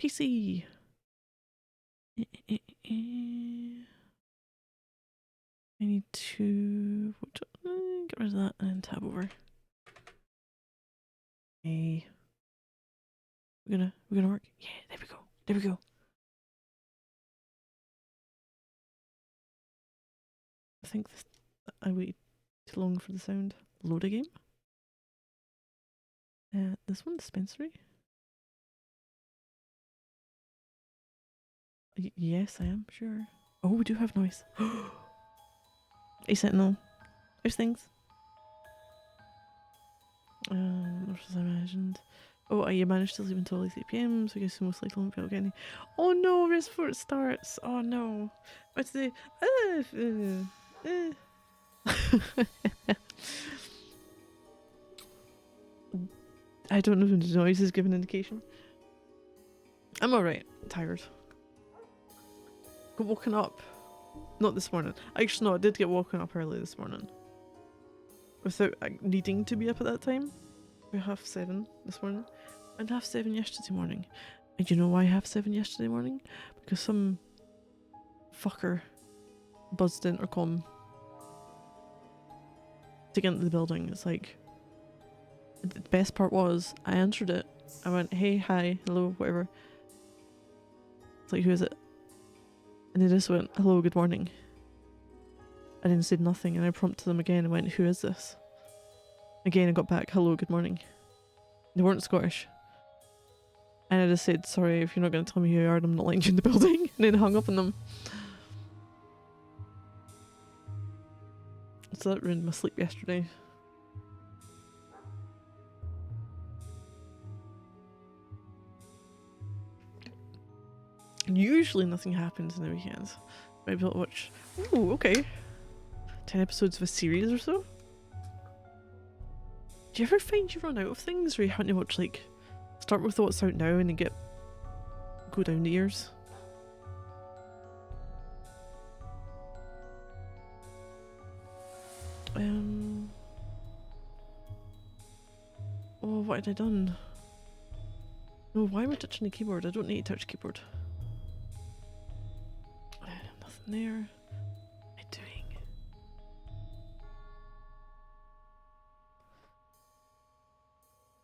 PC. I need to get rid of that and tab over. Hey, we're gonna work. Yeah, there we go. There we go. I think I waited too long for the sound. Load a game. This one, dispensary. Yes, I am sure. Oh, we do have noise. A sentinel. There's things. What was I imagined? Oh, you managed to sleep until like 3 PM, so I guess you most likely won't be able to get any. Oh no, race before it starts. Oh no. What's the. I don't know if the noise is giving indication. I'm alright. Tired. Got woken up. Not this morning. Actually, no, I did get woken up early this morning. Without needing to be up at that time. We're 7:30 this morning. And 7:30 yesterday morning. And you know why 7:30 yesterday morning? Because some fucker buzzed in or come to get into the building. It's like, the best part was, I answered it. I went, hey, hi, hello, whatever. It's like, who is it? And they just went, hello, good morning. I didn't say nothing, and I prompted them again and went, who is this? Again, I got back, hello, good morning. They weren't Scottish. And I just said, sorry, if you're not going to tell me who you are, I'm not letting you in the building. And then hung up on them. So that ruined my sleep yesterday. And usually nothing happens in the weekends. Maybe I'll watch. Ooh, okay. 10 episodes of a series or so? Do you ever find you run out of things where you have to watch, like, start with what's out now and then go down the years? Oh, what had I done? No, why am I touching the keyboard? I don't need to touch keyboard. Nothing there. What am I doing?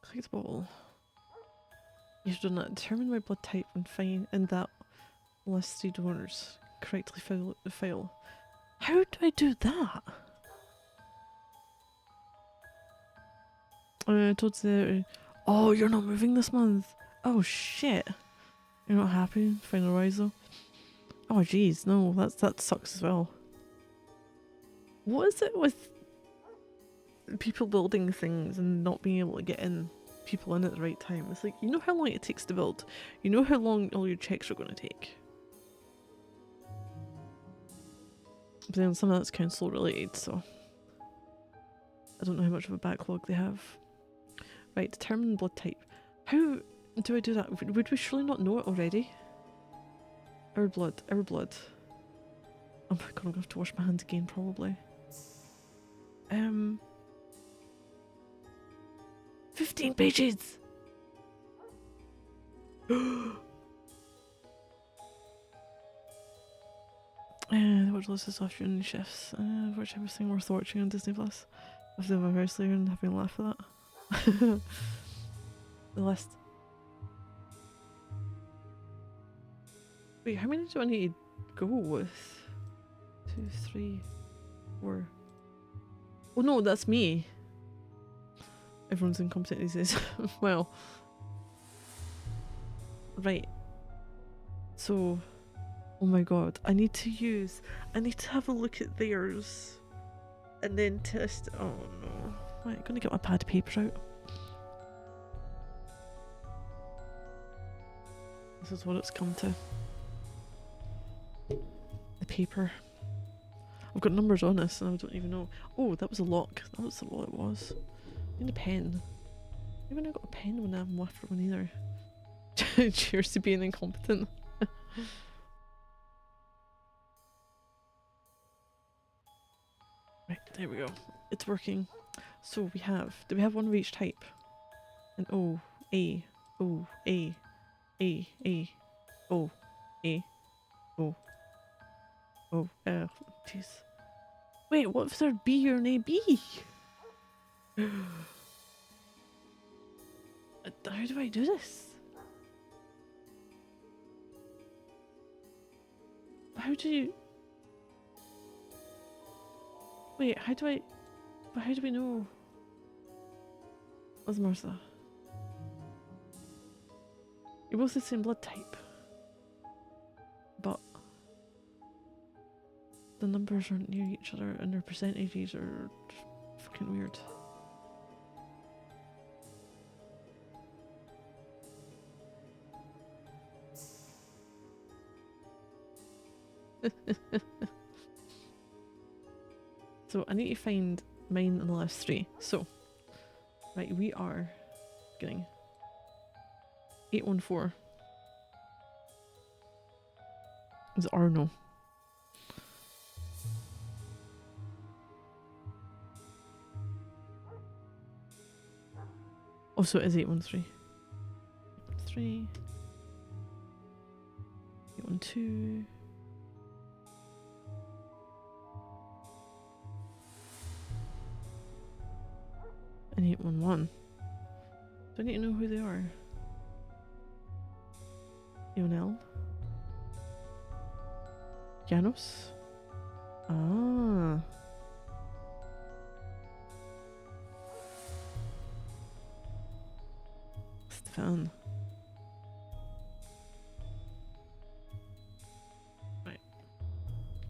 Click the bottle. You should have done that. Determine my blood type and find in that listed donors. Correctly fill the file. How do I do that? Towards the. Oh, you're not moving this month. Oh shit. You're not happy. Final rise though. Oh jeez, no, that sucks as well. What is it with people building things and not being able to get in people in at the right time? It's like, you know how long it takes to build. You know how long all your checks are going to take. But then some of that's council related, so I don't know how much of a backlog they have. Right, determine blood type. How do I do that? Would we surely not know it already? Our blood. Oh my god, I'm gonna have to wash my hands again probably. 15 pages! Watch lists off during the shifts. Watch everything worth watching on Disney Plus. I've done my house later and having a laugh at that. The list. Wait, how many do I need to go with? 2, 3, 4. Oh no, that's me. Everyone's incompetent these days. Well. Right. So, oh my god, I need to have a look at theirs. And then test. Oh no. Right, I'm gonna get my pad of paper out. This is what it's come to. The paper. I've got numbers on this and I don't even know. Oh, that was a lock. That was what it was. I need a pen. I haven't got a pen when I'm after one either. Cheers to being incompetent. Right, there we go. It's working. So do we have one of each type? An O, A, O, A. A, A, O, A, O, O, jeez. Wait, what if there'd B or an A, B? How do I do this? How do you... Wait, how do I... But how do we know? What's Martha? You're both the same blood type. But... the numbers aren't near each other and their percentages are fucking weird. So I need to find mine and the last three. So, right, we are getting 814. Is Arno. Oh, so it is 813. 813. 812. And 811. Do I need to know who they are? Lionel? Janos? Ah. Stefan. Right.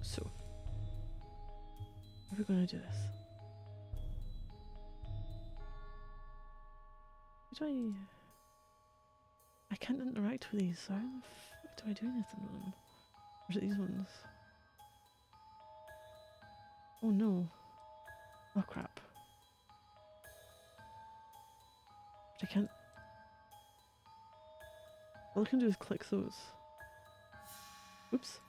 So. How are we going to do this? How do I can't interact with these, so how the fuck do I do anything with them? Or is it these ones? Oh no. Oh crap. But I can't... All I can do is click those. Oops.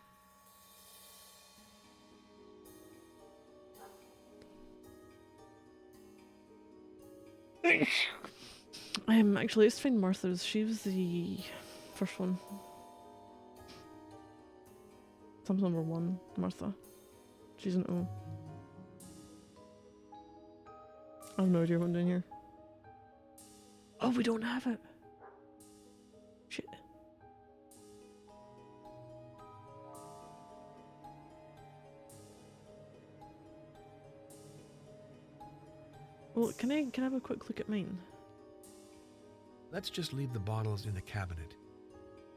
Actually, let's find Martha's. She was the first one. Thumbs number 1, Martha. She's an O. I have no idea what I'm doing here. Oh, we don't have it. Shit. Well, can I have a quick look at mine? Let's just leave the bottles in the cabinet.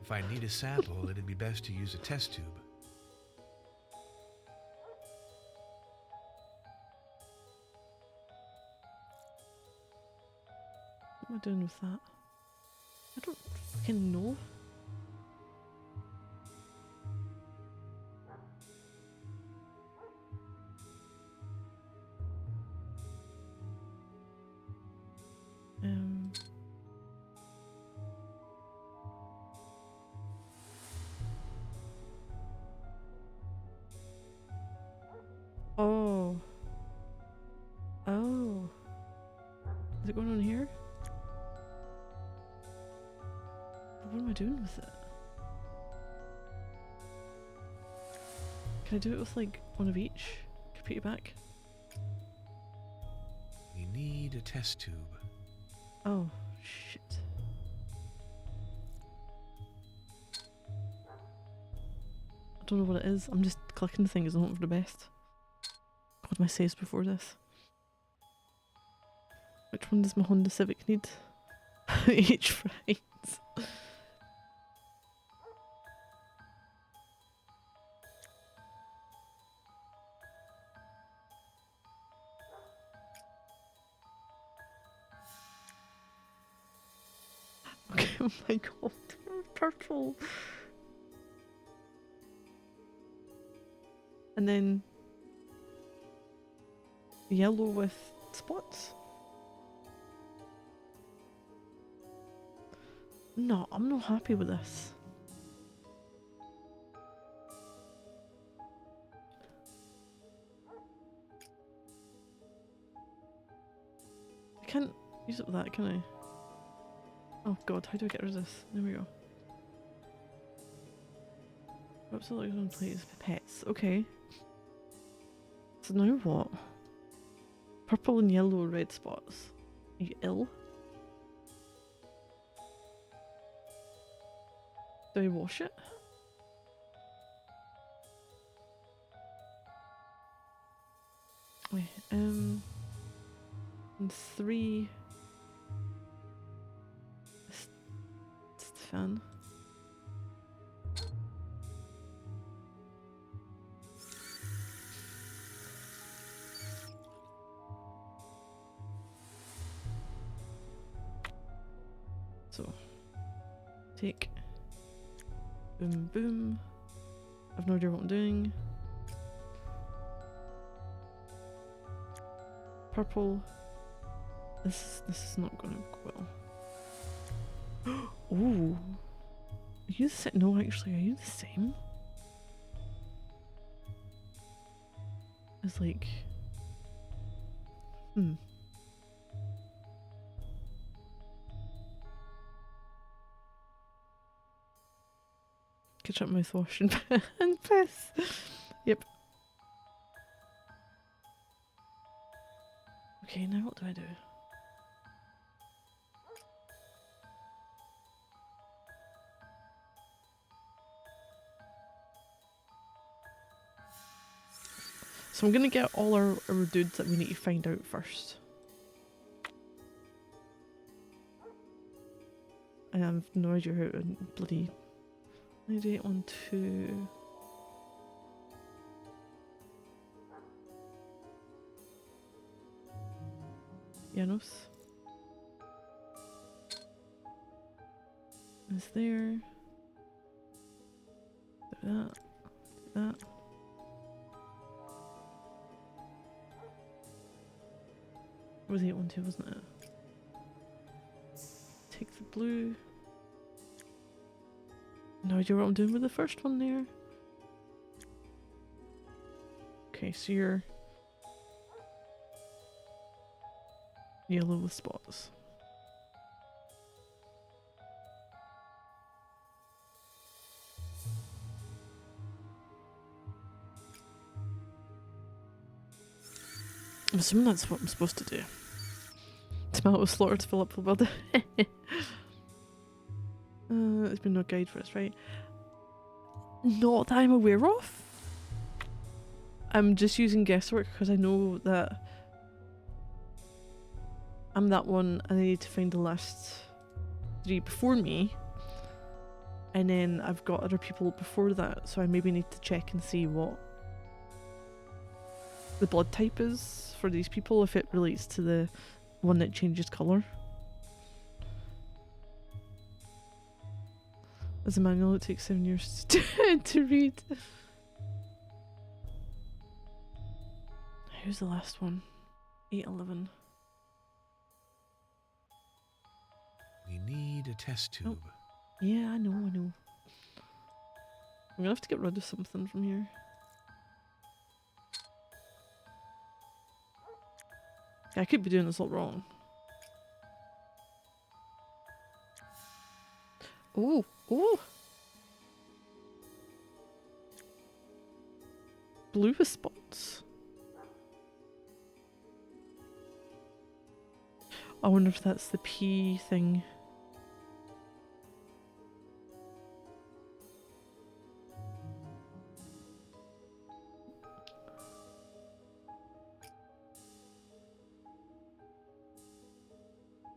If I need a sample, it'd be best to use a test tube. What am I doing with that? I don't fucking know. Oh. Oh. Is it going on here? What am I doing with it? Can I do it with like one of each? Can I put it back? We need a test tube. Oh, shit. I don't know what it is. I'm just clicking things and hoping for the best. God, my saves before this. Which one does my Honda Civic need? H fries. Okay, oh my god, turtle. And then yellow with spots. No, I'm not happy with this. I can't use it with that, can I? Oh god, how do I get rid of this? There we go. Absolutely on plates. Pets. Okay. So now what? Purple and yellow red spots. Are you ill? Do I wash it? Wait, and 3. Stefan. So, take. Boom, boom. I've no idea what I'm doing. Purple. This is not gonna go well. Ooh. Are you the same? No, actually, are you the same? It's like... Catch up mouthwash and piss. Yep. Okay, now what do I do? So I'm gonna get all our dudes that we need to find out first. I have no idea how to bloody... 9812... Janos. Is there... Do that. Do that. It was 812, wasn't it? Take the blue. No idea what I'm doing with the first one there. Okay, so you're yellow with spots. I'm assuming that's what I'm supposed to do. Tomato slaughter to fill up the world. There's been no guide for us, right? Not that I'm aware of. I'm just using guesswork because I know that I'm that one and I need to find the last 3 before me. And then I've got other people before that, so I maybe need to check and see what the blood type is for these people, if it relates to the one that changes colour. As a manual, it takes 7 years to read. Who's the last one? 811. We need a test tube. Oh. Yeah, I know. I'm gonna have to get rid of something from here. I could be doing this all wrong. Oh, oh! Blue with spots. I wonder if that's the P thing.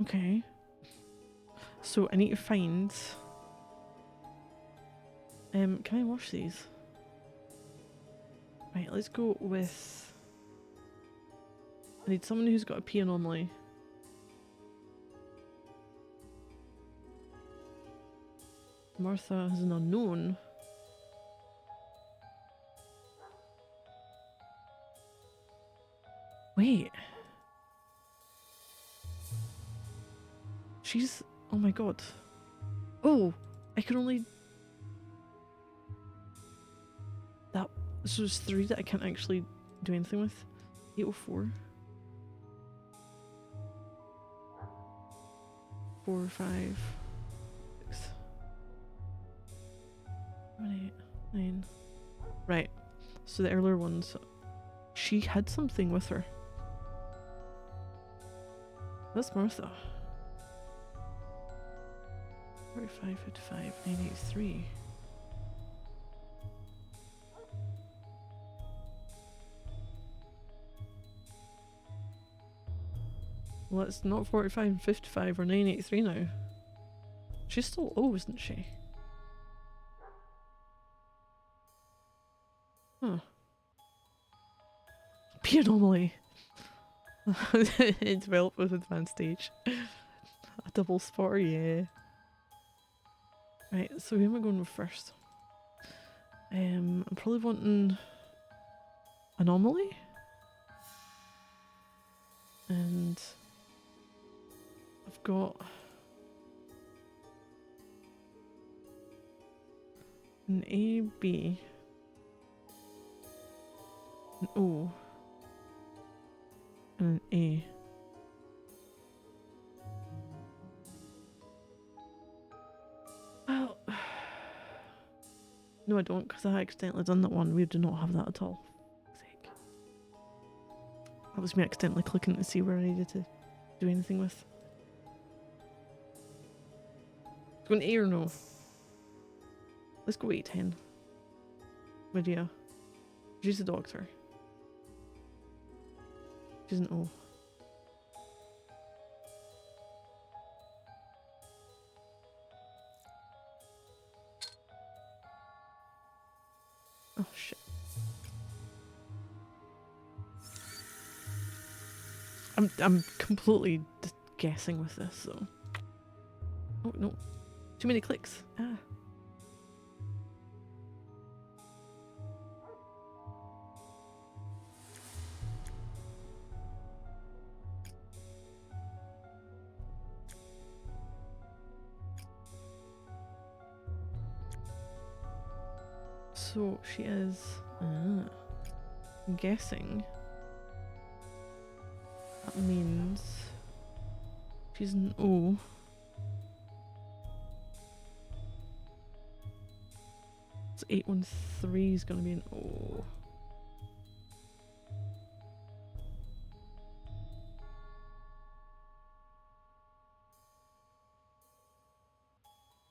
Okay. So I need to find... can I wash these? Right, let's go with... I need someone who's got a P anomaly. Martha has an unknown. Wait. She's... Oh my god. Oh! I can only... That... So there's 3 that I can't actually do anything with. 804. 4, 5, 6, 7, 8. 9. Right. So the earlier ones, she had something with her. That's Martha. 45, 55, 983. Well, it's not 45 and 55 or 983 now. She's still O, isn't she? Huh. P anomaly. Developed with advanced stage. A double spotter, yeah. Right, so who am I going with first? I'm probably wanting anomaly. And I've got an A, B, an O, and an A. Well, no I don't, because I accidentally done that one. We do not have that at all. Sake. That was me accidentally clicking to see where I needed to do anything with. Going A or no? Let's go 810. Lydia. She's a doctor. She's an O. Oh shit. I'm completely guessing with this, so. Oh no. Too many clicks. Ah. So she is. I'm guessing that means she's an O. So 813 is going to be an O.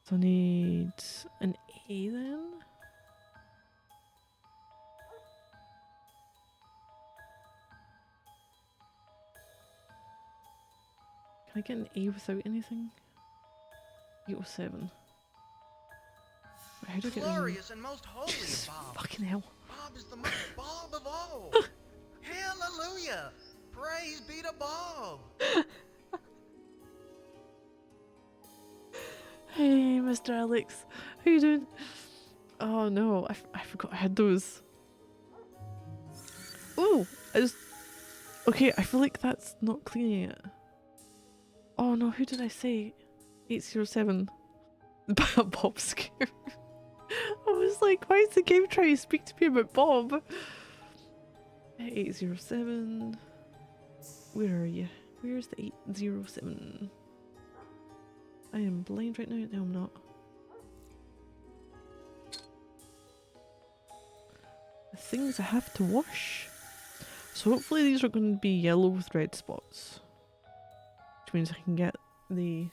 So I need an A then? Can I get an A without anything? 807. Wait, how do I get Glorious and most holy Bob. Fucking hell. Bob is the most Bob of all. Hallelujah. Praise be to Bob. Hey, Mr. Alex. How you doing? Oh no, I forgot I had those. Oh, I just... Okay, I feel like that's not cleaning it. Oh no, who did I say? 807. Bob Scare. I was like, why is the game trying to speak to me about Bob? 807. Where are you? Where's the 807? I am blind right now. No, I'm not. The things I have to wash. So hopefully these are going to be yellow with red spots. Which means I can get the...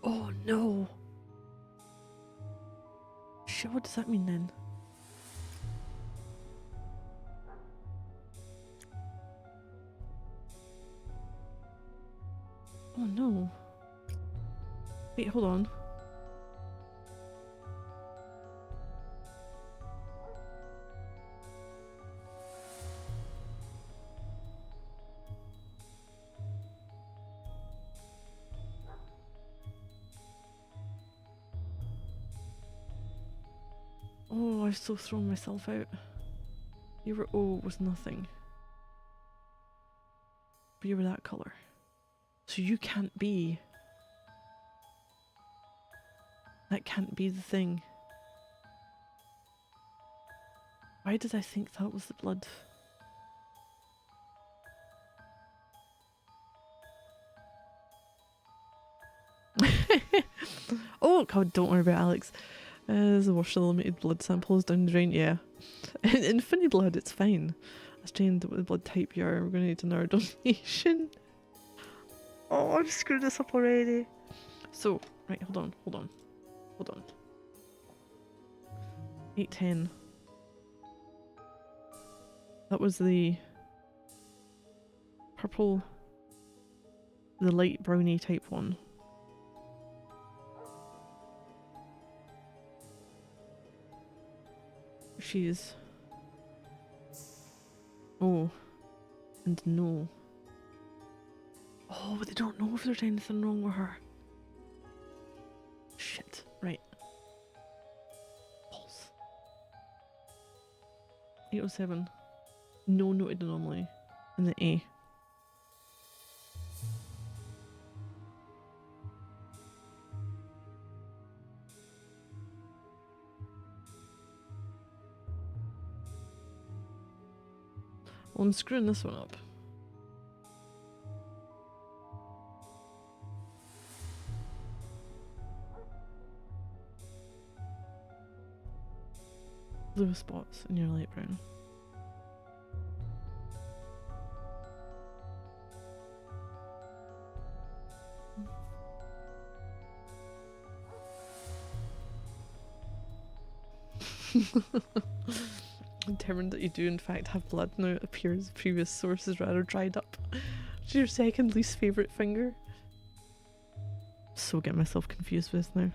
Oh no! Shit, what does that mean then? Oh no. Wait, hold on. Oh, I've so thrown myself out. You were O was nothing. But you were that colour. So you can't be... That can't be the thing. Why did I think that was the blood? Oh god, don't worry about Alex. The wash the limited blood samples down the drain, yeah. Infinity blood, it's fine. Let's change the blood type you are. We're gonna need another donation. Oh, I've screwed this up already. So, right, hold on. 810. That was the purple, the light brownie type one. She's... Oh. And no. Oh, but they don't know if there's anything wrong with her. Shit. Right. Pulse. 807. No noted anomaly. In the A. Well, I'm screwing this one up. Blue spots in your light brown. Determined that you do in fact have blood now, it appears previous source is rather dried up. What's your second least favourite finger? So get myself confused with now.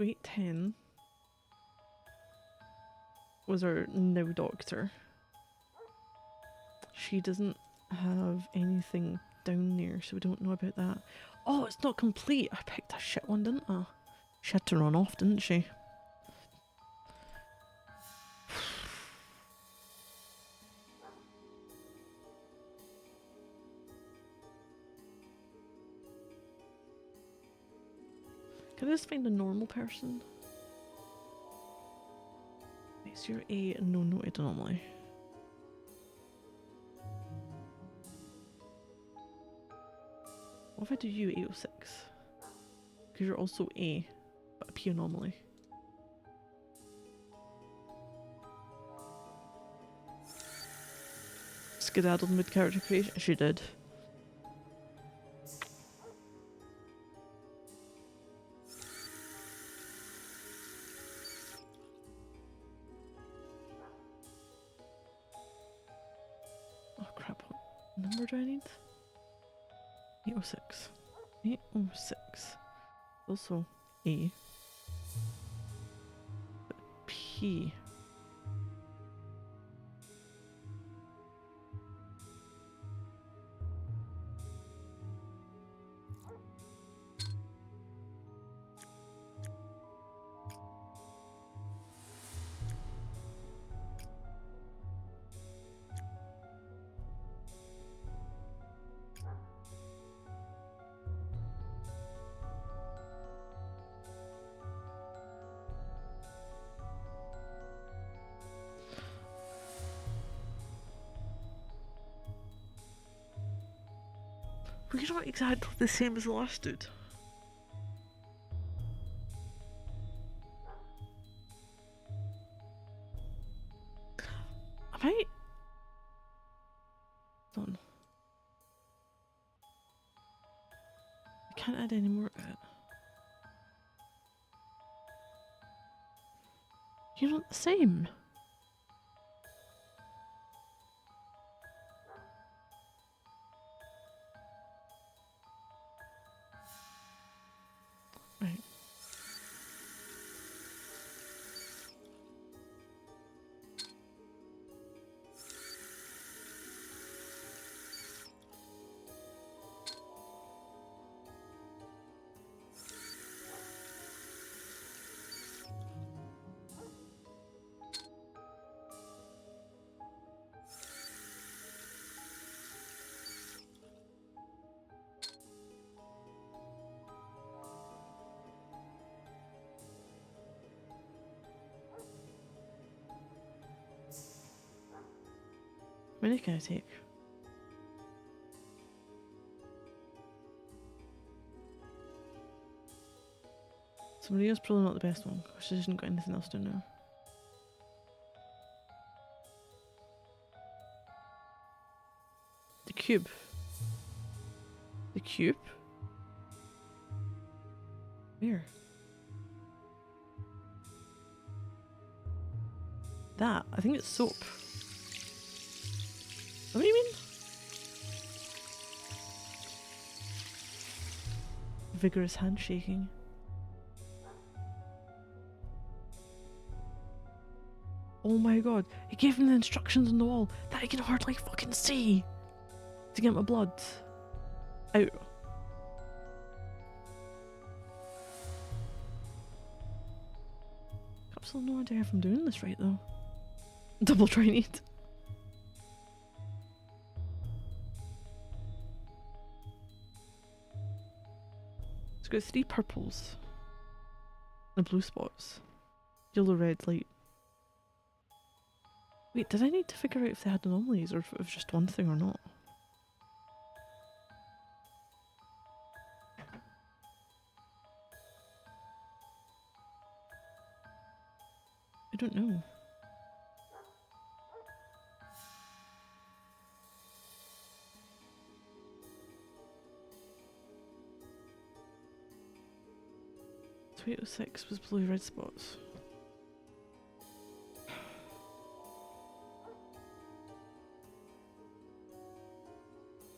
810 was our now doctor. She doesn't have anything down there, so we don't know about that. Oh, it's not complete. I picked a shit one, didn't I? She had to run off, didn't she? Can I just find a normal person? Makes your A no noted anomaly. What if I do you 806? Because you're also A, but a P anomaly. Skedaddled mid character creation? She did. Oh crap, what number do I need? 806. 806. Also A. But P. We're not exactly the same as the last dude. Am I? Hold on. I can't add any more to it. You're not the same. Right. How many can I take? So Maria's probably not the best one, because she hasn't got anything else to know. The cube. The cube? Where? That? I think it's soap. What do you mean? Vigorous handshaking. Oh my god, he gave him the instructions on the wall that I can hardly fucking see to get my blood out. Absolutely no idea if I'm doing this right though. Double try need. It's got 3 purples and blue spots. Yellow, red, light. Wait, did I need to figure out if they had anomalies or if it was just one thing or not? I don't know. So 806 was blue, red spots.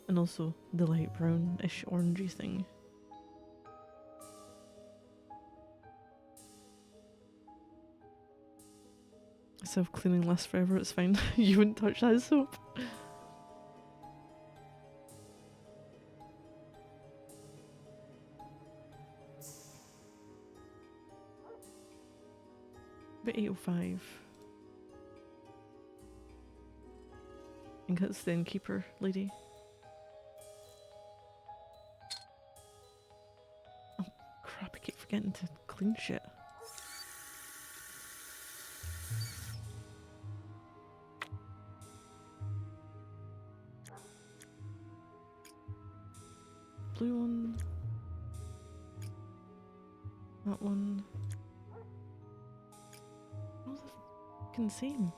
And also the light brownish orangey thing. Self-cleaning lasts forever, it's fine. You wouldn't touch that soap. About 805. I think that's the innkeeper lady. Oh crap, I keep forgetting to clean shit. Blue one. That one. All the fucking same.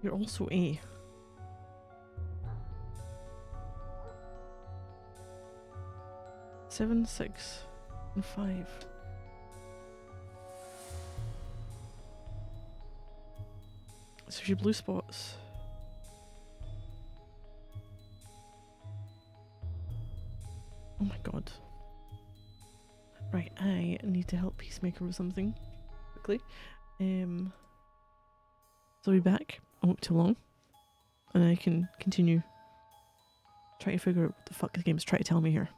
You're also A. Seven, 6, and 5. So your blue spots. Oh my god. Right, I need to help Peacemaker with something quickly. So I'll be back. I won't be too long. And I can continue trying to figure out what the fuck the game's trying to tell me here.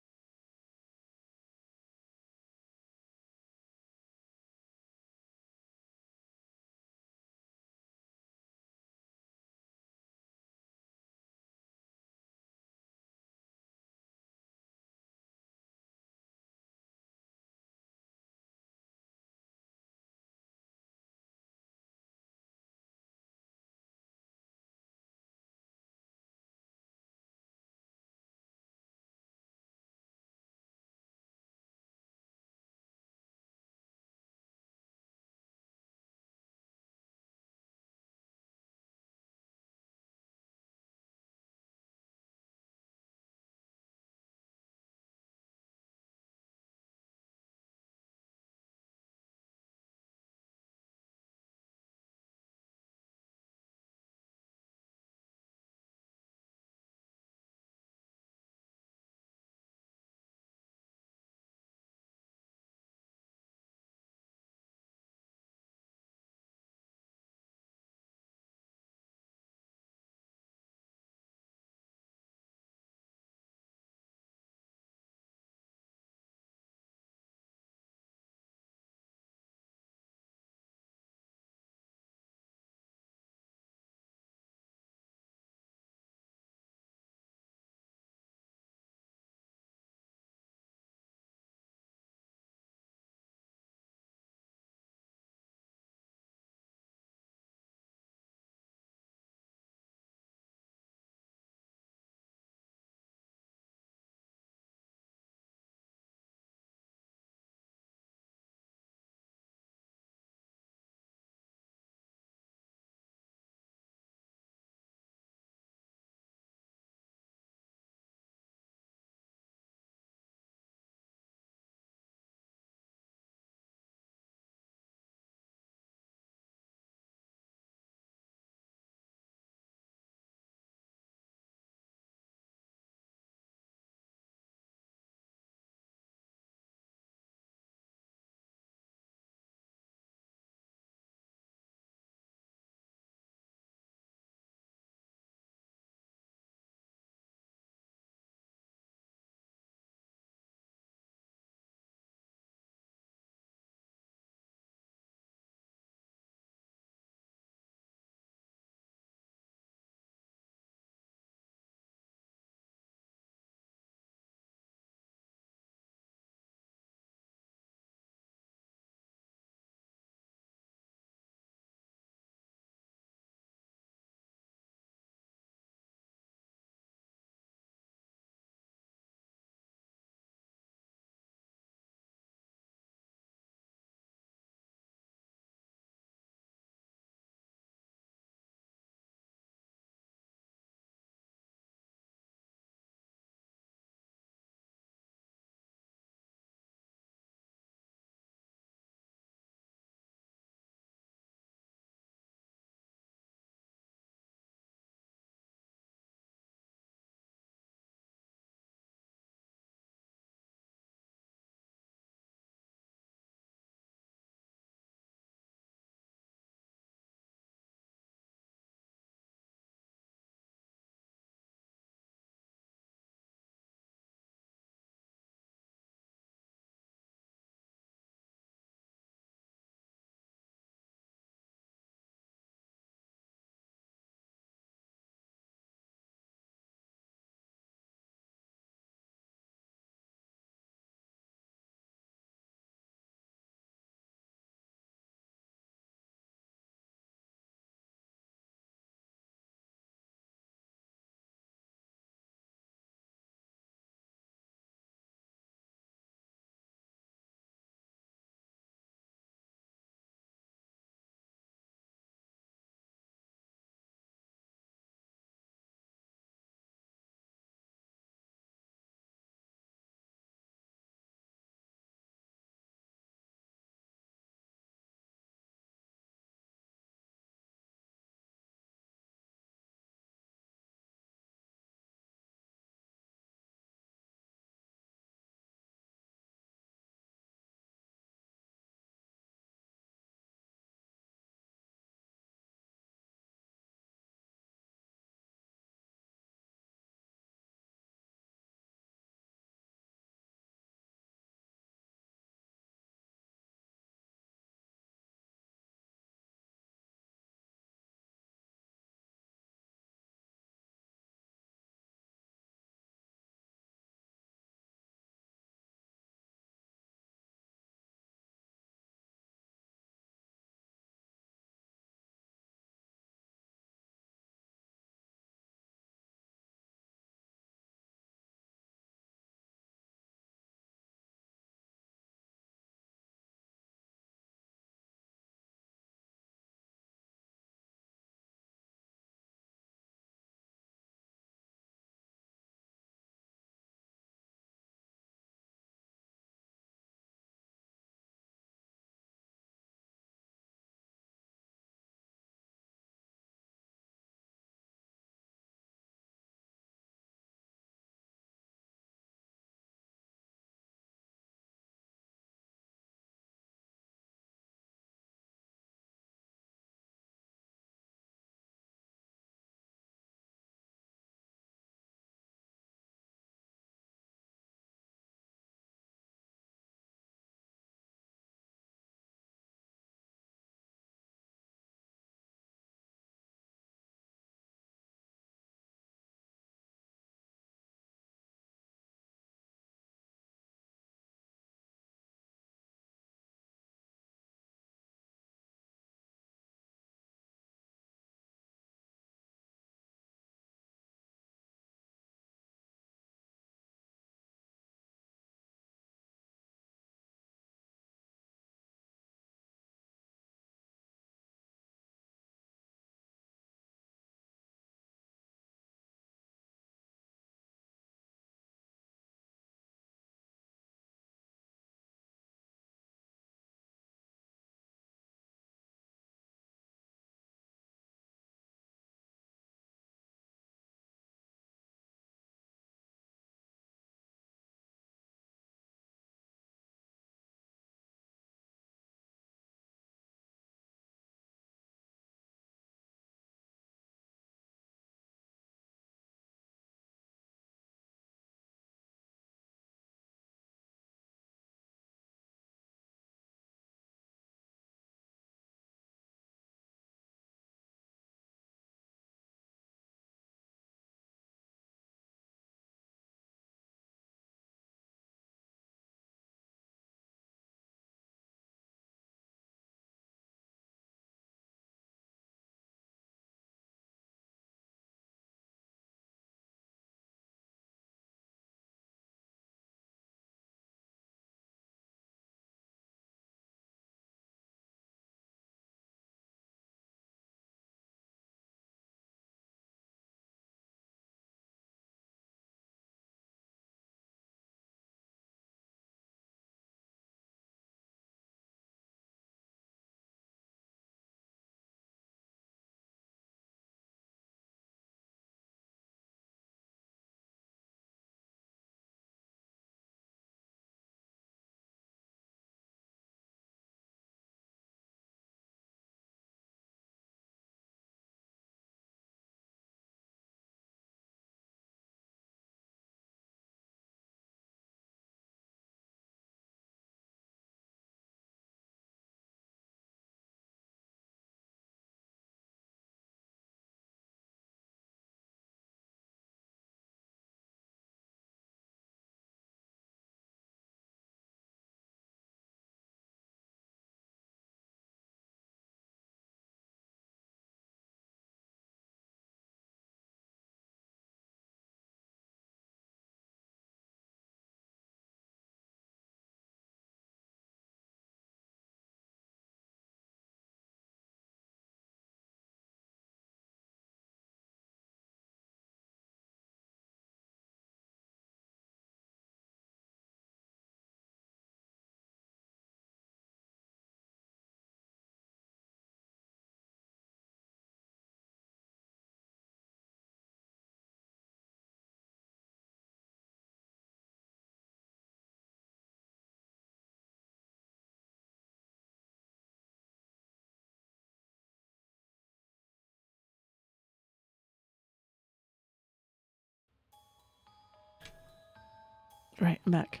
Right, I'm back.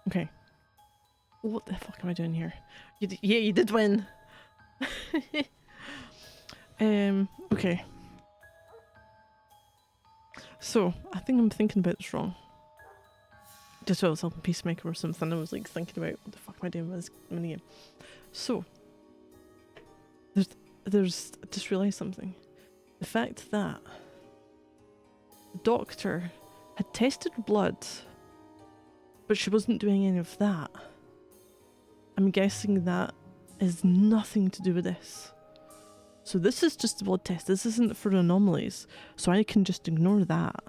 Okay. What the fuck am I doing here? Yeah, you did win. Okay. So, I think I'm thinking about this wrong. Just while I was helping Peacemaker or something, I was like thinking about what the fuck am I doing with this minigame. So, there's I just realised something. The fact that the doctor had tested blood, but she wasn't doing any of that. I'm guessing that is nothing to do with this. So this is just a blood test. This isn't for anomalies. So I can just ignore that.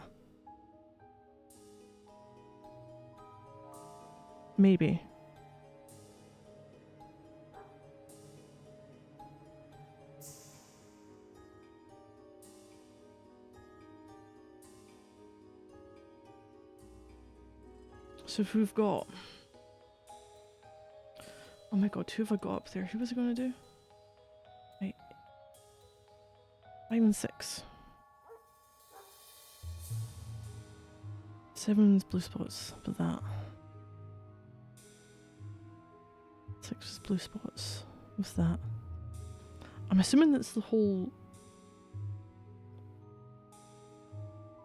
Maybe. So if we've got... Oh my god, who have I got up there? Who was I going to do? Right. 5 and 6. 7's blue spots with that. 6 is blue spots with that. I'm assuming that's the whole...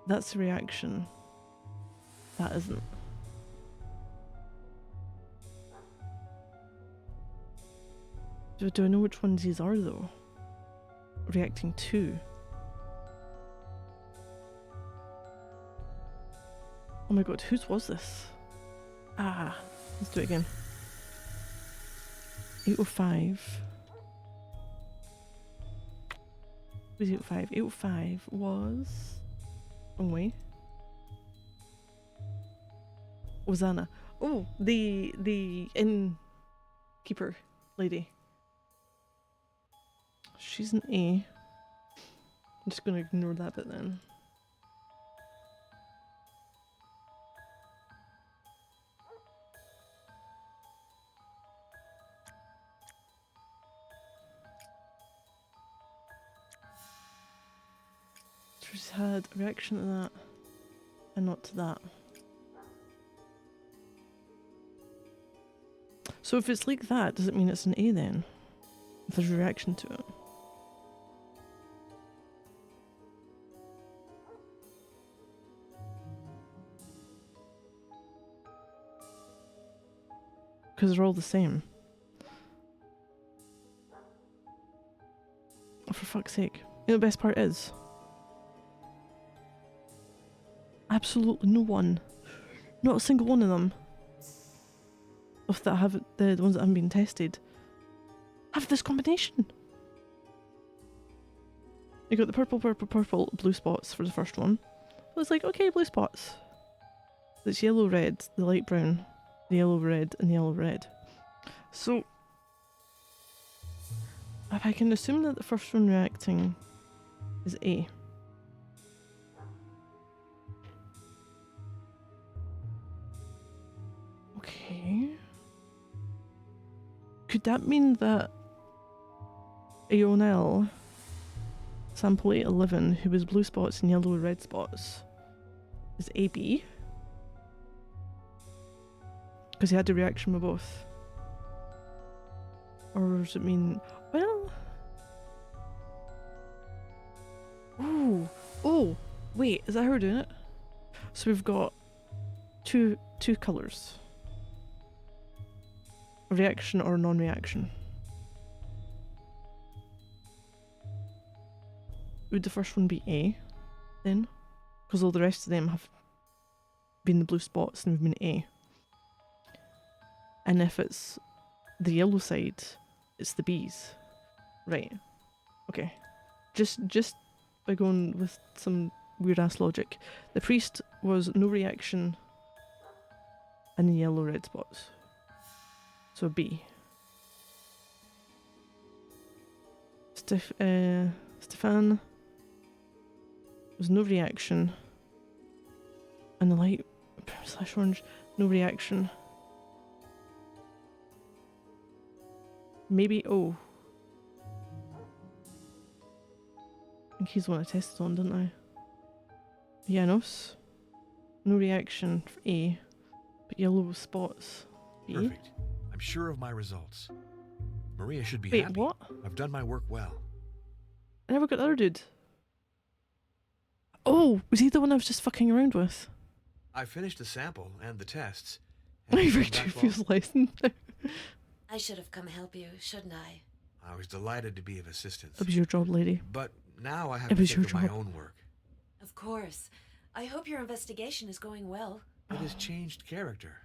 That's the reaction. That isn't. Do I know which ones these are though? Reacting to. Oh my god, whose was this? Ah, let's do it again. 805. Who's 805? 805 was... Wrong way. Was Anna. Oh, the innkeeper lady. She's an A. I'm just going to ignore that bit then. So she's had a reaction to that and not to that. So if it's like that, does it mean it's an A then? If there's a reaction to it. Because they're all the same. Oh, for fuck's sake. You know the best part is? Absolutely no one. Not a single one of them. Of that have the ones that haven't been tested. Have this combination. You got the purple, purple, purple, blue spots for the first one. So it's like, okay, blue spots. It's yellow, red, the light brown, the yellow, red, and the yellow, red. So, if I can assume that the first one reacting is A. Okay. Could that mean that Aonel, sample 811, who was blue spots and yellow red spots, is AB? Because he had the reaction with both. Or does it mean... Well... Ooh! Oh! Wait, is that how we're doing it? So we've got two colours. A reaction or a non-reaction. Would the first one be A, then? Because all the rest of them have been the blue spots and we've been A. And if it's the yellow side, it's the B's. Right. Okay. Just by going with some weird ass logic. The priest was no reaction and the yellow red spots. So B. Stefan was no reaction. And the light / orange, no reaction. Maybe O. I think he's the one I tested on, didn't I? Janos. No reaction for A. But yellow with spots. B? Perfect. I'm sure of my results. Maria should be Wait, happy. what? I've done my work well. I never got the other dude. Oh, was he the one I was just fucking around with? I finished the sample and the tests. I Have you read come two back well? feels license. I should have come help you, shouldn't I? I was delighted to be of assistance. It was your job, lady. But now I have It to was think your of my job. own work. Of course. I hope your investigation is going well. It has changed character.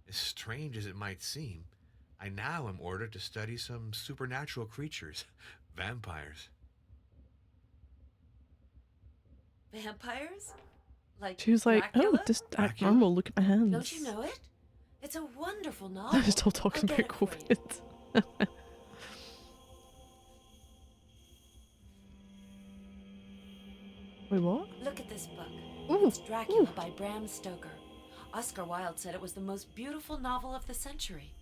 As strange as it might seem, I now am ordered to study some supernatural creatures, vampires. Vampires? Like She was like, Dracula? oh, just act Dracula? normal, look at my hands. Don't you know it? It's a wonderful novel. I was still talking I'll about get it for you. COVID. Wait, what? Look at this book. Ooh, It's Dracula ooh. by Bram Stoker. Oscar Wilde said it was the most beautiful novel of the century.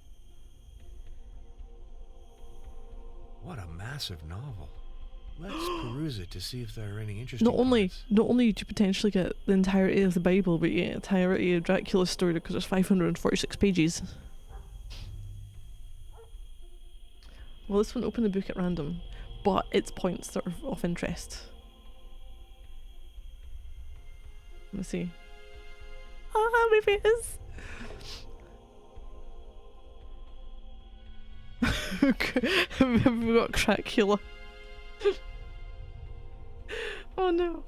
What a massive novel. Let's peruse it to see if there are any interesting Not only parts. do you potentially get the entirety of the Bible, but you get the entirety of Dracula's story because it's 546 pages. Well, this won't open the book at random, but its points that are of interest. Let me see. Ah, maybe it is. We've got Dracula. Oh no.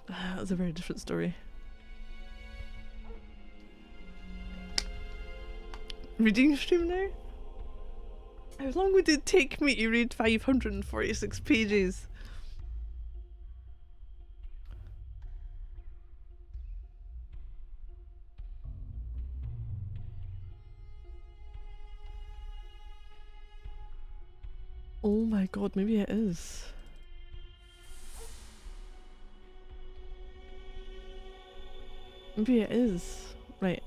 That was a very different story. Reading stream now? How long would it take me to read 546 pages? Oh my god, maybe it is. Maybe it is. Right.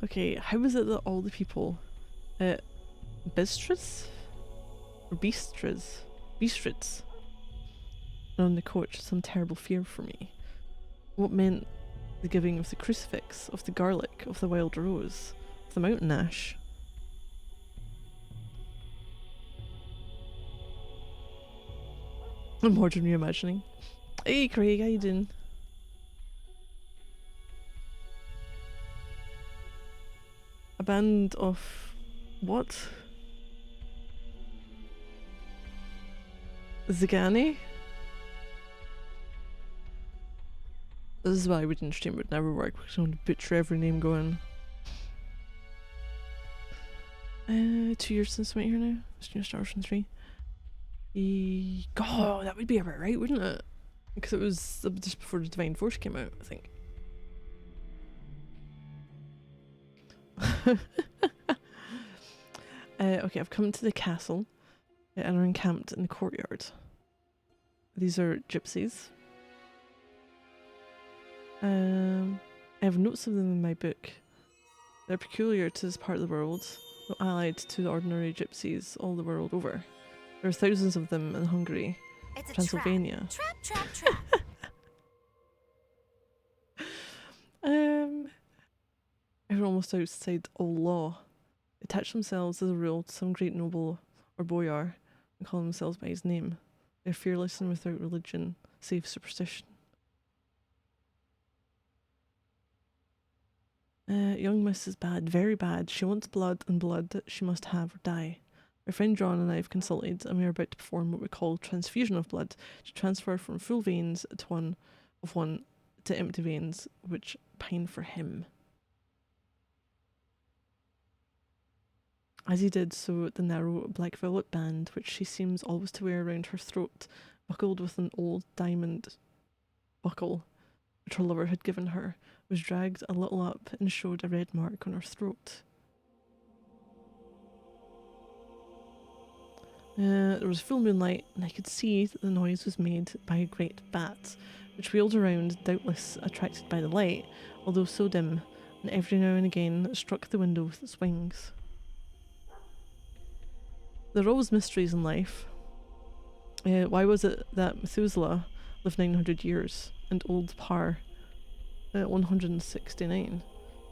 Okay, how is it that all the people at Bistritz? Or Bistritz are on the coach some terrible fear for me? What meant the giving of the crucifix, of the garlic, of the wild rose, of the mountain ash? A modern reimagining. Hey Craig, how you doing? A band of what? Zagani? This is why reading stream would never work because I want to butcher every name going. 2 years since I went here now. It's new Star Wars 3. God, that would be about right, wouldn't it? Because it was just before the Divine Force came out, I think. Okay, I've come to the castle and are encamped in the courtyard. These are gypsies. I have notes of them in my book. They're peculiar to this part of the world, though allied to the ordinary gypsies all the world over. There are thousands of them in Hungary, It's a Transylvania. Trap. They're almost outside all law. They attach themselves as a rule to some great noble or boyar and call themselves by his name. They're fearless and without religion, save superstition. Young Miss is bad, very bad. She wants blood, and blood she must have or die. My friend John and I have consulted, and we are about to perform what we call transfusion of blood, to transfer from full veins to one to empty veins, which pine for him. As he did so, the narrow black velvet band, which she seems always to wear around her throat, buckled with an old diamond buckle, which her lover had given her, was dragged a little up and showed a red mark on her throat. There was full moonlight, and I could see that the noise was made by a great bat, which wheeled around, doubtless attracted by the light, although so dim, and every now and again struck the window with its wings. There are always mysteries in life. Why was it that Methuselah lived 900 years, and old Par at 169.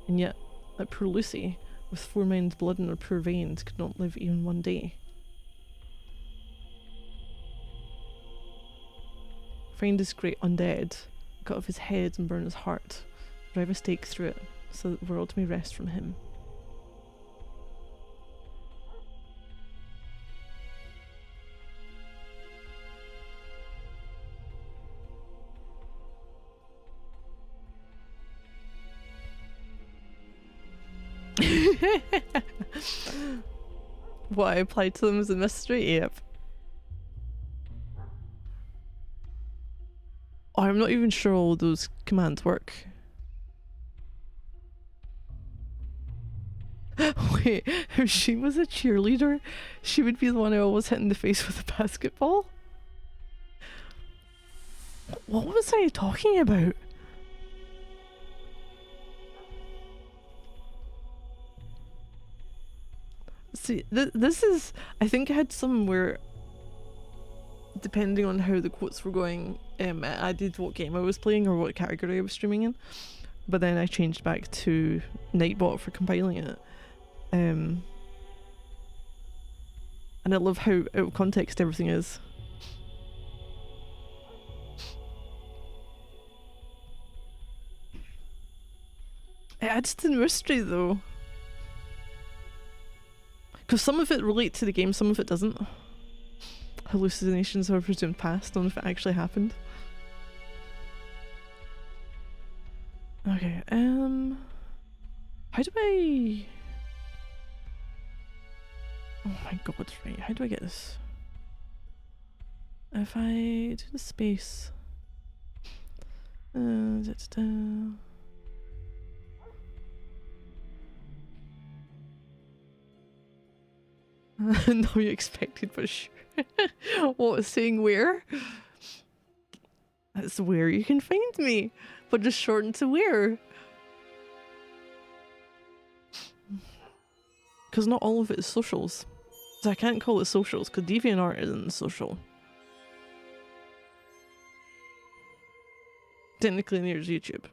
And yet, that poor Lucy, with 4 men's blood in her poor veins, could not live even 1 day. Find this great undead, cut off his head and burn his heart, drive a stake through it, so that the world may rest from him. What I applied to them as a mystery? Yep. Oh, I'm not even sure all those commands work. Wait, if she was a cheerleader, she would be the one I always hit in the face with a basketball? What was I talking about? See, this is... I think I had some where, depending on how the quotes were going, I did what game I was playing or what category I was streaming in. But then I changed back to Nightbot for compiling it. And I love how out of context everything is. It adds to the mystery though. Because some of it relates to the game, some of it doesn't. Hallucinations are presumed past, none of it actually happened. Okay, how do I... Oh my god, right, how do I get this? If I do the space... No, you expected, but sure. What, saying where? That's where you can find me, but just shortened to where. Because not all of it is socials. So I can't call it socials, because DeviantArt isn't social. Technically near YouTube.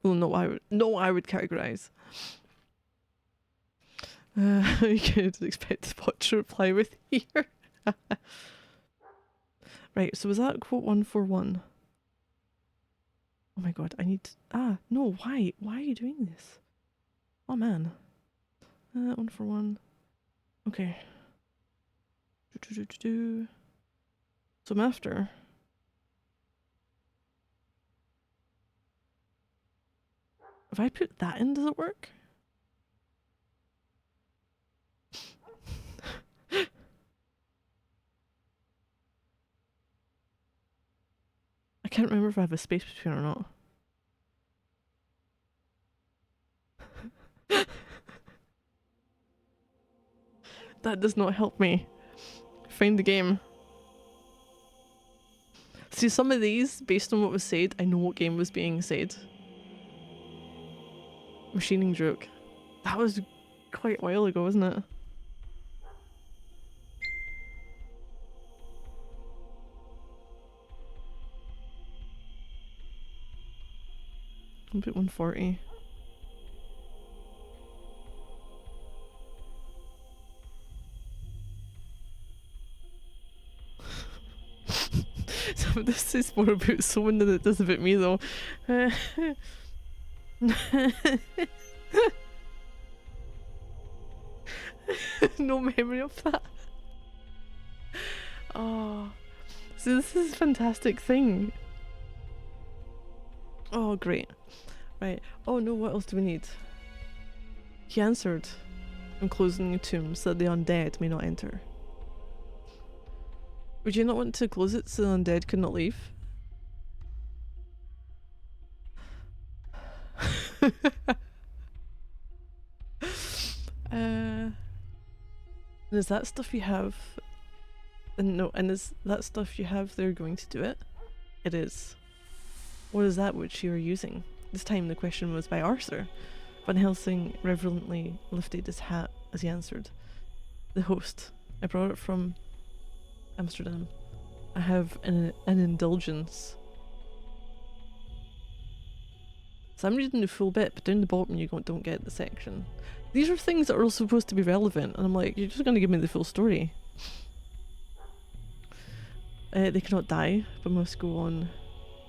Well, no, I would categorize. You could expect the bot to reply with here. Right, so was that quote 141? Oh my god, I need to... Ah, no, why? Why are you doing this? Oh man. 141. Okay. So I'm after... If I put that in, does it work? I can't remember if I have a space between or not. That does not help me find the game. See, some of these, based on what was said, I know what game was being said. Machining joke. That was quite a while ago, wasn't it? I'll put 140. So this is more about someone than it does about me though. No memory of that. Oh, so this is a fantastic thing. Oh, great. Right. Oh no, what else do we need? He answered. I'm closing the tomb so that the undead may not enter. Would you not want to close it so the undead could not leave? And is that stuff you have? And no, and is that stuff you have there going to do it? It is. What is that which you are using? This time the question was by Arthur. Van Helsing reverently lifted his hat as he answered. The host. I brought it from Amsterdam. I have an indulgence. So I'm reading the full bit, but down the bottom you don't get the section. These are things that are supposed to be relevant, and I'm like, you're just going to give me the full story. They cannot die, but must go on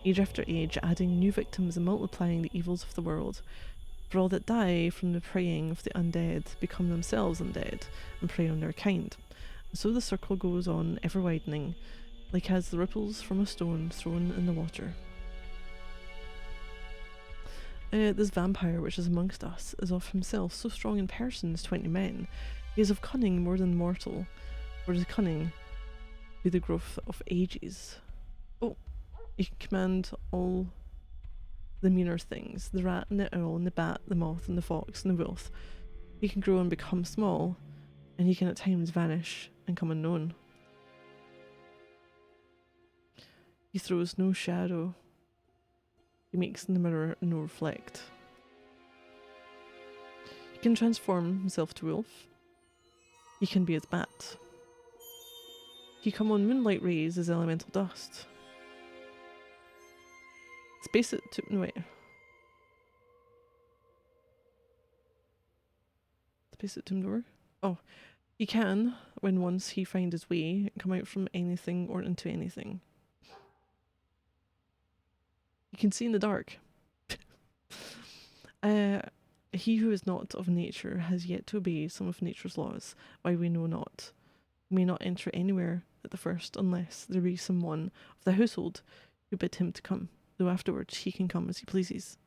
age after age, adding new victims and multiplying the evils of the world. For all that die from the preying of the undead become themselves undead and prey on their kind. And so the circle goes on, ever widening, like as the ripples from a stone thrown in the water. This vampire which is amongst us is of himself so strong in person as 20 men. He is of cunning more than mortal, for his cunning be the growth of ages. Oh, he can command all the meaner things, the rat and the owl and the bat, the moth and the fox and the wolf. He can grow and become small, and he can at times vanish and come unknown. He throws no shadow. He makes in the mirror no reflect. He can transform himself to wolf. He can be as bat. He come on moonlight rays as elemental dust. Space it to no wait. Space it to door. Oh, he can, when once he find his way, come out from anything or into anything. He can see in the dark. He who is not of nature has yet to obey some of nature's laws, why we know not. He may not enter anywhere at the first unless there be someone of the household who bid him to come, though afterwards he can come as he pleases.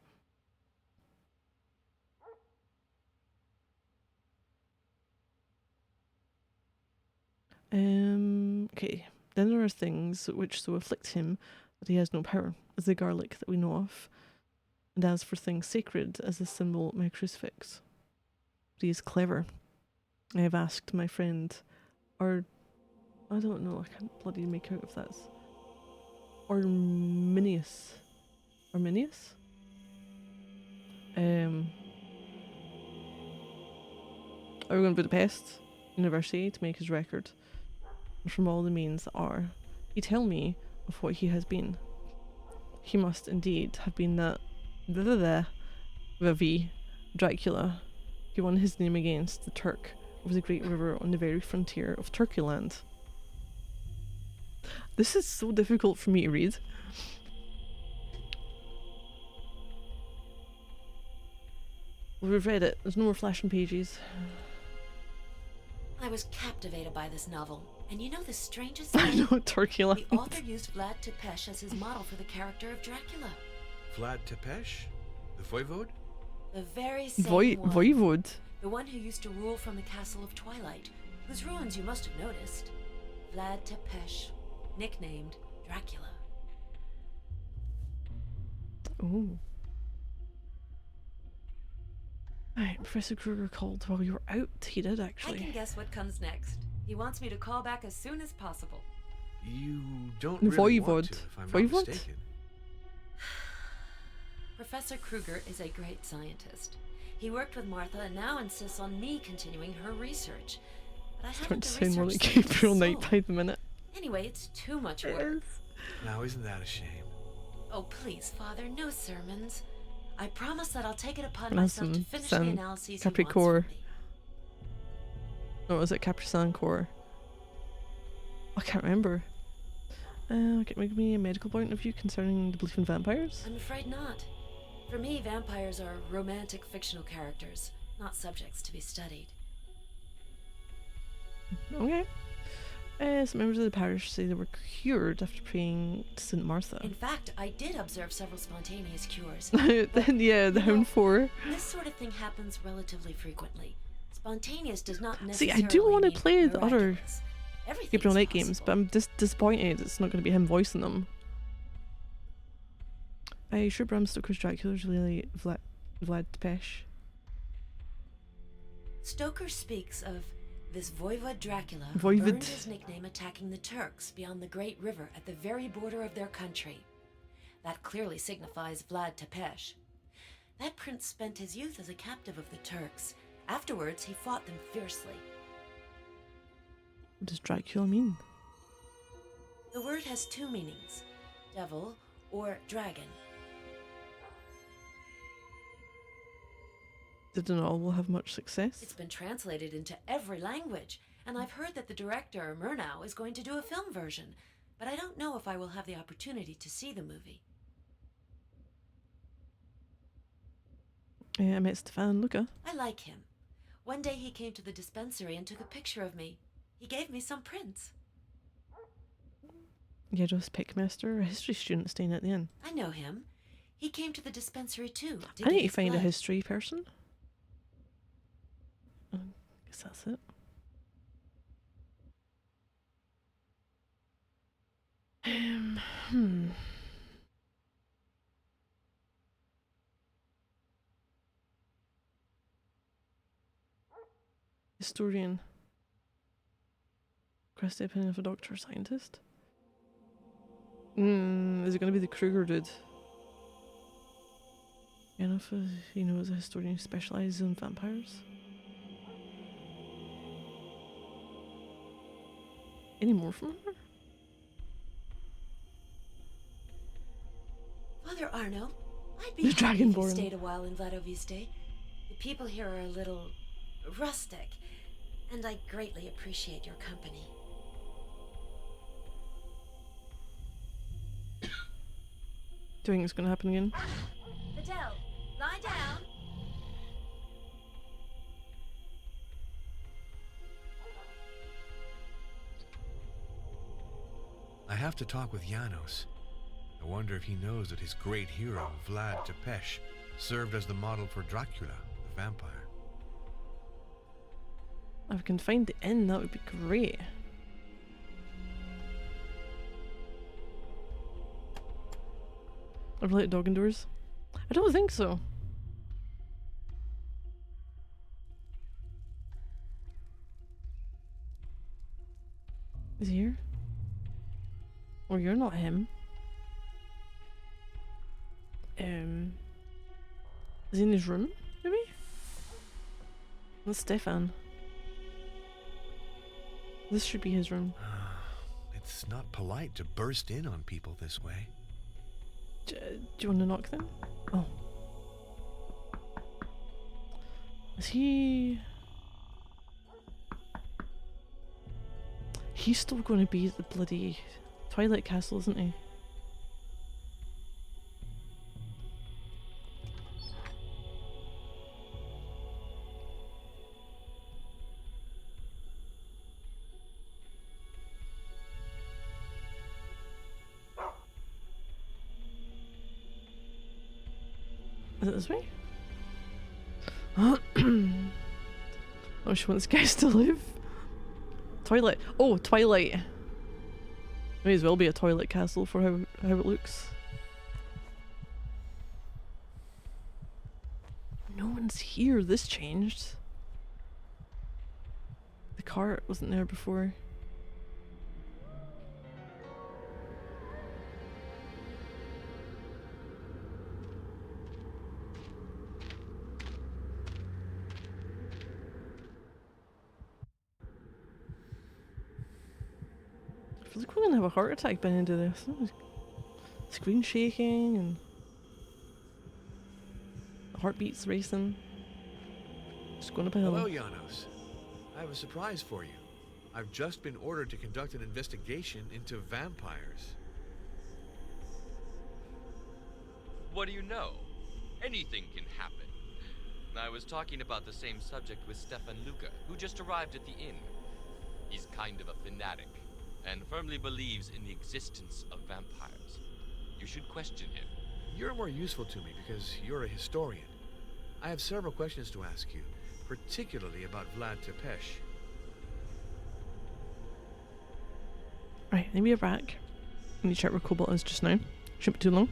Okay. Then there are things which so afflict him that he has no power, as the garlic that we know of, and as for things sacred as the symbol my crucifix. But he is clever. I have asked my friend, or I don't know, I can't bloody make out if that's Arminius. Arminius? Are we going to Budapest University to make his record? And from all the means that are, he tell me of what he has been. He must indeed have been that Ravi Dracula. He won his name against the Turk over the great river on the very frontier of Turkeyland. This is so difficult for me to read. We've read it. There's no more flashing pages. I was captivated by this novel. And you know the strangest I thing? know Turkeyland. The author used Vlad Tepes as his model for the character of Dracula. Vlad Tepes? The voivode? The very same one. Voivode. The one who used to rule from the Castle of Twilight, whose ruins you must have noticed. Vlad Tepes, nicknamed Dracula. Oh. Right, Professor Kruger called while you were out. He did, actually. I can guess what comes next. He wants me to call back as soon as possible. You don't really want Voivode. to, if I'm Voivode? not mistaken. Professor Kruger is a great scientist. He worked with Martha and now insists on me continuing her research. But I Starting haven't to the sound more research like skills Gabriel to Knight solve. by the minute. Anyway, it's too much work. Now, isn't that a shame? Oh, please, Father, no sermons. I promise that I'll take it upon And myself to some finish the San analyses he wants Capricorn. from me. No, was it Capri-Sun Core? I can't remember. Give me a medical point of view concerning the belief in vampires? I'm afraid not. For me, vampires are romantic fictional characters, not subjects to be studied. Okay. Some members of the parish say they were cured after praying to St. Martha. In fact, I did observe several spontaneous cures. Then, yeah, the You know, Hound 4. This sort of thing happens relatively frequently. Spontaneous does not See, necessarily I do want to mean play the other miraculous. Everything Gabriel is Knight games, but I'm just disappointed it's not going to be him voicing them. Are you sure Bram Stoker's Dracula is really Vlad Tepes? Stoker speaks of this voivode Dracula who Voivode. earned his nickname attacking the Turks beyond the great river at the very border of their country. That clearly signifies Vlad Tepes. That prince spent his youth as a captive of the Turks. Afterwards, he fought them fiercely. What does Dracula mean? The word has two meanings, devil or dragon. Didn't all will have much success. It's been translated into every language, and I've heard that the director, Murnau, is going to do a film version, but I don't know if I will have the opportunity to see the movie. I met Stefan Luca. I like him. One day he came to the dispensary and took a picture of me. He gave me some prints. Jados Pickmaster, a history student staying at the inn. I know him. He came to the dispensary too. I need to find a history person. I guess that's it. Hmm. Historian. Request the opinion of a doctor or scientist. Is it going to be the Kruger dude? Enough as he knows a historian who specialises in vampires. Any more from her? Father Arno, I'd be The happy if you Dragonborn. stayed a while in Vladoviste. The people here are a little rustic, and I greatly appreciate your company. Do you think it's going to happen again? Adele, lie down. I have to talk with Janos. I wonder if he knows that his great hero, Vlad Tepes, served as the model for Dracula, the vampire. If we can find the inn, that would be great. I've let dog indoors. I don't think so. Is he here? Or you're not him. Is he in his room, maybe? That's Stefan. This should be his room. It's not polite to burst in on people this way. Do you want to knock then? Oh. Is he... He's still going to be at the bloody Twilight Castle, isn't he? Is it this way? Oh, she wants guys to live. Toilet. Oh, Twilight. May as well be a toilet castle for how it looks. No one's here. This changed. The cart wasn't there before. I feel like we're gonna have a heart attack by the end of this. Screen shaking and heartbeats racing. Just going up a hill. Hello, Janos. I have a surprise for you. I've just been ordered to conduct an investigation into vampires. What do you know? Anything can happen. I was talking about the same subject with Stefan Luca, who just arrived at the inn. He's kind of a fanatic, and firmly believes in the existence of vampires. You should question him. You're more useful to me because you're a historian. I have several questions to ask you, particularly about Vlad Tepes. Right, let me be back. I need to check where Cobalt is just now. Shouldn't be too long.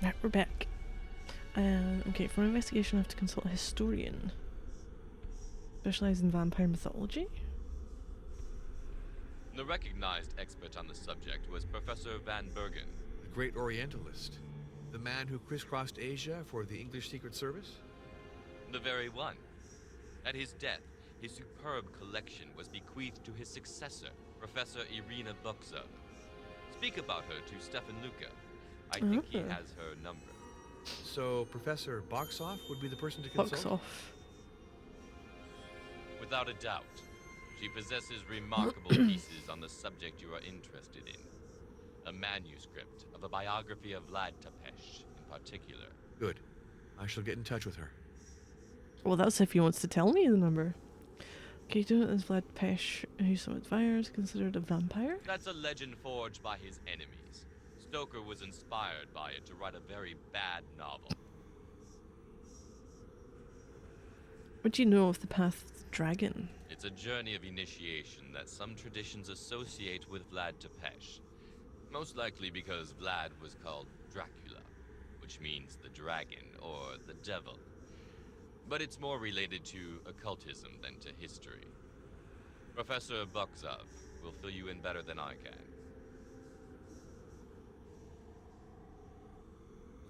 Right, we're back. Okay, for my investigation I have to consult a historian. Specialised in vampire mythology? The recognized expert on the subject was Professor Van Bergen. The great Orientalist. The man who crisscrossed Asia for the English Secret Service? The very one. At his death, his superb collection was bequeathed to his successor, Professor Irina Buxov. Speak about her to Stefan Luca. I think he has her number. So Professor Boxoff would be the person to consult? Box off. Without a doubt. She possesses remarkable pieces on the subject you are interested in. A manuscript of a biography of Vlad Tepes in particular. Good. I shall get in touch with her. Well, that's if he wants to tell me the number. Okay, doing it as Vlad Tepes, who some admirers considered a vampire. That's a legend forged by his enemies. Stoker was inspired by it to write a very bad novel. What do you know of the path of the dragon? It's a journey of initiation that some traditions associate with Vlad Tepes. Most likely because Vlad was called Dracula, which means the dragon or the devil. But it's more related to occultism than to history. Professor Buxov will fill you in better than I can.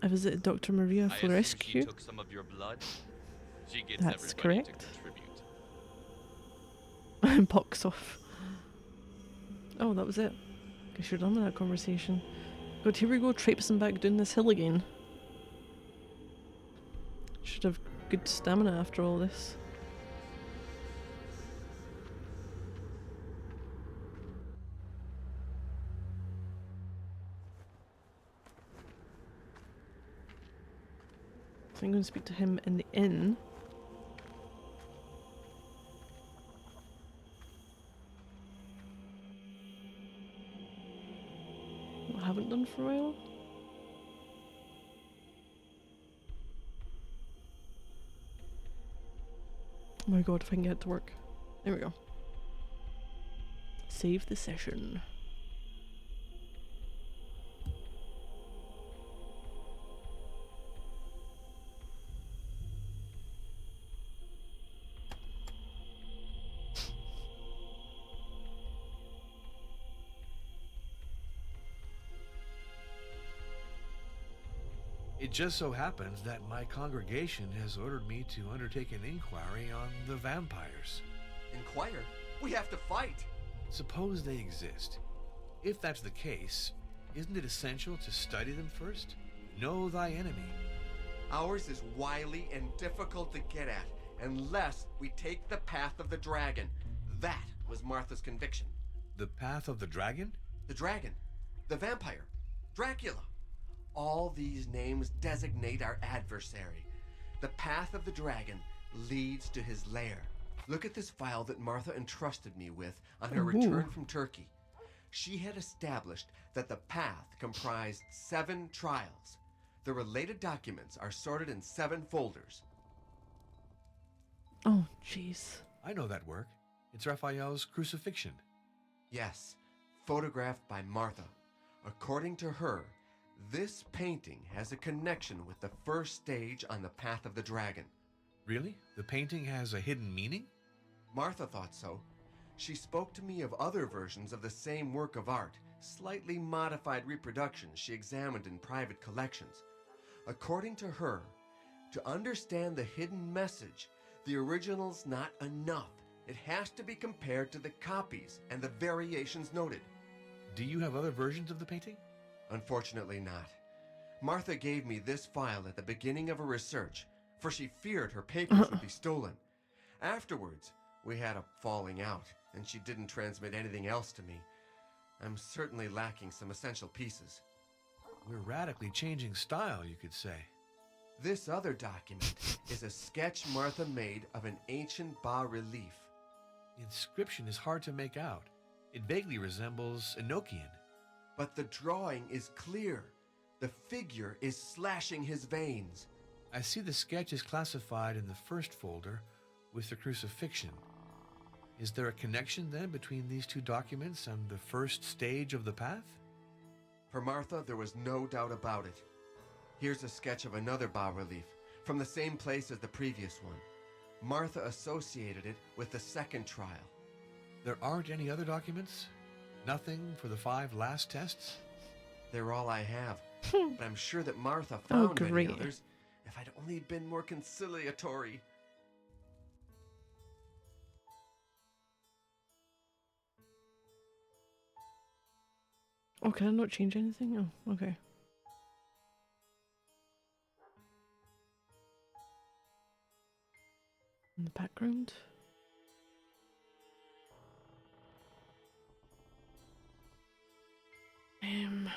I visited Dr. Maria I assume she Florescu. took some of your blood? She gets That's everybody correct. to contribute. Box off. Oh, that was it. Guess you're done with that conversation. God, here we go, traipsing back down this hill again. Should have good stamina after all this. So I'm going to speak to him in the inn. What I haven't done for a while. Oh my god, if I can get it to work. There we go. Save the session. It just so happens that my congregation has ordered me to undertake an inquiry on the vampires. Inquire? We have to fight. Suppose they exist. If that's the case, isn't it essential to study them first? Know thy enemy. Ours is wily and difficult to get at, unless we take the path of the dragon. That was Martha's conviction. The path of the dragon? The dragon. The vampire. Dracula. All these names designate our adversary. The path of the dragon leads to his lair. Look at this file that Martha entrusted me with on her return from Turkey. She had established that the path comprised 7 trials. The related documents are sorted in 7 folders. Oh, jeez. I know that work. It's Raphael's Crucifixion. Yes, photographed by Martha. According to her, this painting has a connection with the first stage on the path of the dragon. Really? The painting has a hidden meaning? Martha thought so. She spoke to me of other versions of the same work of art, slightly modified reproductions she examined in private collections. According to her, to understand the hidden message, the original's not enough. It has to be compared to the copies and the variations noted. Do you have other versions of the painting? Unfortunately not. Martha gave me this file at the beginning of her research, for she feared her papers would be stolen. Afterwards, we had a falling out, and she didn't transmit anything else to me. I'm certainly lacking some essential pieces. We're radically changing style, you could say. This other document is a sketch Martha made of an ancient bas-relief. The inscription is hard to make out. It vaguely resembles Enochian. But the drawing is clear. The figure is slashing his veins. I see the sketch is classified in the first folder with the crucifixion. Is there a connection then between these 2 documents and the first stage of the path? For Martha, there was no doubt about it. Here's a sketch of another bas-relief, from the same place as the previous one. Martha associated it with the second trial. There aren't any other documents? Nothing for the 5 last tests? They're all I have, but I'm sure that Martha found many great. others if I'd only been more conciliatory. Oh, can I not change anything? Oh, okay. In the background. Um.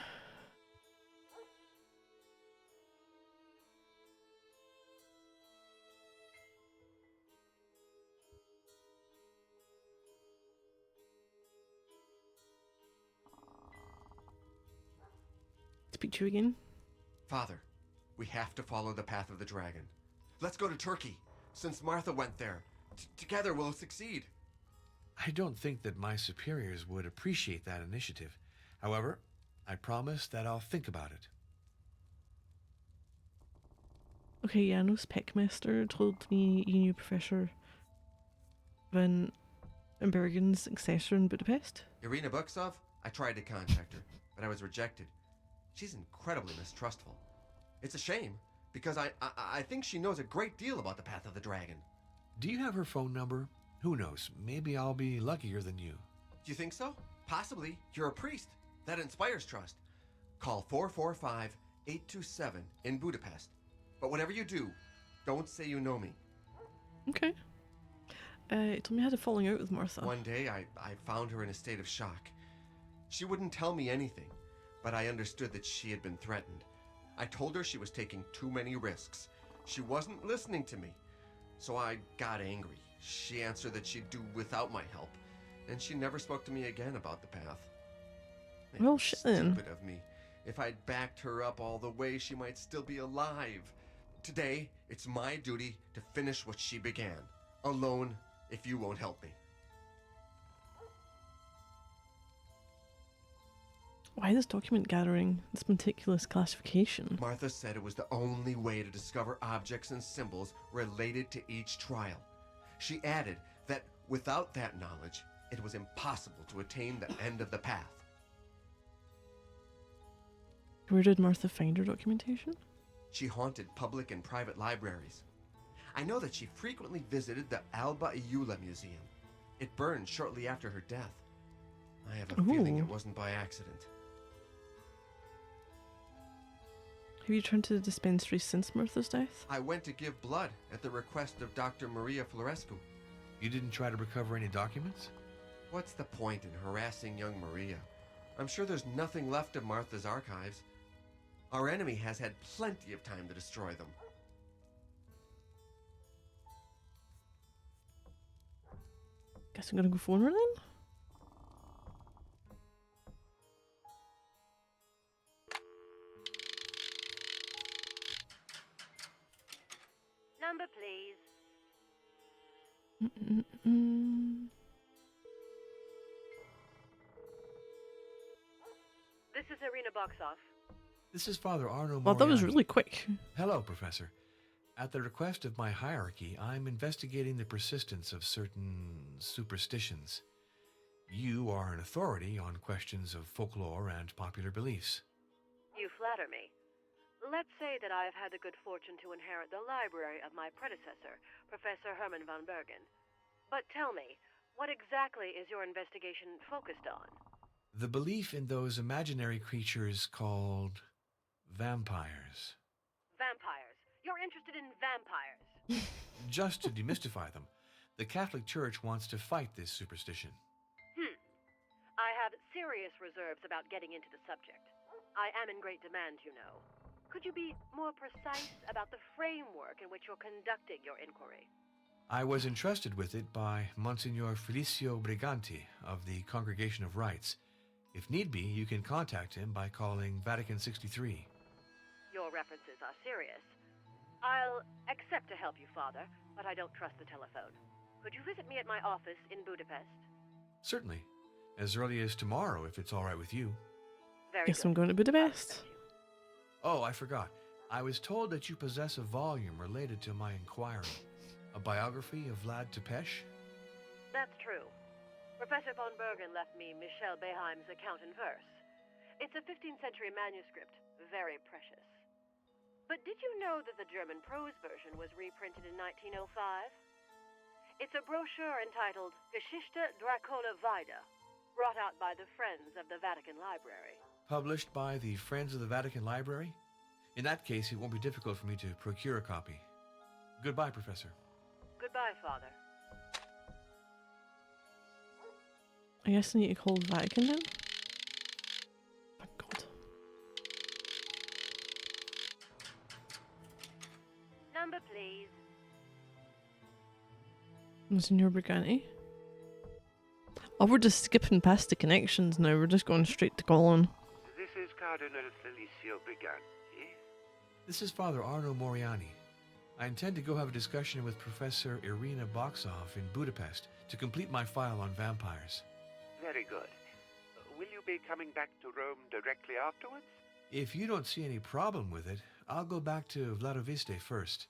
Speak to you again. Father, we have to follow the path of the dragon. Let's go to Turkey, since Martha went there. Together we'll succeed. I don't think that my superiors would appreciate that initiative. However, I promise that I'll think about it. Okay, Janos Peckmeister told me you knew Professor Van Bergen's successor in Budapest. Irina Buksov, I tried to contact her, but I was rejected. She's incredibly mistrustful. It's a shame, because I think she knows a great deal about the path of the dragon. Do you have her phone number? Who knows? Maybe I'll be luckier than you. Do you think so? Possibly. You're a priest. That inspires trust. Call 445-827 in Budapest. But whatever you do, don't say you know me. Okay. He told me I had a falling out with Martha. One day, I found her in a state of shock. She wouldn't tell me anything, but I understood that she had been threatened. I told her she was taking too many risks. She wasn't listening to me, so I got angry. She answered that she'd do without my help, and she never spoke to me again about the path. Well, shit then. Stupid of me. If I'd backed her up all the way, she might still be alive. Today, it's my duty to finish what she began. Alone, if you won't help me. Why this document gathering? This meticulous classification. Martha said it was the only way to discover objects and symbols related to each trial. She added that without that knowledge, it was impossible to attain the end of the path. Where did Martha find her documentation? She haunted public and private libraries. I know that she frequently visited the Alba Iula Museum. It burned shortly after her death. I have a feeling it wasn't by accident. Have you turned to the dispensary since Martha's death? I went to give blood at the request of Dr. Maria Florescu. You didn't try to recover any documents? What's the point in harassing young Maria? I'm sure there's nothing left of Martha's archives. Our enemy has had plenty of time to destroy them. Guess I'm gonna go phone her then? Number, please. This is Irina Buksov. This is Father Arno Well, that was Moriarty. really quick. Hello, Professor. At the request of my hierarchy, I'm investigating the persistence of certain superstitions. You are an authority on questions of folklore and popular beliefs. You flatter me. Let's say that I've had the good fortune to inherit the library of my predecessor, Professor Herman van Bergen. But tell me, what exactly is your investigation focused on? The belief in those imaginary creatures called vampires. Vampires. You're interested in vampires. Just to demystify them, the Catholic Church wants to fight this superstition. I have serious reserves about getting into the subject. I am in great demand, you know. Could you be more precise about the framework in which you're conducting your inquiry? I was entrusted with it by Monsignor Felicio Briganti of the Congregation of Rites. If need be, you can contact him by calling Vatican 63. Your references are serious. I'll accept to help you, Father, but I don't trust the telephone. Could you visit me at my office in Budapest? Certainly. As early as tomorrow, if it's all right with you. Very Guess good. I'm going to Budapest. Oh, I forgot. I was told that you possess a volume related to my inquiry. A biography of Vlad Tepes? That's true. Professor von Bergen left me Michel Beheim's account in verse. It's a 15th century manuscript, very precious. But did you know that the German prose version was reprinted in 1905? It's a brochure entitled Geschichte Dracula Vida, brought out by the Friends of the Vatican Library. Published by the Friends of the Vatican Library? In that case, it won't be difficult for me to procure a copy. Goodbye, Professor. Goodbye, Father. I guess I need to call the Vatican then. Oh my god. Number, please. Monsignor Briganti. Oh, we're just skipping past the connections now. We're just going straight to calling. This is Cardinal Felicio Briganti. This is Father Arno Moriani. I intend to go have a discussion with Professor Irina Boxov in Budapest to complete my file on vampires. Very good. Will you be coming back to Rome directly afterwards? If you don't see any problem with it, I'll go back to Vladoviste first.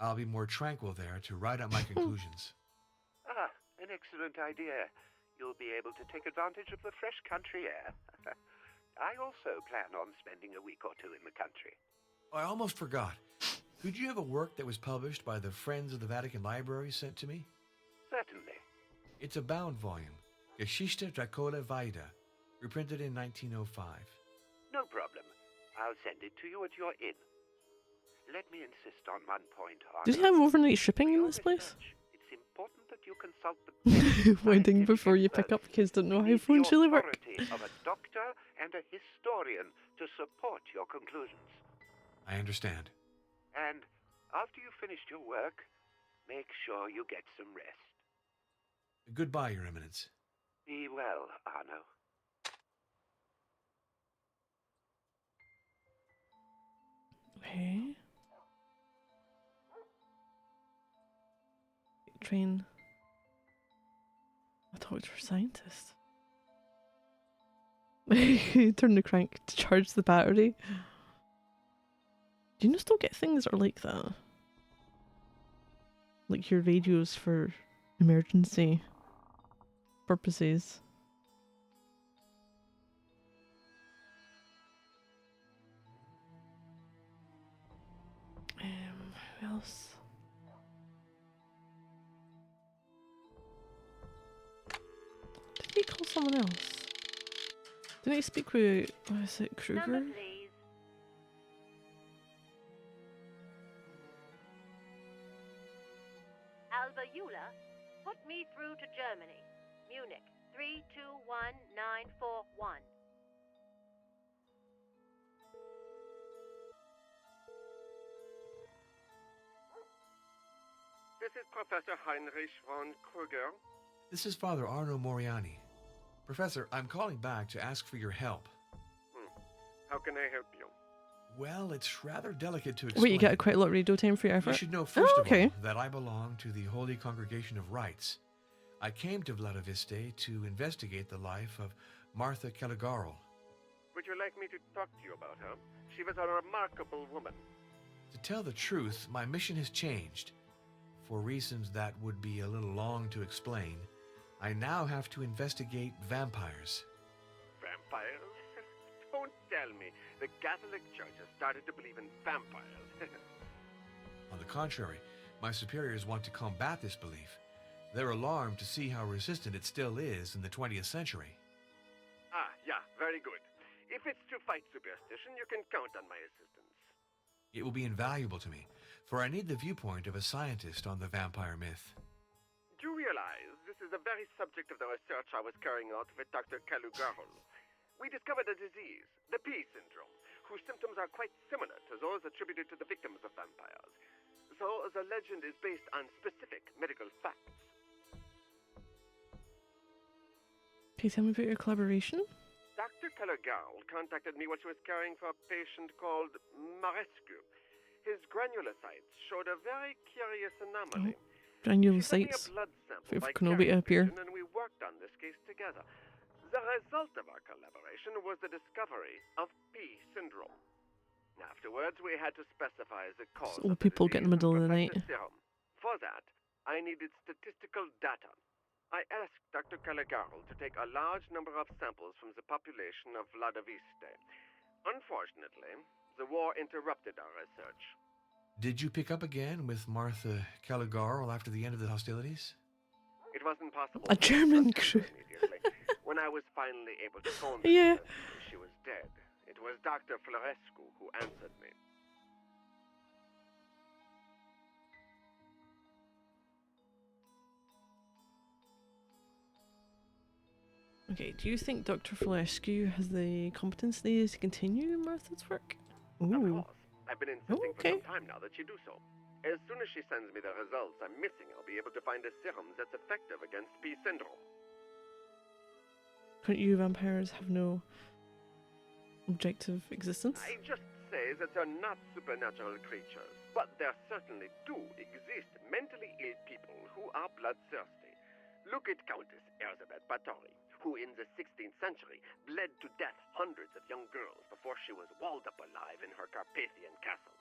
I'll be more tranquil there to write out my conclusions. Ah, an excellent idea. You'll be able to take advantage of the fresh country air. I also plan on spending a week or two in the country. I almost forgot. Could you have a work that was published by the Friends of the Vatican Library sent to me? Certainly. It's a bound volume, Geschichte Dracula Vida, reprinted in 1905. No problem. I'll send it to you at your inn. Let me insist on one point, Arno. Does he have overnight shipping For in your this place? research, it's important that you consult the Waiting scientific before you pick up, experts. kids don't know how You need the phones really work. authority of a doctor and a historian to support your conclusions. I understand. And after you've finished your work, make sure you get some rest. Goodbye, Your Eminence. Be well, Arno. Okay. Train. I thought it was for scientists. Turn the crank to charge the battery. Do you still get things that are like that? Like your radios for emergency purposes. Who else? Did he call someone else? Didn't he speak with, what is it, Kruger? Number, please. Alba Eula, put me through to Germany. Munich, 321941. This is Professor Heinrich von Kruger. This is Father Arno Moriani. Professor, I'm calling back to ask for your help. How can I help you? Well, it's rather delicate to explain. Wait, you got quite a lot of radio time for your effort? You should know first okay. of all that I belong to the Holy Congregation of Rites. I came to Vladoviste to investigate the life of Martha Caligarl. Would you like me to talk to you about her? She was a remarkable woman. To tell the truth, my mission has changed. For reasons that would be a little long to explain, I now have to investigate vampires. Vampires? Don't tell me. The Catholic Church has started to believe in vampires. On the contrary, my superiors want to combat this belief. They're alarmed to see how resistant it still is in the 20th century. Ah, yeah, very good. If it's to fight superstition, you can count on my assistance. It will be invaluable to me, for I need the viewpoint of a scientist on the vampire myth. Do you realize this is the very subject of the research I was carrying out with Dr. Calugarol? We discovered a disease, the P syndrome, whose symptoms are quite similar to those attributed to the victims of vampires. So the legend is based on specific medical facts. Can you tell me about your collaboration? Dr. Calugarol contacted me while she was caring for a patient called Marescu. His granulocytes showed a very curious anomaly. Granulocytes. If If Kenobi appear. And we worked on this case together. The result of our collaboration was the discovery of P syndrome. Afterwards, we had to specify the cause Old of the people get in the disease middle of and the perfect night. a serum. For that, I needed statistical data. I asked Dr. Caligaro to take a large number of samples from the population of Vladiviste. Unfortunately, the war interrupted our research. Did you pick up again with Martha Caligaro after the end of the hostilities? It wasn't possible A to German discuss crew. her immediately. When I was finally able to phone Yeah. she was dead. It was Dr. Florescu who answered me. Okay, do you think Dr. Flescu has the competence needed to continue Martha's work? Of Ooh. course. I've been insisting for Okay. some time now that she do so. As soon as she sends me the results I'm missing, I'll be able to find a serum that's effective against P syndrome. Couldn't you vampires have no objective existence? I just say that they're not supernatural creatures, but there certainly do exist mentally ill people who are bloodthirsty. Look at Countess Elizabeth Báthory, who in the 16th century bled to death hundreds of young girls before she was walled up alive in her Carpathian castle.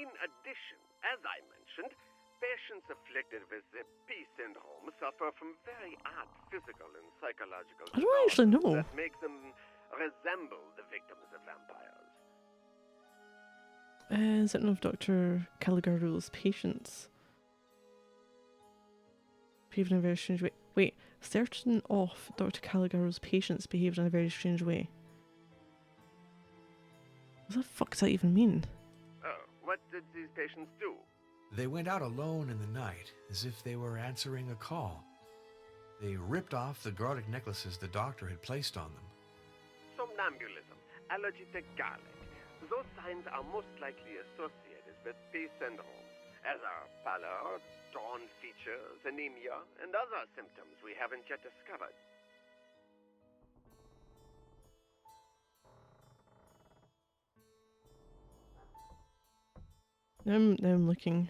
In addition, as I mentioned, patients afflicted with the P syndrome suffer from very odd physical and psychological I don't actually know. that make them resemble the victims of vampires. Certain of Dr. Caligaro's patients behaved in a very strange way. Wait, certain of Dr. Caligaro's patients behaved in a very strange way. What the fuck does that even mean? Oh, what did these patients do? They went out alone in the night, as if they were answering a call. They ripped off the garlic necklaces the doctor had placed on them. Somnambulism, allergy to garlic. Those signs are most likely associated with P syndrome, as are pallor, drawn features, anemia, and other symptoms we haven't yet discovered. Now I'm looking.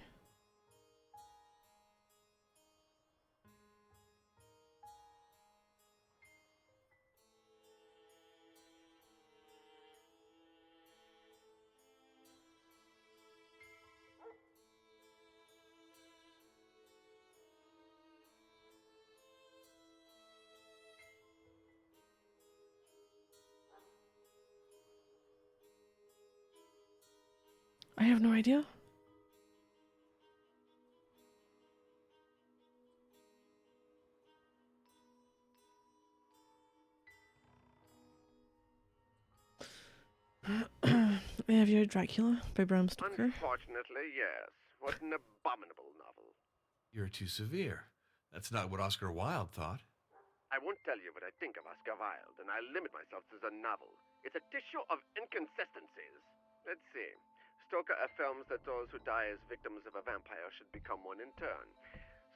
I have no idea. Have you read Dracula by Bram Stoker? Unfortunately, yes. What an abominable novel. You're too severe. That's not what Oscar Wilde thought. I won't tell you what I think of Oscar Wilde, and I'll limit myself to the novel. It's a tissue of inconsistencies. Let's see. Stoker affirms that those who die as victims of a vampire should become one in turn.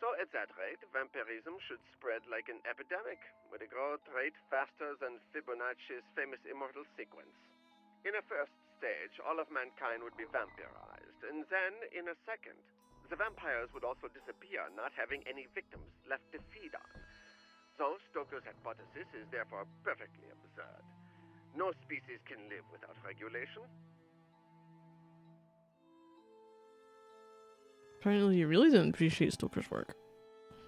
So at that rate, vampirism should spread like an epidemic, with a growth rate faster than Fibonacci's famous immortal sequence. In a first stage, all of mankind would be vampirized, and then, in a second, the vampires would also disappear, not having any victims left to feed on. So Stoker's hypothesis is therefore perfectly absurd. No species can live without regulation. Apparently you really didn't appreciate Stoker's work.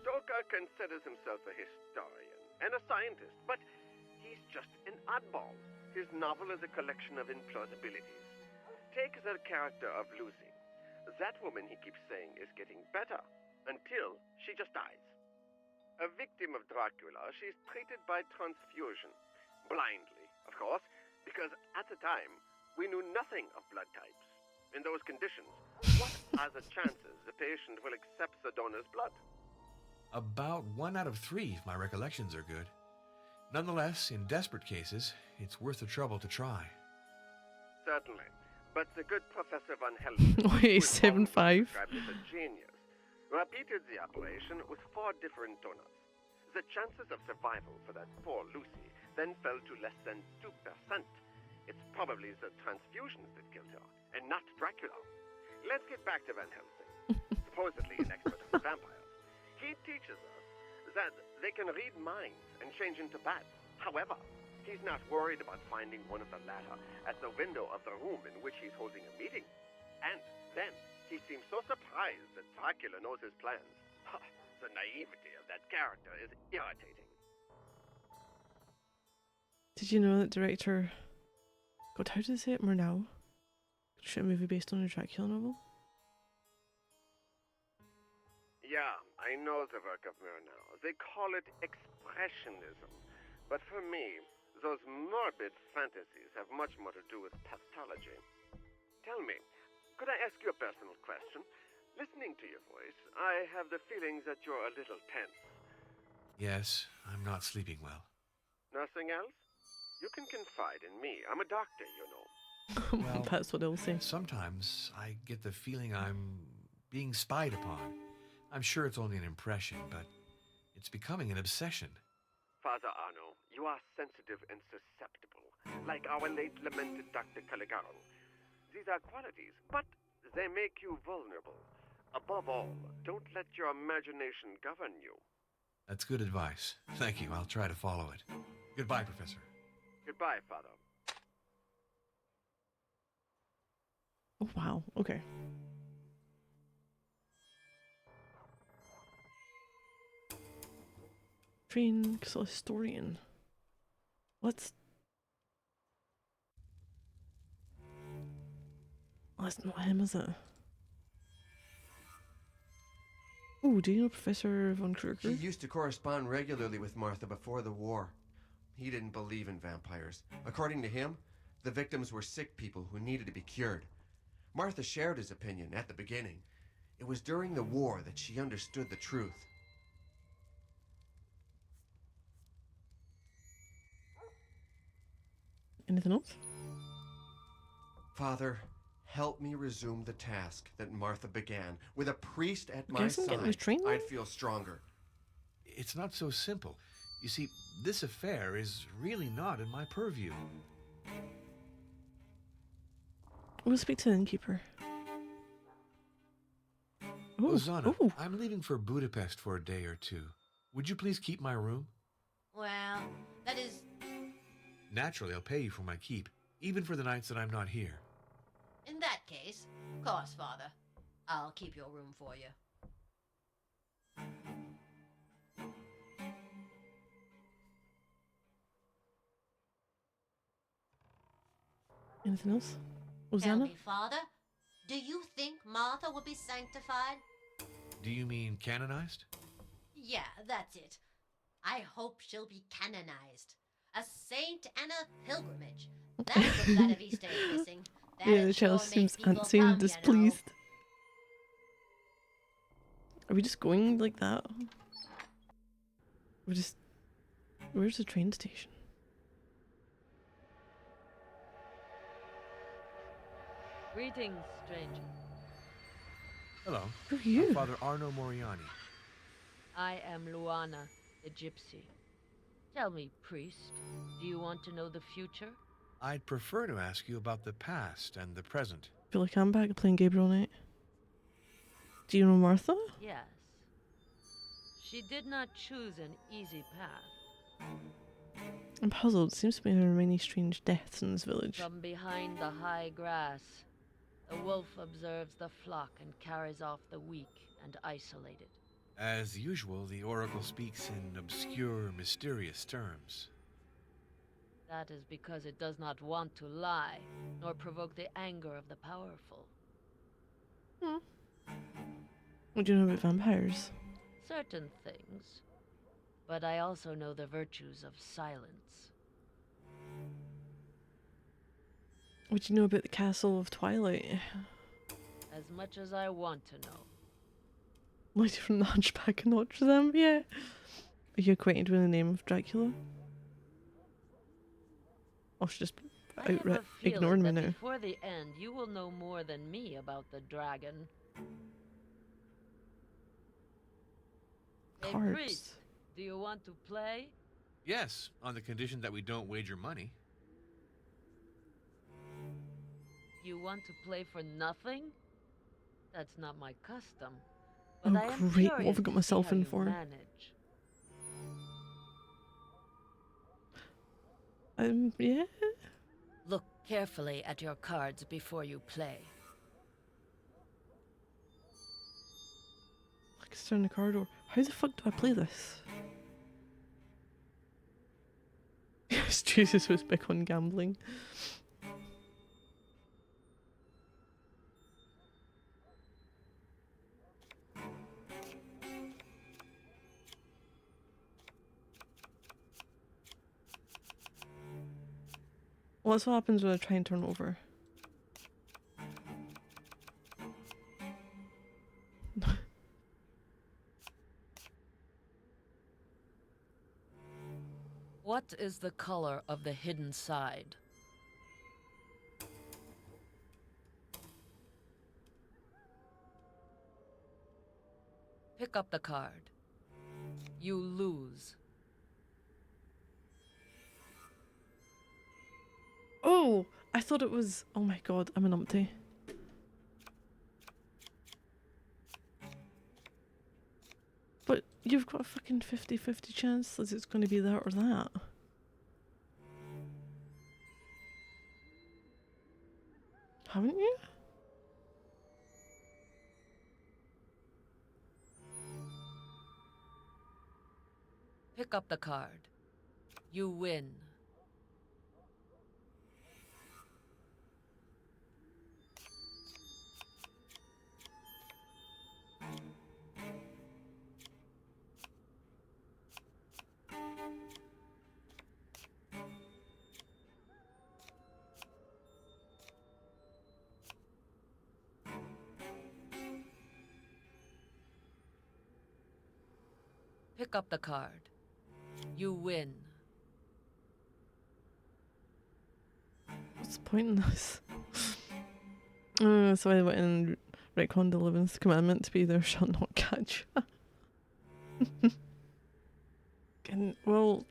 Stoker considers himself a historian and a scientist, but he's just an oddball. His novel is a collection of implausibilities. Take the character of Lucy. That woman, he keeps saying, is getting better, until she just dies. A victim of Dracula, she's treated by transfusion. Blindly, of course, because at the time, we knew nothing of blood types. In those conditions, what are the chances the patient will accept the donor's blood? About 1 out of 3, if my recollections are good. Nonetheless, in desperate cases, it's worth the trouble to try. Certainly. But the good Professor Van Helsing, Wait, who is always 7'5"? described as a genius, repeated the operation with 4 different donors. The chances of survival for that poor Lucy then fell to less than 2%. It's probably the transfusions that killed her, and not Dracula. Let's get back to Van Helsing, supposedly an expert on vampires. He teaches us that they can read minds and change into bats. However, He's not worried about finding one of the latter at the window of the room in which he's holding a meeting. And then he seems so surprised that Dracula knows his plans. The naivety of that character is irritating. Did you know that director... God, how did they say it? Murnau? Shoot a movie based on a Dracula novel? Yeah, I know the work of Murnau. They call it expressionism. But for me, those morbid fantasies have much more to do with pathology. Tell me, could I ask you a personal question? Listening to your voice, I have the feeling that you're a little tense. Yes, I'm not sleeping well. Nothing else? You can confide in me. I'm a doctor, you know. Well, That's what they'll say. Sometimes I get the feeling I'm being spied upon. I'm sure it's only an impression, but it's becoming an obsession. Father Arno, you are sensitive and susceptible, like our late lamented Dr. Caligaro. These are qualities, but they make you vulnerable. Above all, don't let your imagination govern you. That's good advice. Thank you. I'll try to follow it. Goodbye, Professor. Goodbye, Father. Oh, wow. Okay. Train historian. What's... Oh, that's not him, is it? Oh, do you know Professor von He Kruger? used to correspond regularly with Martha before the war. He didn't believe in vampires. According to him, the victims were sick people who needed to be cured. Martha shared his opinion at the beginning. It was during the war that she understood the truth. Anything else? Father, help me resume the task that Martha began. With a priest at my guess I'm getting this side, train then? I'd feel stronger. It's not so simple. You see, this affair is really not in my purview. We'll speak to the innkeeper. Oh, Ozana, oh. I'm leaving for Budapest for a day or two. Would you please keep my room? Well, that is... Naturally, I'll pay you for my keep, even for the nights that I'm not here. In that case, of course, Father. I'll keep your room for you. Anything else? Tell Ozana? me, Father, do you think Martha will be sanctified? Do you mean canonized? Yeah, that's it. I hope she'll be canonized. A saint and a pilgrimage. That's what Vladivista is missing. Yeah, the That'd sure child make seems people antsy come, and you know. displeased. Are we just going like that? We're just... Where's the train station? Greetings, stranger. Hello. Who are you? I'm Father Arno Moriani. I am Luana, the gypsy. Tell me, priest, do you want to know the future? I'd prefer to ask you about the past and the present. I feel like I'm back playing Gabriel Knight. Do you know Martha? Yes. She did not choose an easy path. I'm puzzled. It seems to be there are many strange deaths in this village. From behind the high grass, the wolf observes the flock and carries off the weak and isolated. As usual, the oracle speaks in obscure, mysterious terms. That is because it does not want to lie, nor provoke the anger of the powerful. What do you know about vampires? Certain things. But I also know the virtues of silence. What do you know about the Castle of Twilight? As much as I want to know. Lady from the Hunchback of Notre Dame? Yeah. Are you acquainted with the name of Dracula? Oh, she's just I have outright a feeling ignoring me that now. before the end, you will know more than me about the dragon. Hey, Cards. priest, do you want to play? Yes, on the condition that we don't wager money. You want to play for nothing? That's not my custom. But Oh, I am great. What have I curious got to see myself how in you for? manage. Yeah. Look carefully at your cards before you play. Like it's down the corridor. How the fuck do I play this? Yes, Jesus was big on gambling. Well, that's what happens when I try and turn over. What is the color of the hidden side? Pick up the card. You lose. Oh! I thought it was... Oh my god, I'm an umpty. But you've got a fucking 50-50 chance that it's going to be that or that. Haven't you? Pick up the card. You win. Pick up the card. You win. What's the point in this? So I went and retconned the 11th commandment to be there shall not catch. Well,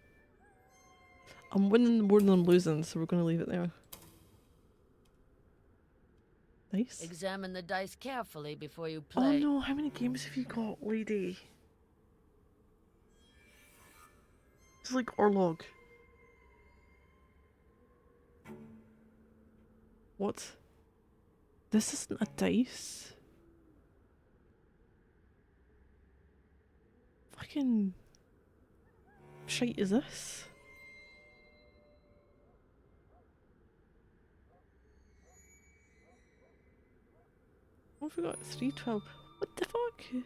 I'm winning more than I'm losing, so we're going to leave it there. Nice. Examine the dice carefully before you Oh play. no, how many games have you got, lady? It's like Orlog. What? This isn't a dice? Fucking shite is this? What have we got? 312. What the fuck?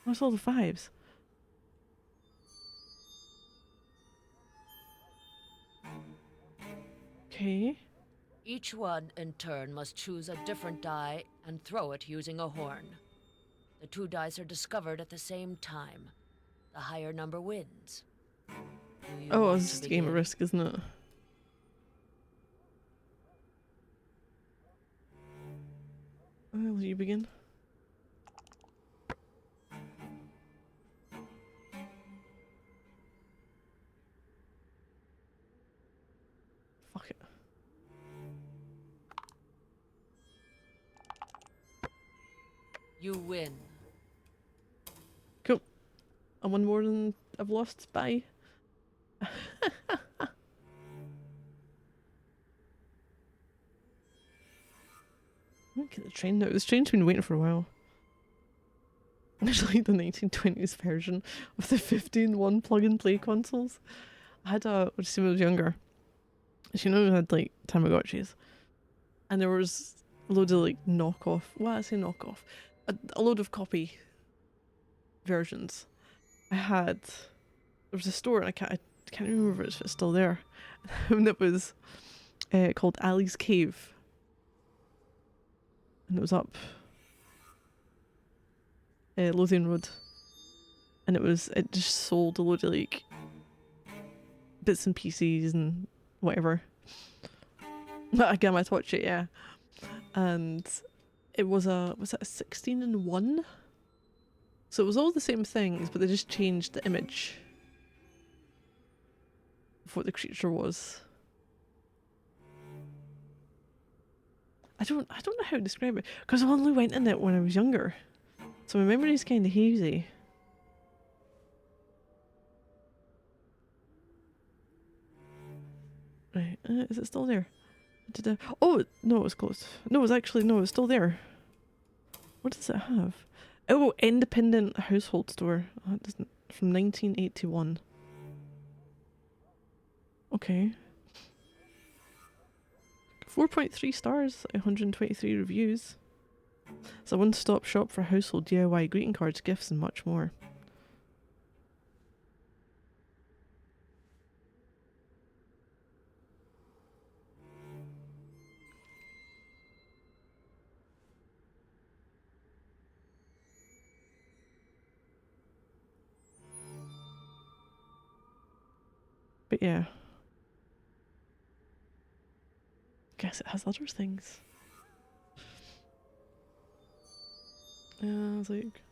Where's all the fives? Okay. Each one, in turn, must choose a different die and throw it using a horn. The two dice are discovered at the same time. The higher number wins. Do you Oh, want it's to just a game of begin? Risk, isn't it? Will you begin? Fuck it. You win. Cool. I'm one more than I've lost. Bye. Look at the train now. This train's been waiting for a while. It's like the 1920s version of the 15-1 plug-and-play consoles. I had a, when I was younger, you know, I had like Tamagotchis, and there was a load of like knockoff, well I say knockoff, a load of copy versions. There was a store, and I can't remember if it's still there, and it was called Ali's Cave, and it was up Lothian Road, and it just sold a load of like bits and pieces and whatever. Again, I watched it, yeah, and it was it a 16-1? So it was all the same things, but they just changed the image of what the creature was. I don't know how to describe it, because I only went in it when I was younger, so my memory's kind of hazy. Is it still there? Did I... Oh, no, it was closed. No, it was actually... No, it's still there. What does it have? Oh, independent household store. That doesn't... From 1981. Okay. 4.3 stars, 123 reviews. It's a one-stop shop for household DIY greeting cards, gifts and much more. But yeah. Guess it has other things. It's like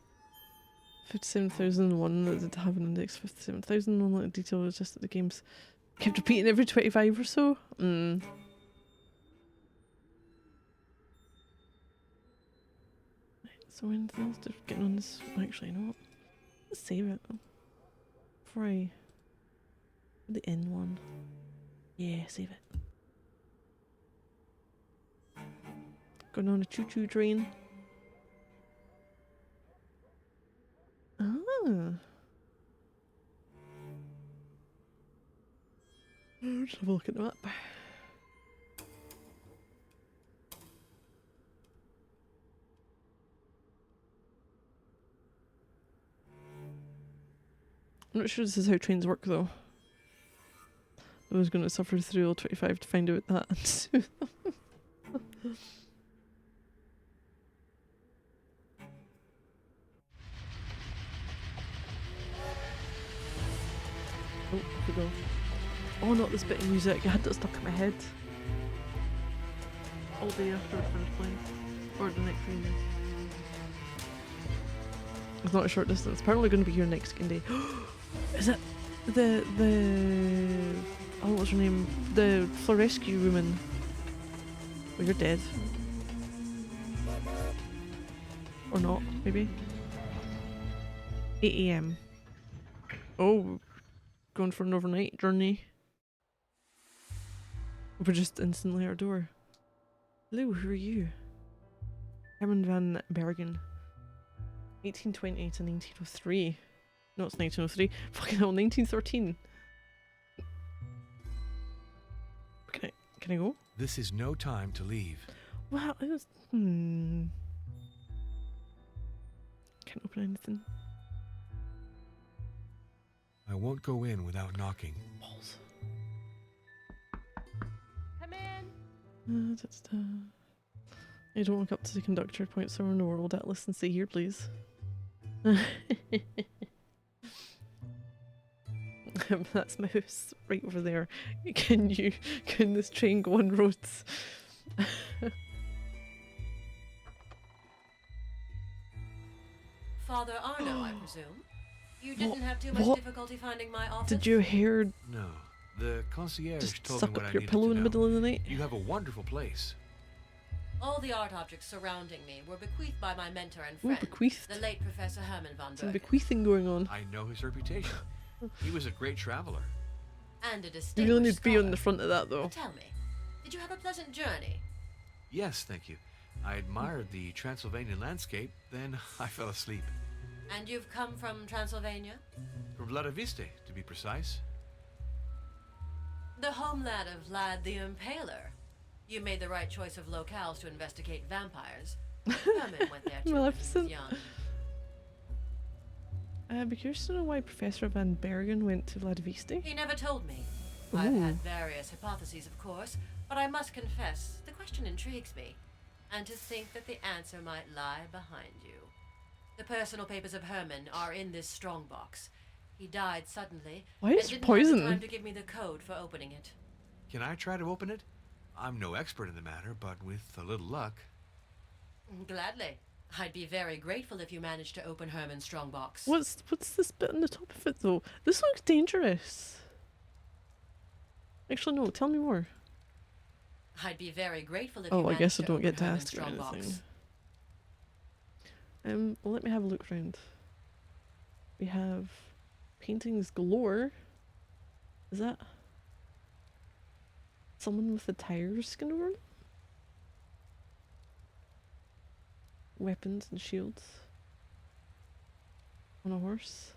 57,001 that did have an index, 57,001 like detail was just that the games kept repeating every 25 or so. So anything else to getting on this? Actually, no. Let's save it before I the N one. Yeah, save it. Going on a choo-choo train. Ah. Let's have a look at the map. I'm not sure this is how trains work though. I was going to suffer through all 25 to find out that. Oh, off we go. Oh, not this bit of music. I had that stuck in my head. All day after I finished playing. Or the next 3 days. It's not a short distance. Apparently going to be here next second day. Is it the oh, what's her name? The Florescu woman. Well, you're dead. Or not, maybe. 8 AM. Oh, going for an overnight journey. We're just instantly at our door. Hello, who are you? Herman van Bergen. 1820 to 1903. No, it's 1903. Fucking hell, 1913. Can I go? This is no time to leave. Well, it was... Can't open anything. I won't go in without knocking. Balls. Come in. I don't walk up to the conductor, point somewhere in the world. Atlas and stay here, please. That's my house right over there. Can this train go on roads? Father Arno, I presume. You didn't have too much difficulty finding my office? Did your hair No. The concierge just told suck me what up I your needed pillow to in the know. middle of the night? You have a wonderful place. All the art objects surrounding me were bequeathed by my mentor and Ooh, friend, bequeathed. the late Professor Herman von Some Bergen. bequeathing going on. I know his reputation. He was a great traveler. And a You distinguished really need to be on scholar. the front of that though. But tell me, did you have a pleasant journey? Yes, thank you. I admired the Transylvanian landscape, then I fell asleep. And you've come from Transylvania? From Vladiviste, to be precise. The homeland of Vlad the Impaler. You made the right choice of locales to investigate vampires. Herman went there too when he was Maleficent. young. I'd be curious to know why Professor Van Bergen went to Vladiviste. He never told me. I've Ooh. had various hypotheses, of course, but I must confess, the question intrigues me. And to think that the answer might lie behind you. The personal papers of Herman are in this strongbox. He died suddenly. Why and is didn't poison? have the time to give me the code for opening it. Can I try to open it? I'm no expert in the matter, but with a little luck. Gladly. I'd be very grateful if you managed to open Herman's strongbox. What's this bit on the top of it though? This looks dangerous. Actually no, tell me more. I'd be very grateful if you Oh, I managed guess I to don't open get to Herman's ask or strongbox. anything. Well, let me have a look around. We have paintings galore. Is that Someone with a tire skin over them? Weapons and shields. On a horse.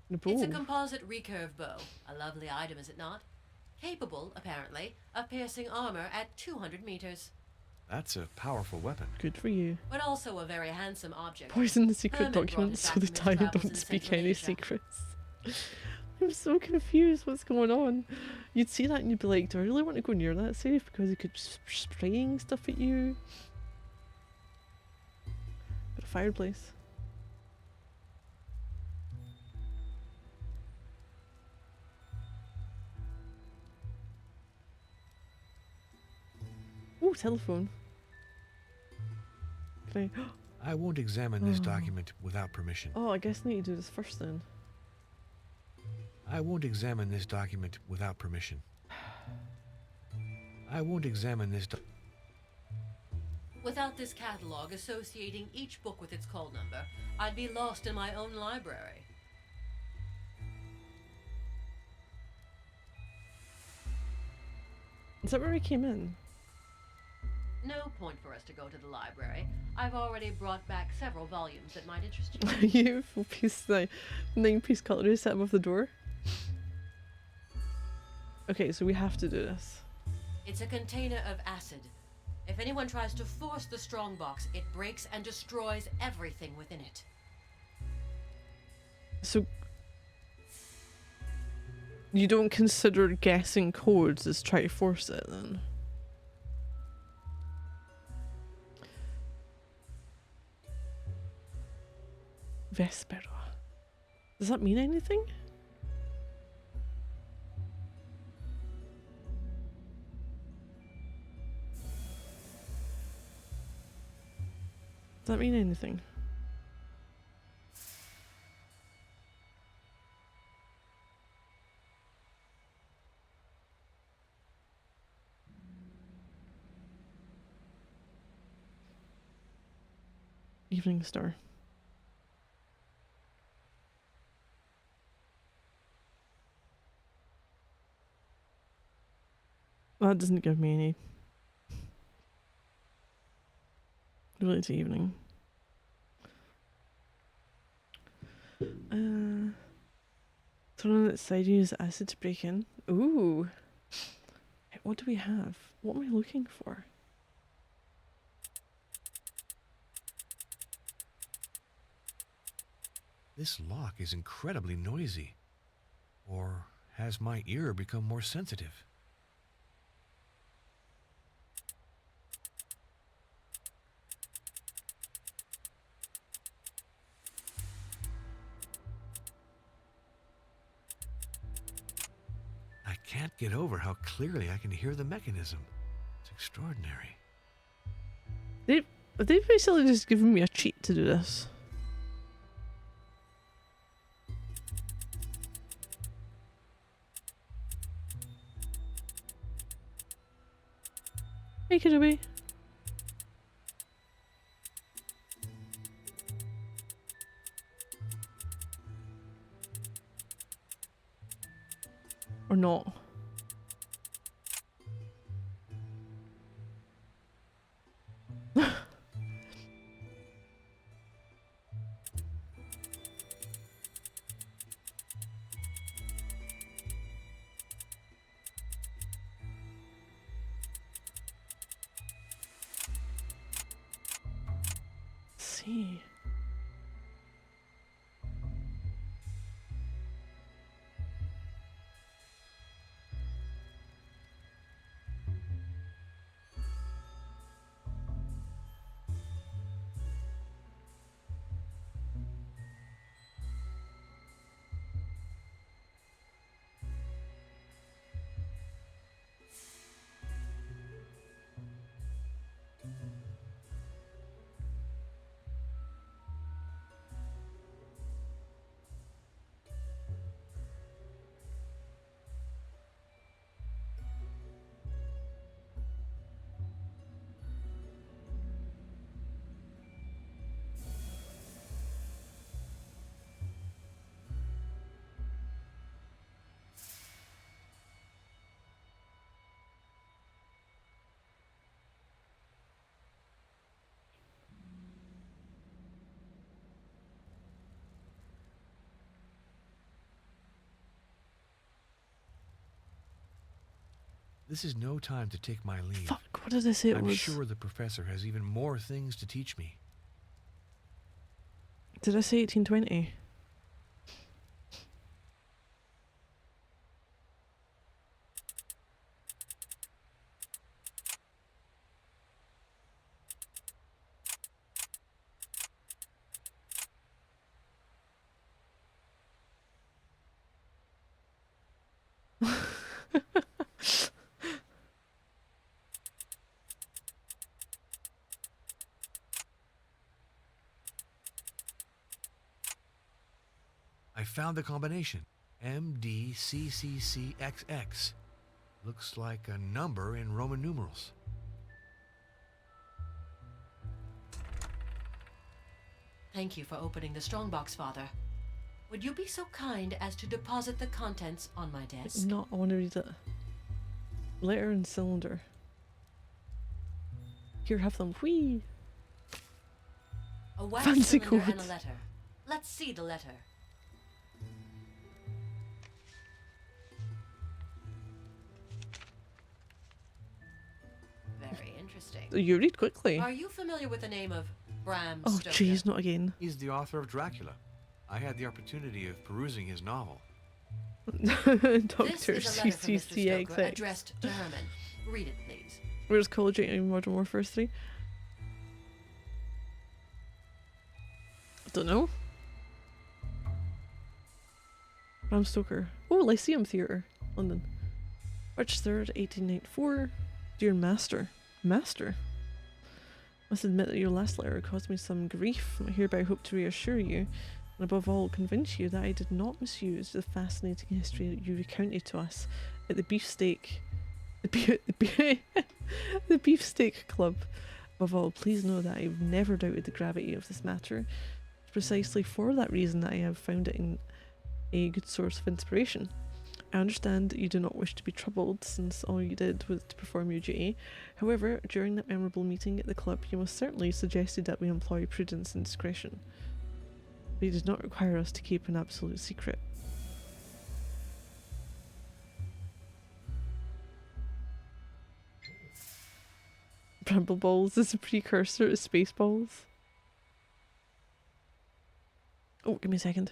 And a bow. It's a composite recurve bow. A lovely item, is it not? Capable, apparently, of piercing armor at 200 meters. That's a powerful weapon. Good for you. But also a very handsome object. Poison the secret Herman brought documents it so back the from his tire travels don't in speak Central any Asia. secrets. I'm so confused what's going on. You'd see that and you'd be like, do I really want to go near that safe? Because it could be spraying stuff at you. But a fireplace. Oh, telephone. Can I won't examine this document without permission. Oh, I guess I need to do this first then. I won't examine this document without permission. I won't examine this Without this catalog associating each book with its call number, I'd be lost in my own library. Is that where we came in? No point for us to go to the library. I've already brought back several volumes that might interest you. Beautiful piece, the 9-piece cutlery set above the door. Okay, so we have to do this. It's a container of acid. If anyone tries to force the strongbox, it breaks and destroys everything within it. So you don't consider guessing codes as try to force it then? Vespera. Does that mean anything? Does that mean anything? Evening Star. Well, that doesn't give me any really to evening. Turn on its side, use acid to break in. Ooh. What do we have? What am I looking for? This lock is incredibly noisy. Or has my ear become more sensitive? I can't get over how clearly I can hear the mechanism. It's extraordinary. They basically just given me a cheat to do this. Take it away. Or not. See. This is no time to take my leave. Fuck, what did I say it I'm was? sure the professor has even more things to teach me. Did I say 1820? I found the combination. MDCCCXX. Looks like a number in Roman numerals. Thank you for opening the strongbox, Father. Would you be so kind as to deposit the contents on my desk? No, I want to read it. Letter and cylinder. Here, have them. Whee! A wax Fancy cylinder and a code. letter. Let's see the letter. Very interesting. You read quickly. Are you familiar with the name of Bram Oh, Stoker? jeez, not again. He's the author of Dracula. I had the opportunity of perusing his novel. Doctor This is a letter from Mr. Stoker CCXX. addressed to Herman. Read it, please. Where's College in Modern Warfare 3? I don't know. Bram Stoker. Oh, Lyceum Theatre, London. March 3rd, 1894. Dear Master. Master? Must admit that your last letter caused me some grief. I hereby hope to reassure you, and above all convince you that I did not misuse the fascinating history that you recounted to us at the beefsteak... the Beefsteak Club. Above all, please know that I've never doubted the gravity of this matter. It's precisely for that reason that I have found it in a good source of inspiration. I understand that you do not wish to be troubled, since all you did was to perform your duty. However, during that memorable meeting at the club, you most certainly suggested that we employ prudence and discretion. But you did not require us to keep an absolute secret. Bramble Balls is a precursor to Spaceballs. Oh, give me a second.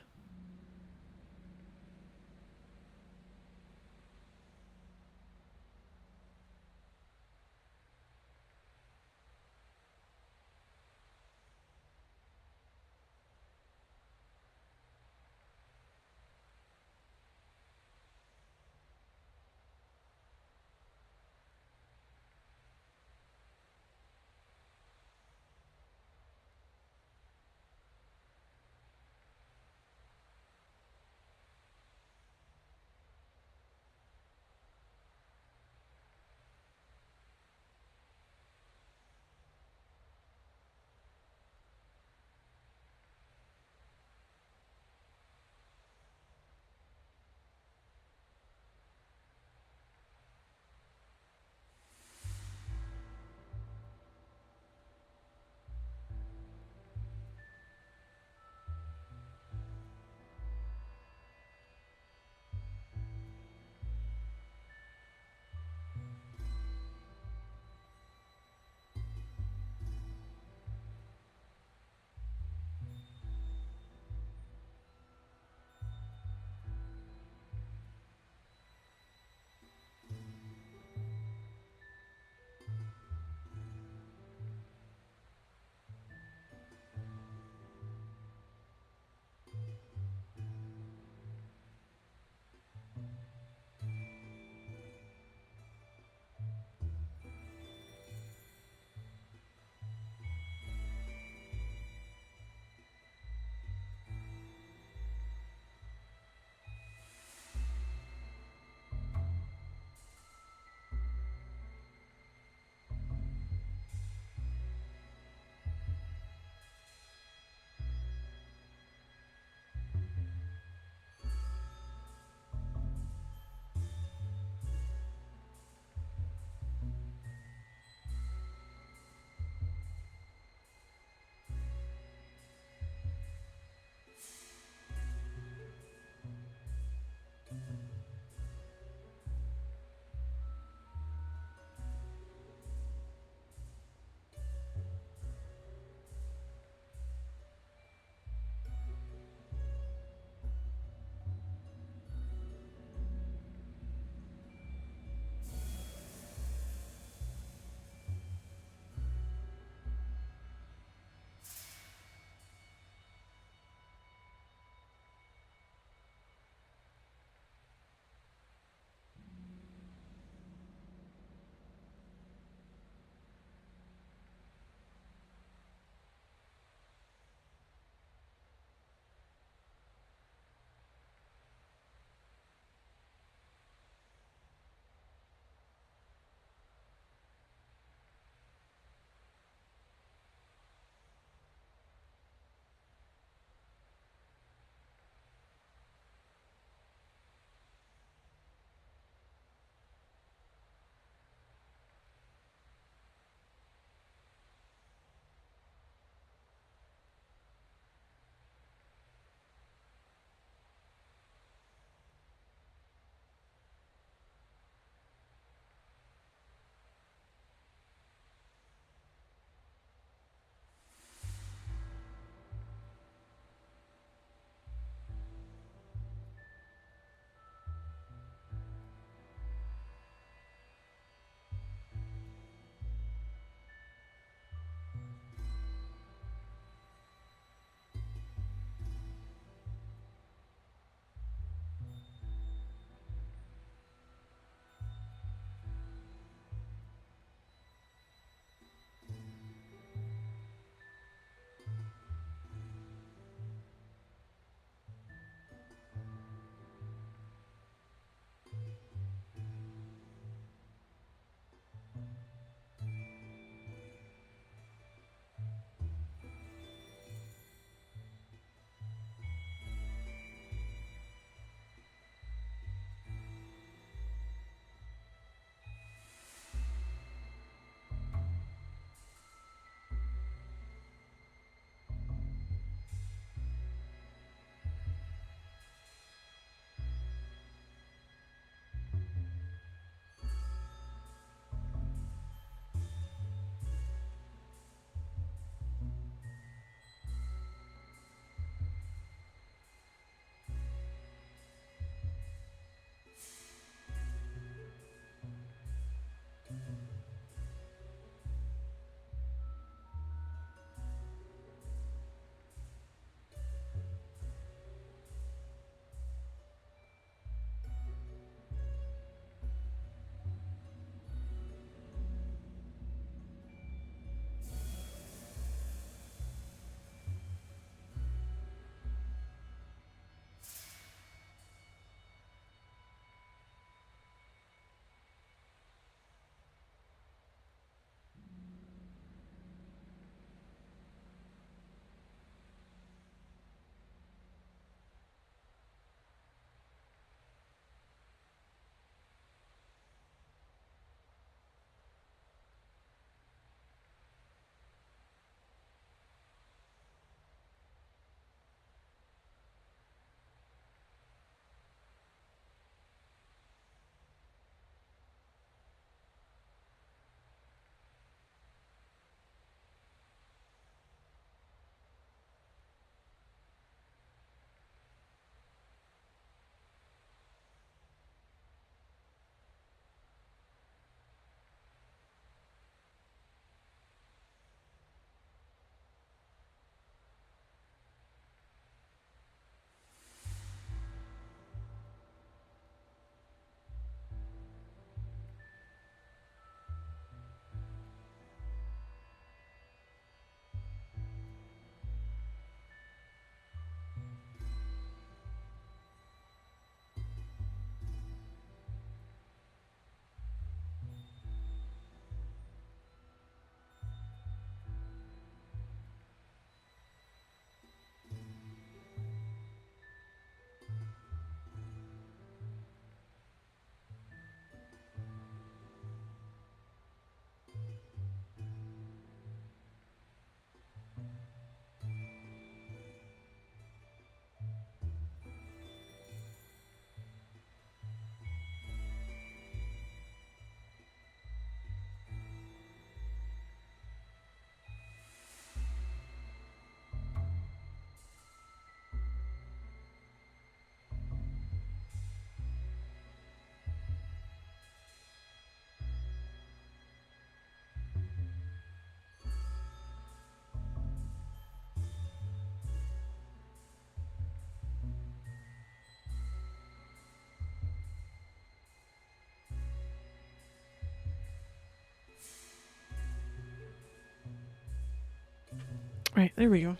Right, there we go.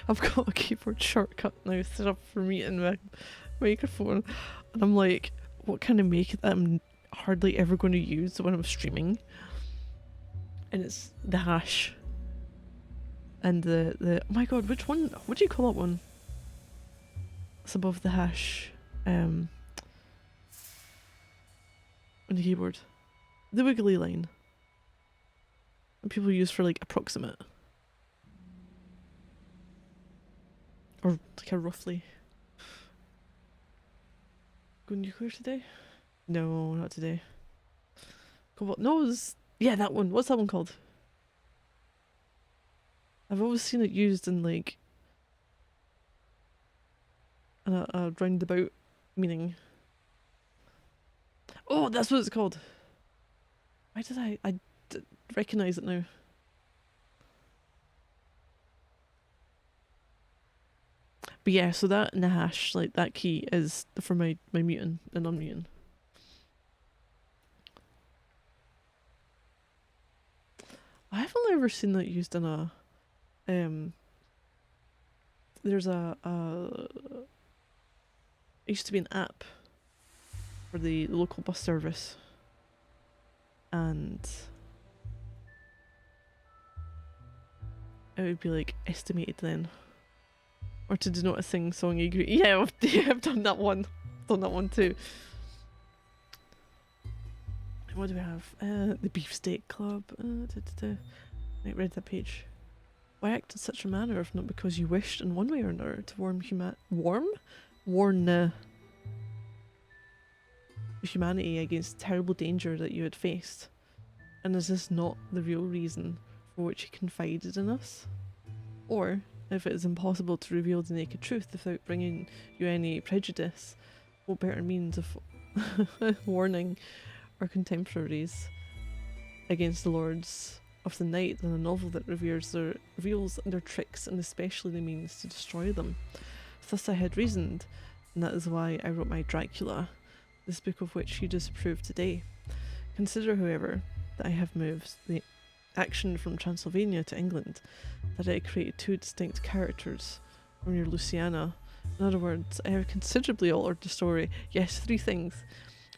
I've got a keyboard shortcut now set up for muting my microphone, and I'm like, what can I make that I'm hardly ever going to use when I'm streaming? And it's the hash. And the oh my god, which one? What do you call that one? It's above the hash. On the keyboard. The wiggly line. That people use for like approximate. Or like a roughly. Go nuclear today? No, not today. Cobalt. No, yeah, that one. What's that one called? I've always seen it used in like a roundabout meaning. Oh, that's what it's called. Why did I recognize it now? But yeah, so that in the hash, like that key is for my muting and unmuting. I have only ever seen that used in a there's it used to be an app for the local bus service, and it would be like estimated then, or to denote a sing song you agree. Yeah, I've done that one. Done that one too. What do we have? The Beefsteak Club. I read that page. Why act in such a manner if not because you wished in one way or another to warn humanity against terrible danger that you had faced? And is this not the real reason for which you confided in us? Or, if it is impossible to reveal the naked truth without bringing you any prejudice, what better means of warning our contemporaries against the lords of the night than a novel that reveals their tricks and especially the means to destroy them? Thus I had reasoned, and that is why I wrote my Dracula, this book of which you disapprove today. Consider, however, that I have moved the action from Transylvania to England, that I created two distinct characters from your Luciana. In other words, I have considerably altered the story. Yes, 3 things,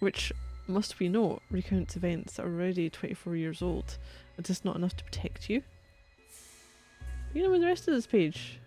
which, must we note, recount events that are already 24 years old. Is this not enough to protect you? You know, with the rest of this page.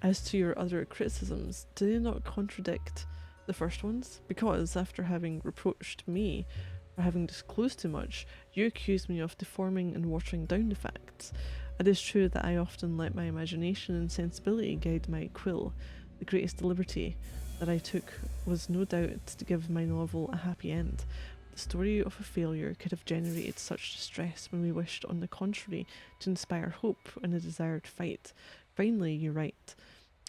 As to your other criticisms, do they not contradict the first ones? Because after having reproached me for having disclosed too much, you accuse me of deforming and watering down the facts. It is true that I often let my imagination and sensibility guide my quill. The greatest liberty that I took was no doubt to give my novel a happy end. The story of a failure could have generated such distress when we wished, on the contrary, to inspire hope and a desire to fight. Finally, you write,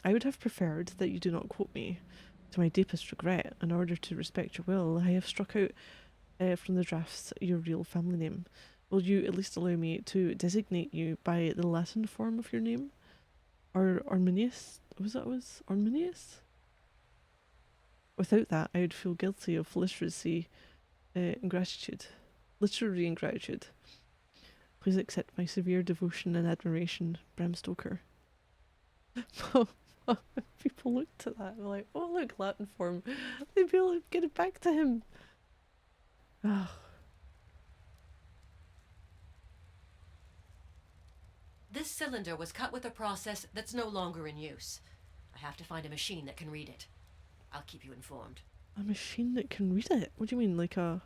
I would have preferred that you do not quote me. To my deepest regret, in order to respect your will, I have struck out from the drafts your real family name. Will you at least allow me to designate you by the Latin form of your name? Or Arminius? Was Arminius? Without that, I would feel guilty of literary ingratitude. Please accept my severe devotion and admiration, Bram Stoker. People looked at that and were like, oh look, Latin form. They'd be able to get it back to him. This cylinder was cut with a process that's no longer in use. I have to find a machine that can read it. I'll keep you informed. A machine that can read it? What do you mean, like a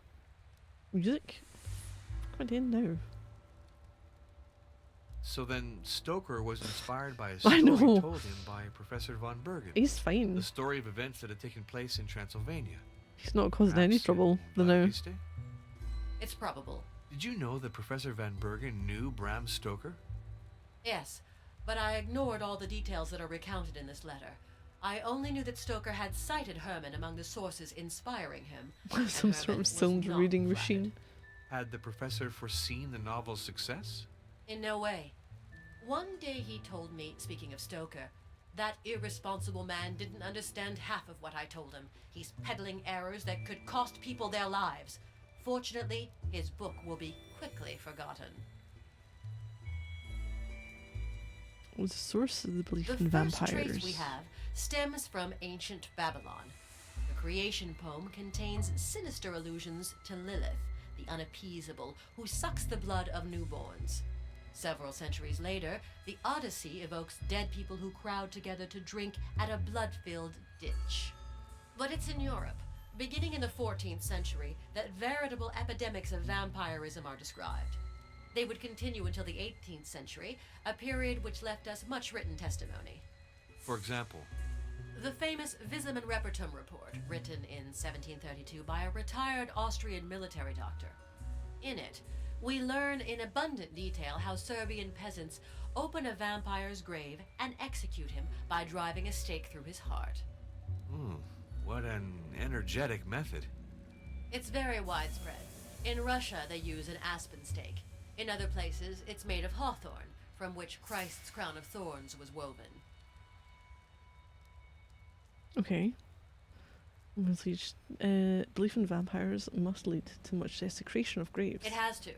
music? What in now? So then Stoker was inspired by a I story know. told him by Professor von Bergen. He's fine. The story of events that had taken place in Transylvania. He's not causing any Perhaps trouble, in the now. Vladiviste? It's probable. Did you know that Professor van Bergen knew Bram Stoker? Yes, but I ignored all the details that are recounted in this letter. I only knew that Stoker had cited Herman among the sources inspiring him. Some and sort Herman of was cylinder not reading flattered. machine. Had the professor foreseen the novel's success? In no way. One day he told me, speaking of Stoker, that irresponsible man didn't understand half of what I told him. He's peddling errors that could cost people their lives. Fortunately, his book will be quickly forgotten. was the source of the belief The in first vampires? trace we have stems from ancient Babylon. The creation poem contains sinister allusions to Lilith, the unappeasable, who sucks the blood of newborns. Several centuries later, the Odyssey evokes dead people who crowd together to drink at a blood-filled ditch. But it's in Europe, beginning in the 14th century, that veritable epidemics of vampirism are described. They would continue until the 18th century, a period which left us much written testimony. For example, The famous Visum and Repertum report, written in 1732 by a retired Austrian military doctor. In it, we learn in abundant detail how Serbian peasants open a vampire's grave and execute him by driving a stake through his heart. what an energetic method. It's very widespread. In Russia, they use an aspen stake. In other places, it's made of hawthorn, from which Christ's crown of thorns was woven. Okay. Belief in vampires must lead to much desecration of graves. It has to.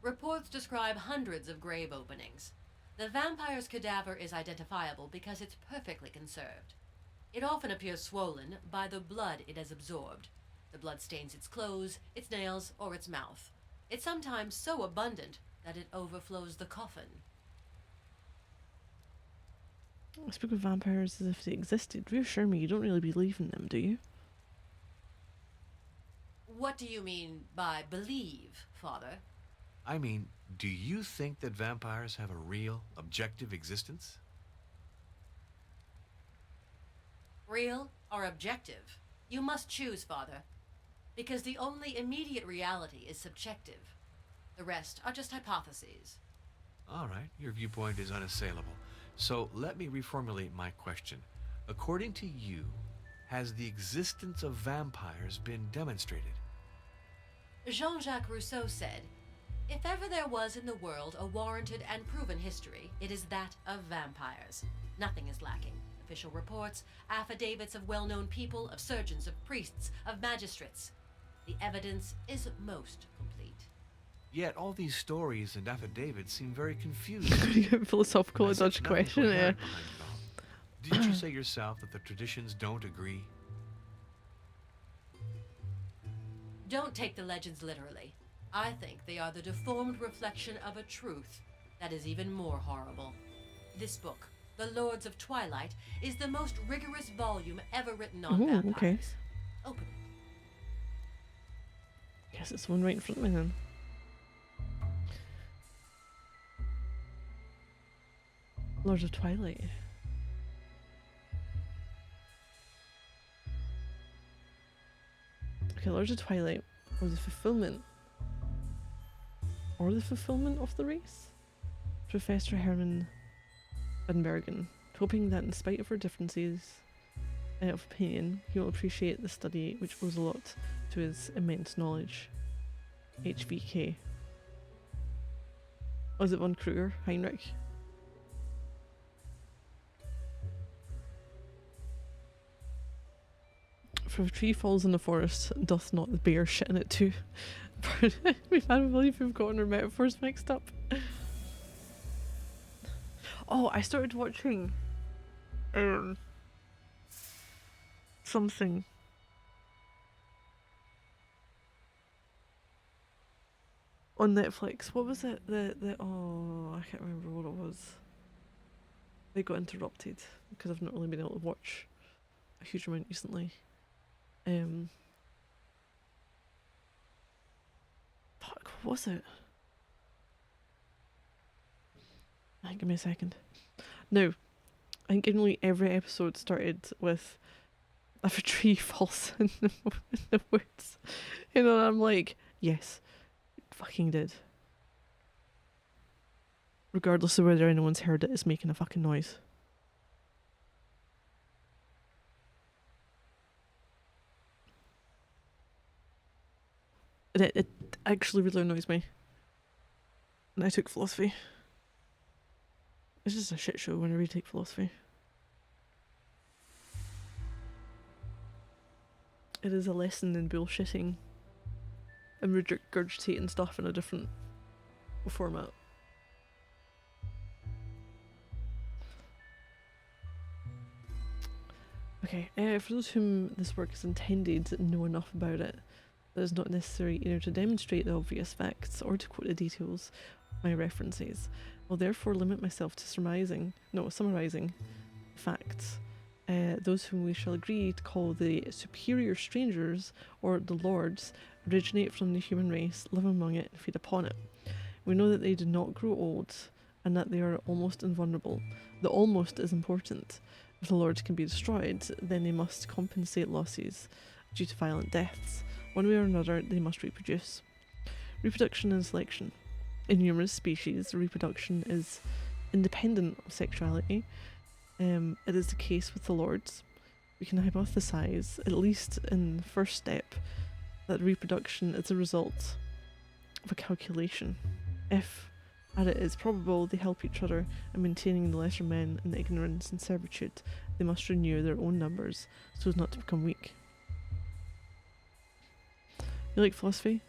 Reports describe hundreds of grave openings. The vampire's cadaver is identifiable because it's perfectly conserved. It often appears swollen by the blood it has absorbed. The blood stains its clothes, its nails, or its mouth. It's sometimes so abundant that it overflows the coffin. I speak of vampires as if they existed. Reassure me, you don't really believe in them, do you? What do you mean by believe, Father? I mean, do you think that vampires have a real, objective existence? Real or objective? You must choose, Father. Because the only immediate reality is subjective. The rest are just hypotheses. All right, your viewpoint is unassailable. So let me reformulate my question. According to you, has the existence of vampires been demonstrated? Jean-Jacques Rousseau said, "If ever there was in the world a warranted and proven history, it is that of vampires. Nothing is lacking. Official reports, affidavits of well-known people, of surgeons, of priests, of magistrates. The evidence is most complete." Yet all these stories and affidavits seem very confusing. Philosophical I sense dodge nothing question, yeah. coherent behind it all. Didn't you say yourself that the traditions don't agree? Don't take the legends literally. I think they are the deformed reflection of a truth that is even more horrible. This book, The Lords of Twilight, is the most rigorous volume ever written on Ooh, vampires. okay. Open it. Guess it's the one right in front of me then. Lords of Twilight. Okay, Lords of Twilight, or the fulfillment of the race? Professor Herman Van Bergen, hoping that in spite of our differences of opinion, he will appreciate the study which owes a lot to his immense knowledge. HVK. Was it von Kruger? Heinrich? For if a tree falls in the forest, doth not the bear shit in it too? I believe we've gotten our metaphors mixed up. Oh, I started watching something. On Netflix. What was it? Oh, I can't remember what it was. They got interrupted because I've not really been able to watch a huge amount recently. Fuck, what was it? Give me a second. No, I think nearly every episode started with if a tree falls in the woods. You know, and I'm like, yes, it fucking did. Regardless of whether anyone's heard it, it's making a fucking noise. It actually really annoys me. And I took philosophy. It's just a shit show whenever you take philosophy. It is a lesson in bullshitting and regurgitating stuff in a different format. Okay, for those whom this work is intended to know enough about it, that is not necessary either to demonstrate the obvious facts or to quote the details of my references. I'll therefore limit myself to summarizing facts. Those whom we shall agree to call the superior strangers, or the lords, originate from the human race, live among it, and feed upon it. We know that they do not grow old, and that they are almost invulnerable. The almost is important. If the lords can be destroyed, then they must compensate losses due to violent deaths. One way or another, they must reproduce. Reproduction and selection. In numerous species, reproduction is independent of sexuality. It is the case with the lords. We can hypothesize, at least in the first step, that reproduction is a result of a calculation. If, as it is probable, they help each other in maintaining the lesser men in ignorance and servitude, they must renew their own numbers so as not to become weak. You like philosophy?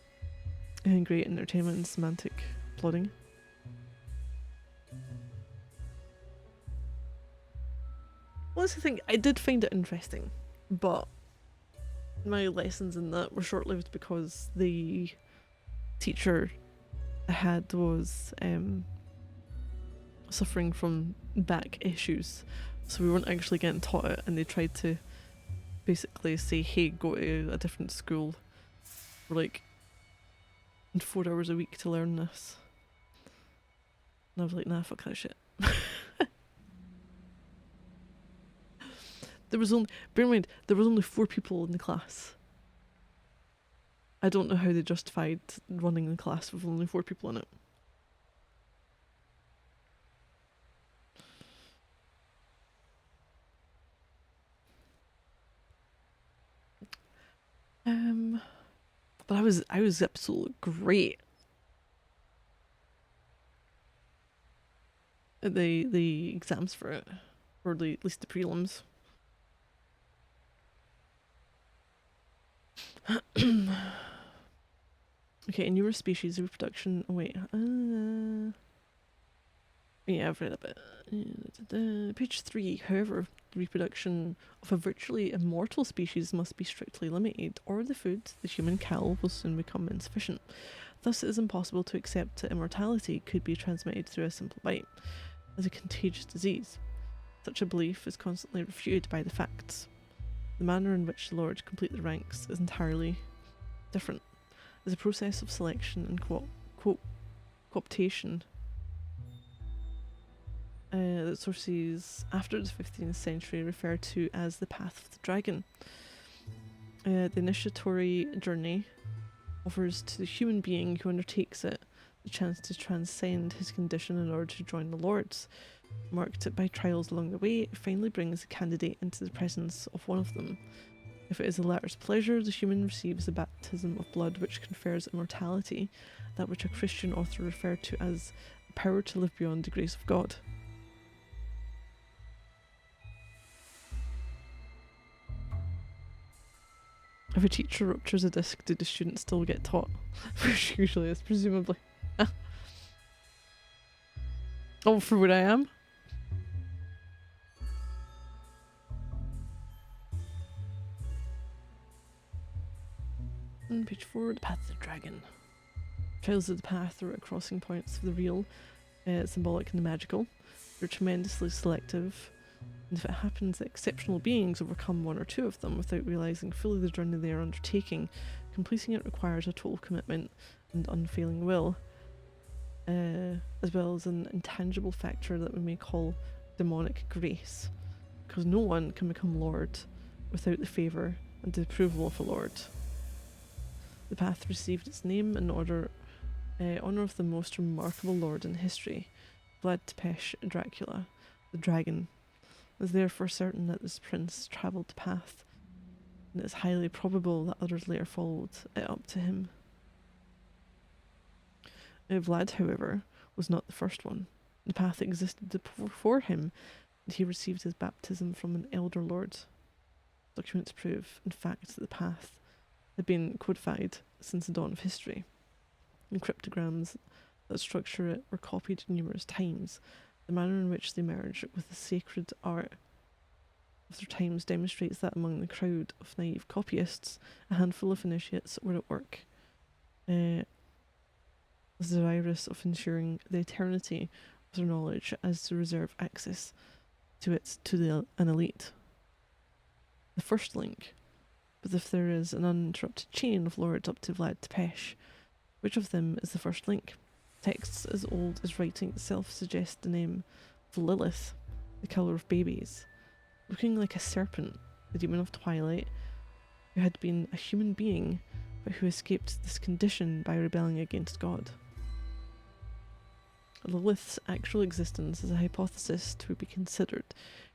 And great entertainment and semantic plodding. Well, that's the thing, I did find it interesting, but my lessons in that were short-lived because the teacher I had was suffering from back issues, so we weren't actually getting taught it, and they tried to basically say, hey, go to a different school for like 4 hours a week to learn this. And I was like, nah, fuck that shit. There was only, bear in mind, there was only 4 people in the class. I don't know how they justified running the class with only 4 people in it. But I was absolutely great at the exams for it, or at least the prelims. Okay, in newer species, reproduction. Oh wait, yeah, I've read a bit. Page 3. However, the reproduction of a virtually immortal species must be strictly limited, or the food, the human cow, will soon become insufficient. Thus, it is impossible to accept that immortality could be transmitted through a simple bite, as a contagious disease. Such a belief is constantly refuted by the facts. The manner in which the lords complete the ranks is entirely different. As a process of selection and cooptation that sources after the 15th century refer to as the path of the dragon. The initiatory journey offers to the human being who undertakes it the chance to transcend his condition in order to join the lords. Marked by trials along the way, it finally brings the candidate into the presence of one of them. If it is the latter's pleasure, the human receives a baptism of blood which confers immortality, that which a Christian author referred to as the power to live beyond the grace of God. If a teacher ruptures a disc, do the students still get taught? Which usually is, presumably. Oh, for where I am? Page 4, the path of the dragon. Trials of the path are at crossing points of the real, symbolic and the magical. They're tremendously selective, and if it happens that exceptional beings overcome one or two of them without realising fully the journey they are undertaking, completing it requires a total commitment and unfailing will, as well as an intangible factor that we may call demonic grace, because no one can become lord without the favour and the approval of a lord. The path received its name in honour of the most remarkable lord in history, Vlad Tepes Dracula, the dragon. It is therefore certain that this prince travelled the path, and it is highly probable that others later followed it up to him. Vlad, however, was not the first one. The path existed before him, and he received his baptism from an elder lord. Documents prove, in fact, that the path had been codified since the dawn of history, and cryptograms that structure it were copied numerous times. The manner in which they merge with the sacred art of their times demonstrates that among the crowd of naive copyists, a handful of initiates were at work, desirous of ensuring the eternity of their knowledge as to reserve access to it to an elite. The first link. But if there is an uninterrupted chain of lords up to Vlad Tepes, which of them is the first link? Texts as old as writing itself suggest the name of Lilith, the killer of babies, looking like a serpent, the demon of twilight, who had been a human being, but who escaped this condition by rebelling against God. Lilith's actual existence is a hypothesis to be considered.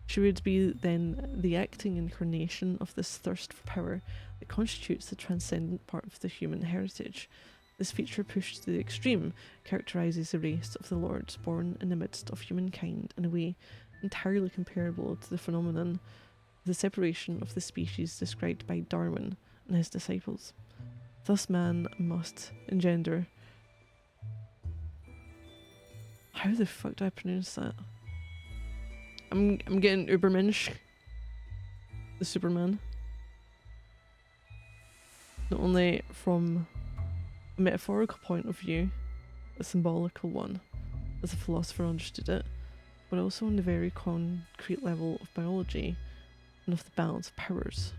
She would be then the acting incarnation of this thirst for power that constitutes the transcendent part of the human heritage. This feature pushed to the extreme characterises the race of the lords born in the midst of humankind in a way entirely comparable to the phenomenon of the separation of the species described by Darwin and his disciples. Thus man must engender... How the fuck do I pronounce that? I'm getting Ubermensch. The Superman. Not only from a metaphorical point of view, a symbolical one, as a philosopher understood it, but also on the very concrete level of biology and of the balance of powers.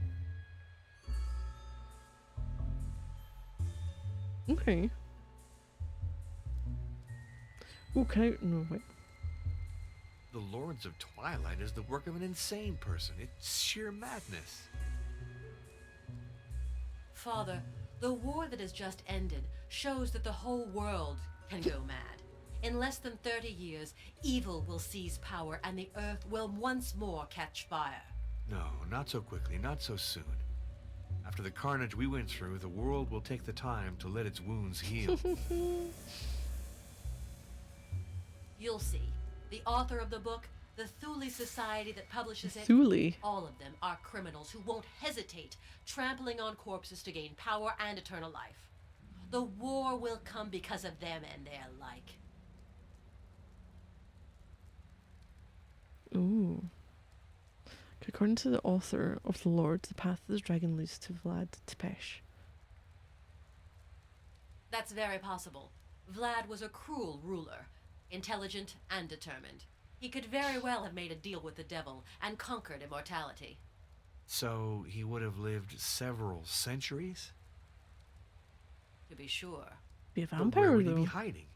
Okay. Okay, no, wait. The Lords of Twilight is the work of an insane person. It's sheer madness. Father, the war that has just ended shows that the whole world can go mad. In less than 30 years, evil will seize power and the earth will once more catch fire. No, not so quickly, not so soon. After the carnage we went through, the world will take the time to let its wounds heal. You'll see. The author of the book, the Thule Society that publishes it, Thule. all of them are criminals who won't hesitate trampling on corpses to gain power and eternal life. The war will come because of them and their like. Ooh. According to the author of The Lord, the path of the dragon leads to Vlad Tepes. That's very possible. Vlad was a cruel ruler, intelligent and determined. He could very well have made a deal with the devil and conquered immortality. So he would have lived several centuries? To be sure. Be a But vampire, where would he though. be hiding?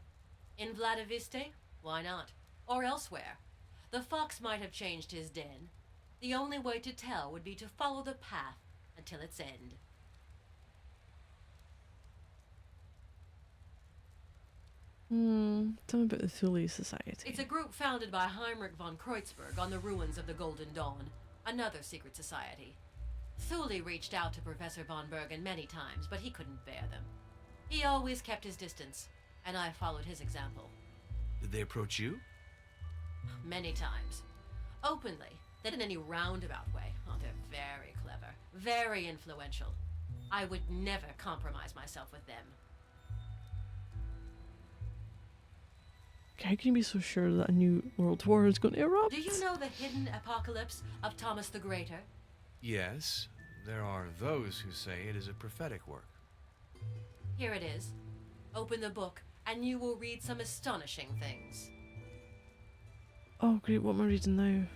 In Vladiviste? Why not? Or elsewhere. The fox might have changed his den. The only way to tell would be to follow the path until its end. Tell me about the Thule Society. It's a group founded by Heinrich von Kreutzberg on the ruins of the Golden Dawn, another secret society. Thule reached out to Professor von Bergen many times, but he couldn't bear them. He always kept his distance, and I followed his example. Did they approach you? Many times. Openly, not in any roundabout way. Oh, they're very clever, very influential. I would never compromise myself with them. How can you be so sure that a new world war is going to erupt? Do you know the hidden apocalypse of Thomas the Greater? Yes. There are those who say it is a prophetic work. Here it is. Open the book, and you will read some astonishing things. Oh, great, what am I reading now?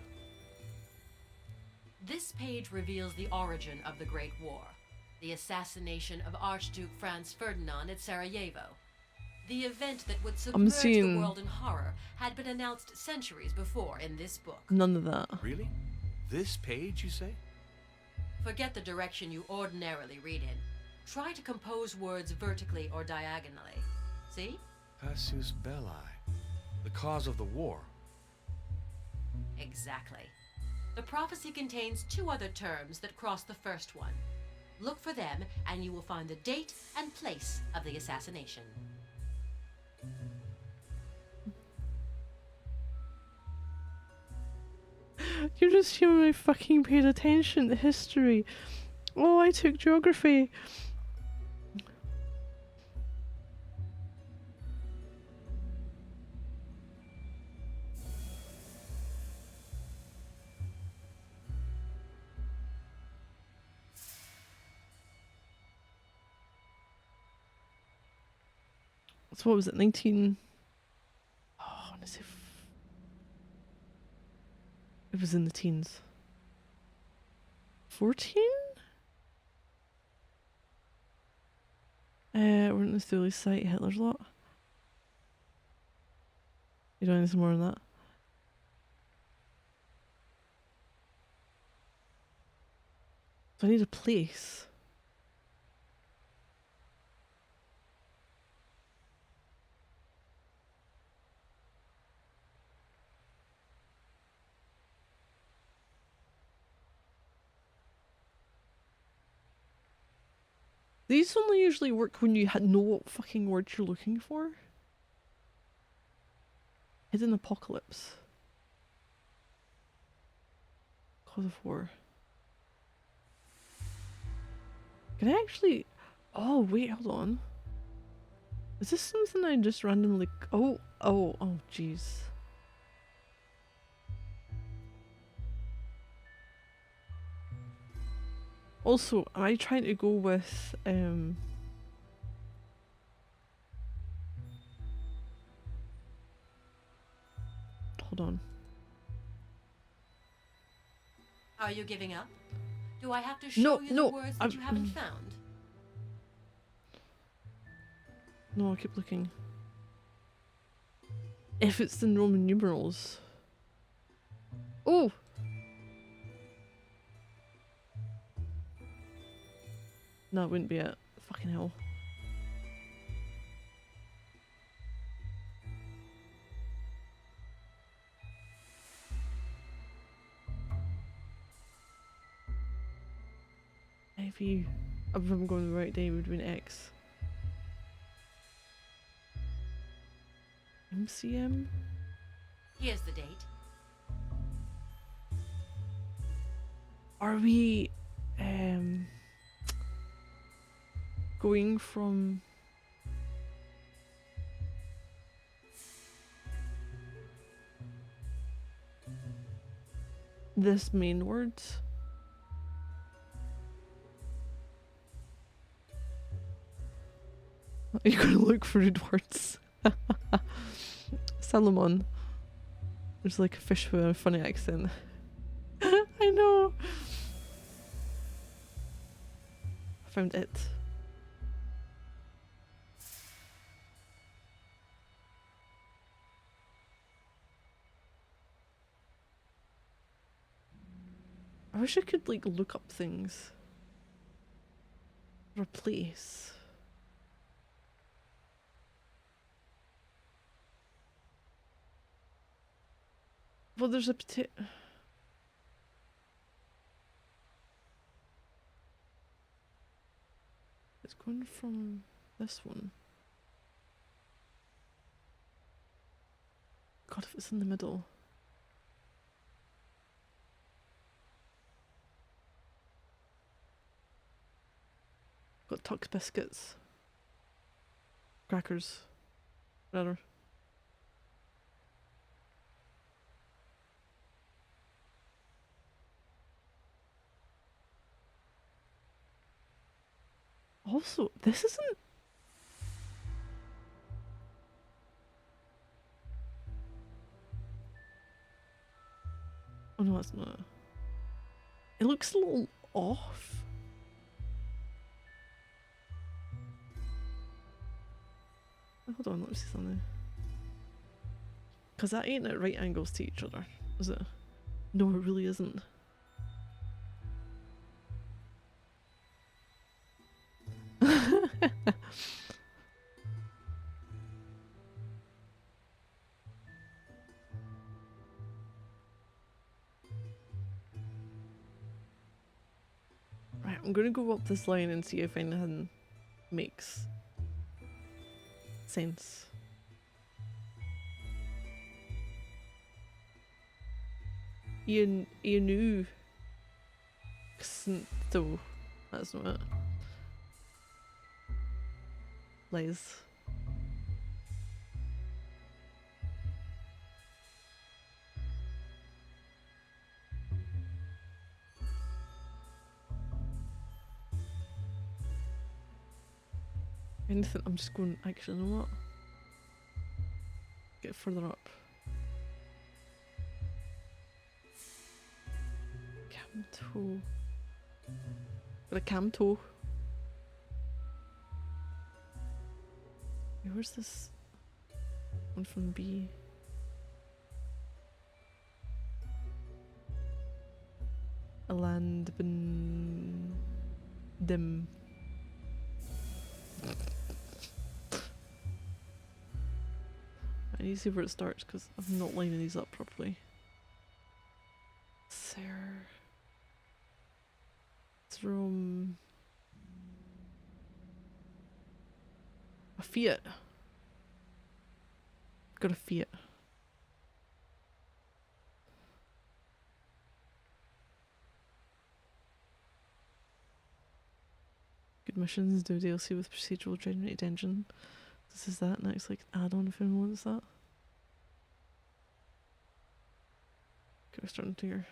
This page reveals the origin of the Great War, the assassination of Archduke Franz Ferdinand at Sarajevo. The event that would submerge seeing- the world in horror had been announced centuries before in this book. None of that. Really? This page, you say? Forget the direction you ordinarily read in. Try to compose words vertically or diagonally. See? Casus belli. The cause of the war. Exactly. The prophecy contains two other terms that cross the first one. Look for them, and you will find the date and place of the assassination. You're just assuming I fucking paid attention to history. Oh, I took geography. So what was it, 19... Oh, I want to say... It was in the teens. 14? Weren't this the early site Hitler's lot? You don't need some more on that? So I need a place. These only usually work when you know what fucking word you're looking for. Hidden apocalypse. Cause of war. Can I actually... Oh, wait, hold on. Is this something I just randomly... Oh, jeez. Also, am I trying to go with, hold on. Are you giving up? Do I have to show No, you no, the words that you haven't found? No, I keep looking. If it's in Roman numerals. Oh! No, it wouldn't be it. Fucking hell. If I'm going the right day, it would have been X. MCM? Here's the date. Are we going from this main word? Are you gonna look for rude words? Salomon. There's like a fish with a funny accent. I know. I found it. I wish I could like look up things. Replace. Well, there's a It's going from this one. God, if it's in the middle. Got Tux biscuits. Crackers. Whatever. Also, this isn't... Oh no, it's not. It looks a little off. Hold on, let me see something. Because that ain't at right angles to each other, is it? No, it really isn't. Right, I'm gonna go up this line and see if anything makes sense. Ianu. So, that's not it. Lies. Anything, I'm just going, actually, you know what? Get further up. Camto. Got a camto. Wait, where's this one from B? A land bin dim. I need to see where it starts because I'm not lining these up properly. Sir. It's from a Fiat. Got a Fiat. Good missions, do DLC with procedural generated engine. This is that next like add-on if anyone wants that. Okay, we're starting to hear.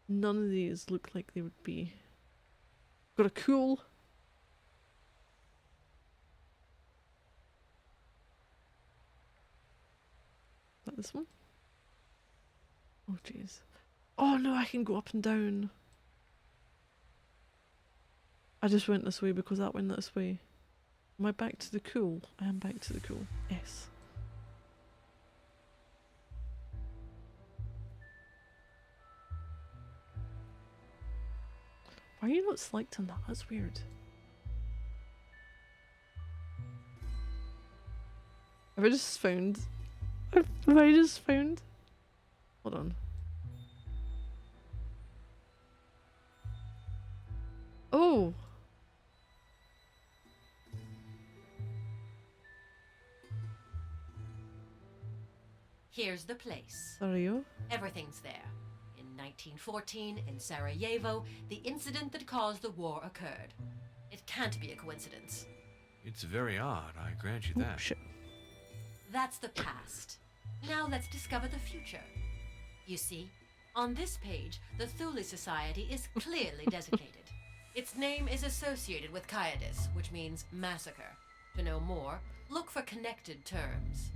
None of these look like they would be. Got a cool. Is that this one? Oh jeez. Oh no, I can go up and down. I just went this way because that went this way. Am I back to the cool? I am back to the cool. Yes. Why are you not selecting that? That's weird. Have I just found? Have I just found? Hold on. Oh! Here's the place. Sarajevo? Everything's there. In 1914, in Sarajevo, the incident that caused the war occurred. It can't be a coincidence. It's very odd, I grant you Oh, that. shit. That's the past. Now let's discover the future. You see, on this page, the Thule Society is clearly designated. Its name is associated with Kaiadis, which means massacre. To know more, look for connected terms.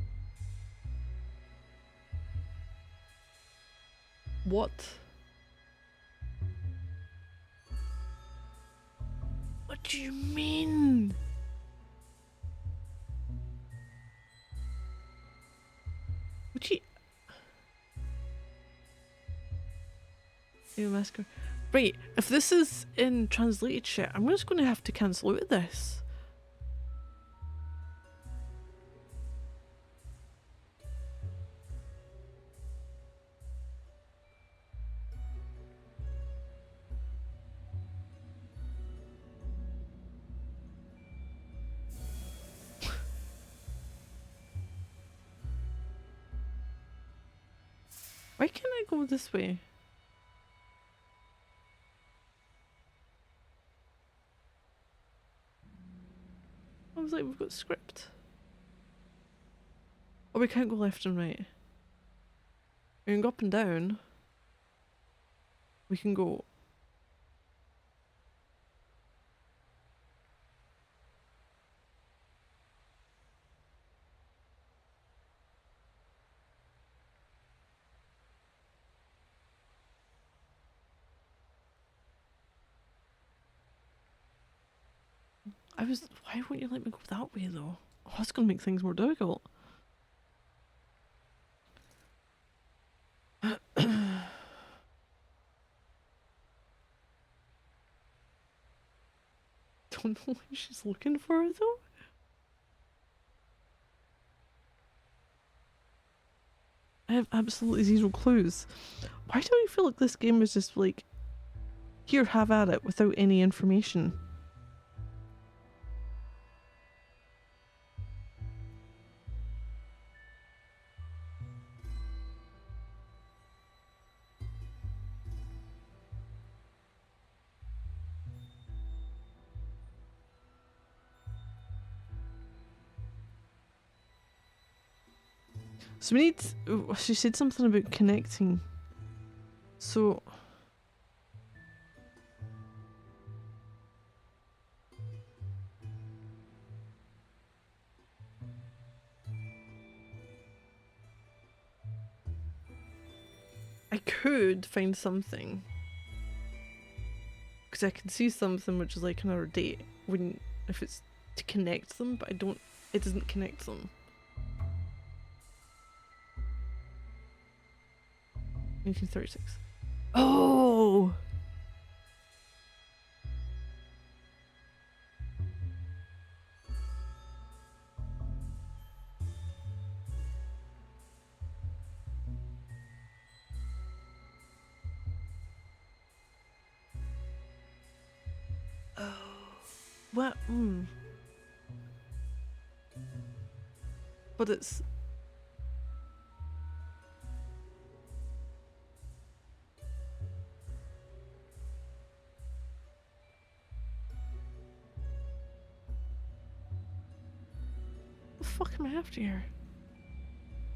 What? What do you mean? Would you? Massacre. Right, if this is in translated shit, I'm just going to have to cancel out this. Why can't I go this way? I was like, we've got script. Oh, we can't go left and right. We can go up and down. We can go. Why won't you let me go that way though? Oh, that's gonna make things more difficult. Don't know what she's looking for though. I have absolutely zero clues. Why do I feel like this game is just like, here, have at it without any information? So we need. She said something about connecting. So. I could find something. Because I can see something which is like another date when if it's to connect them, but it doesn't connect them. 1936. Oh! What? But it's... What the fuck am I after here?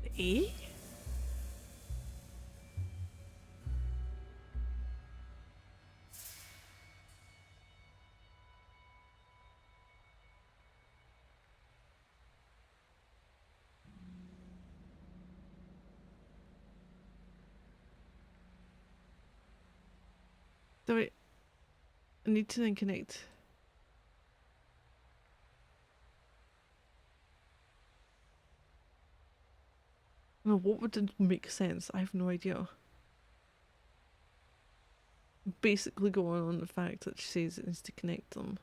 The A? Do I need to then connect? No, what would it make sense? I have no idea. Basically going on the fact that she says it needs to connect them.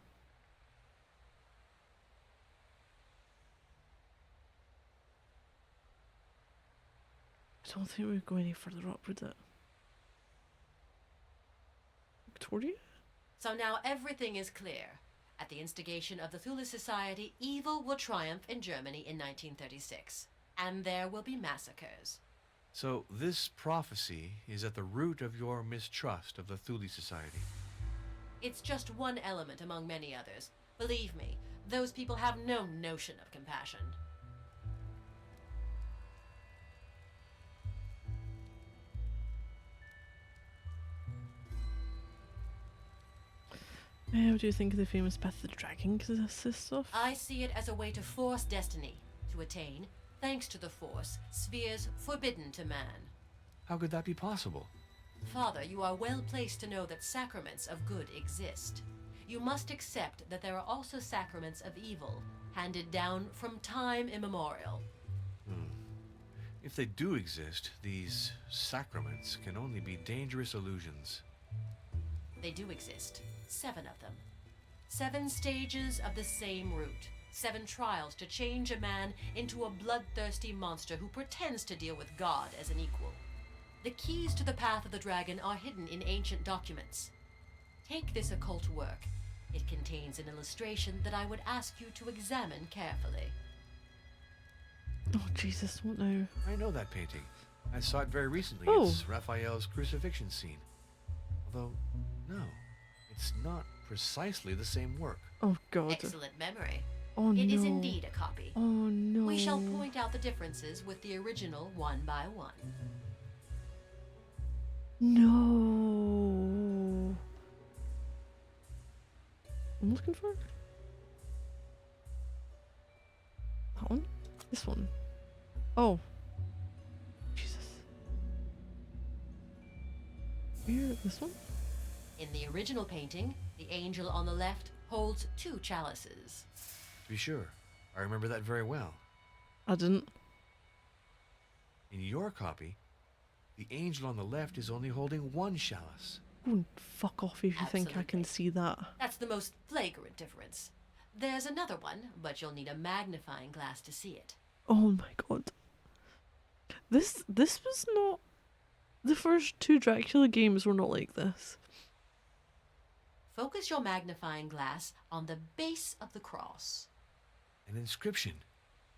I don't think we'd go any further up with it. Victoria? So now everything is clear. At the instigation of the Thule Society, evil will triumph in Germany in 1936. And there will be massacres. So this prophecy is at the root of your mistrust of the Thule Society. It's just one element among many others. Believe me, those people have no notion of compassion. What do you think of the famous Path of the Dragon consists of? I see it as a way to force destiny, to attain, thanks to the Force, spheres forbidden to man. How could that be possible? Father, you are well placed to know that sacraments of good exist. You must accept that there are also sacraments of evil, handed down from time immemorial. If they do exist, these sacraments can only be dangerous illusions. They do exist. 7 of them. 7 stages of the same route. 7 trials to change a man into a bloodthirsty monster who pretends to deal with God as an equal. The keys to the Path of the Dragon are hidden in ancient documents. Take this occult work. It contains an illustration that I would ask you to examine carefully. Oh Jesus, what now? I know that painting. I saw it very recently. Oh. It's Raphael's crucifixion scene. Although, no, it's not precisely the same work. Oh God. Excellent memory. Oh no. It is indeed a copy. Oh no. We shall point out the differences with the original one by one. No. I'm looking for that one. This one. Oh. Jesus. Here, this one. In the original painting, the angel on the left holds 2 chalices. To be sure, I remember that very well. I didn't. In your copy, the angel on the left is only holding 1 chalice. Oh, fuck off if you think I can Absolutely. see that. That's the most flagrant difference. There's another one, but you'll need a magnifying glass to see it. Oh my God. This was not. The first 2 Dracula games were not like this. Focus your magnifying glass on the base of the cross. An inscription,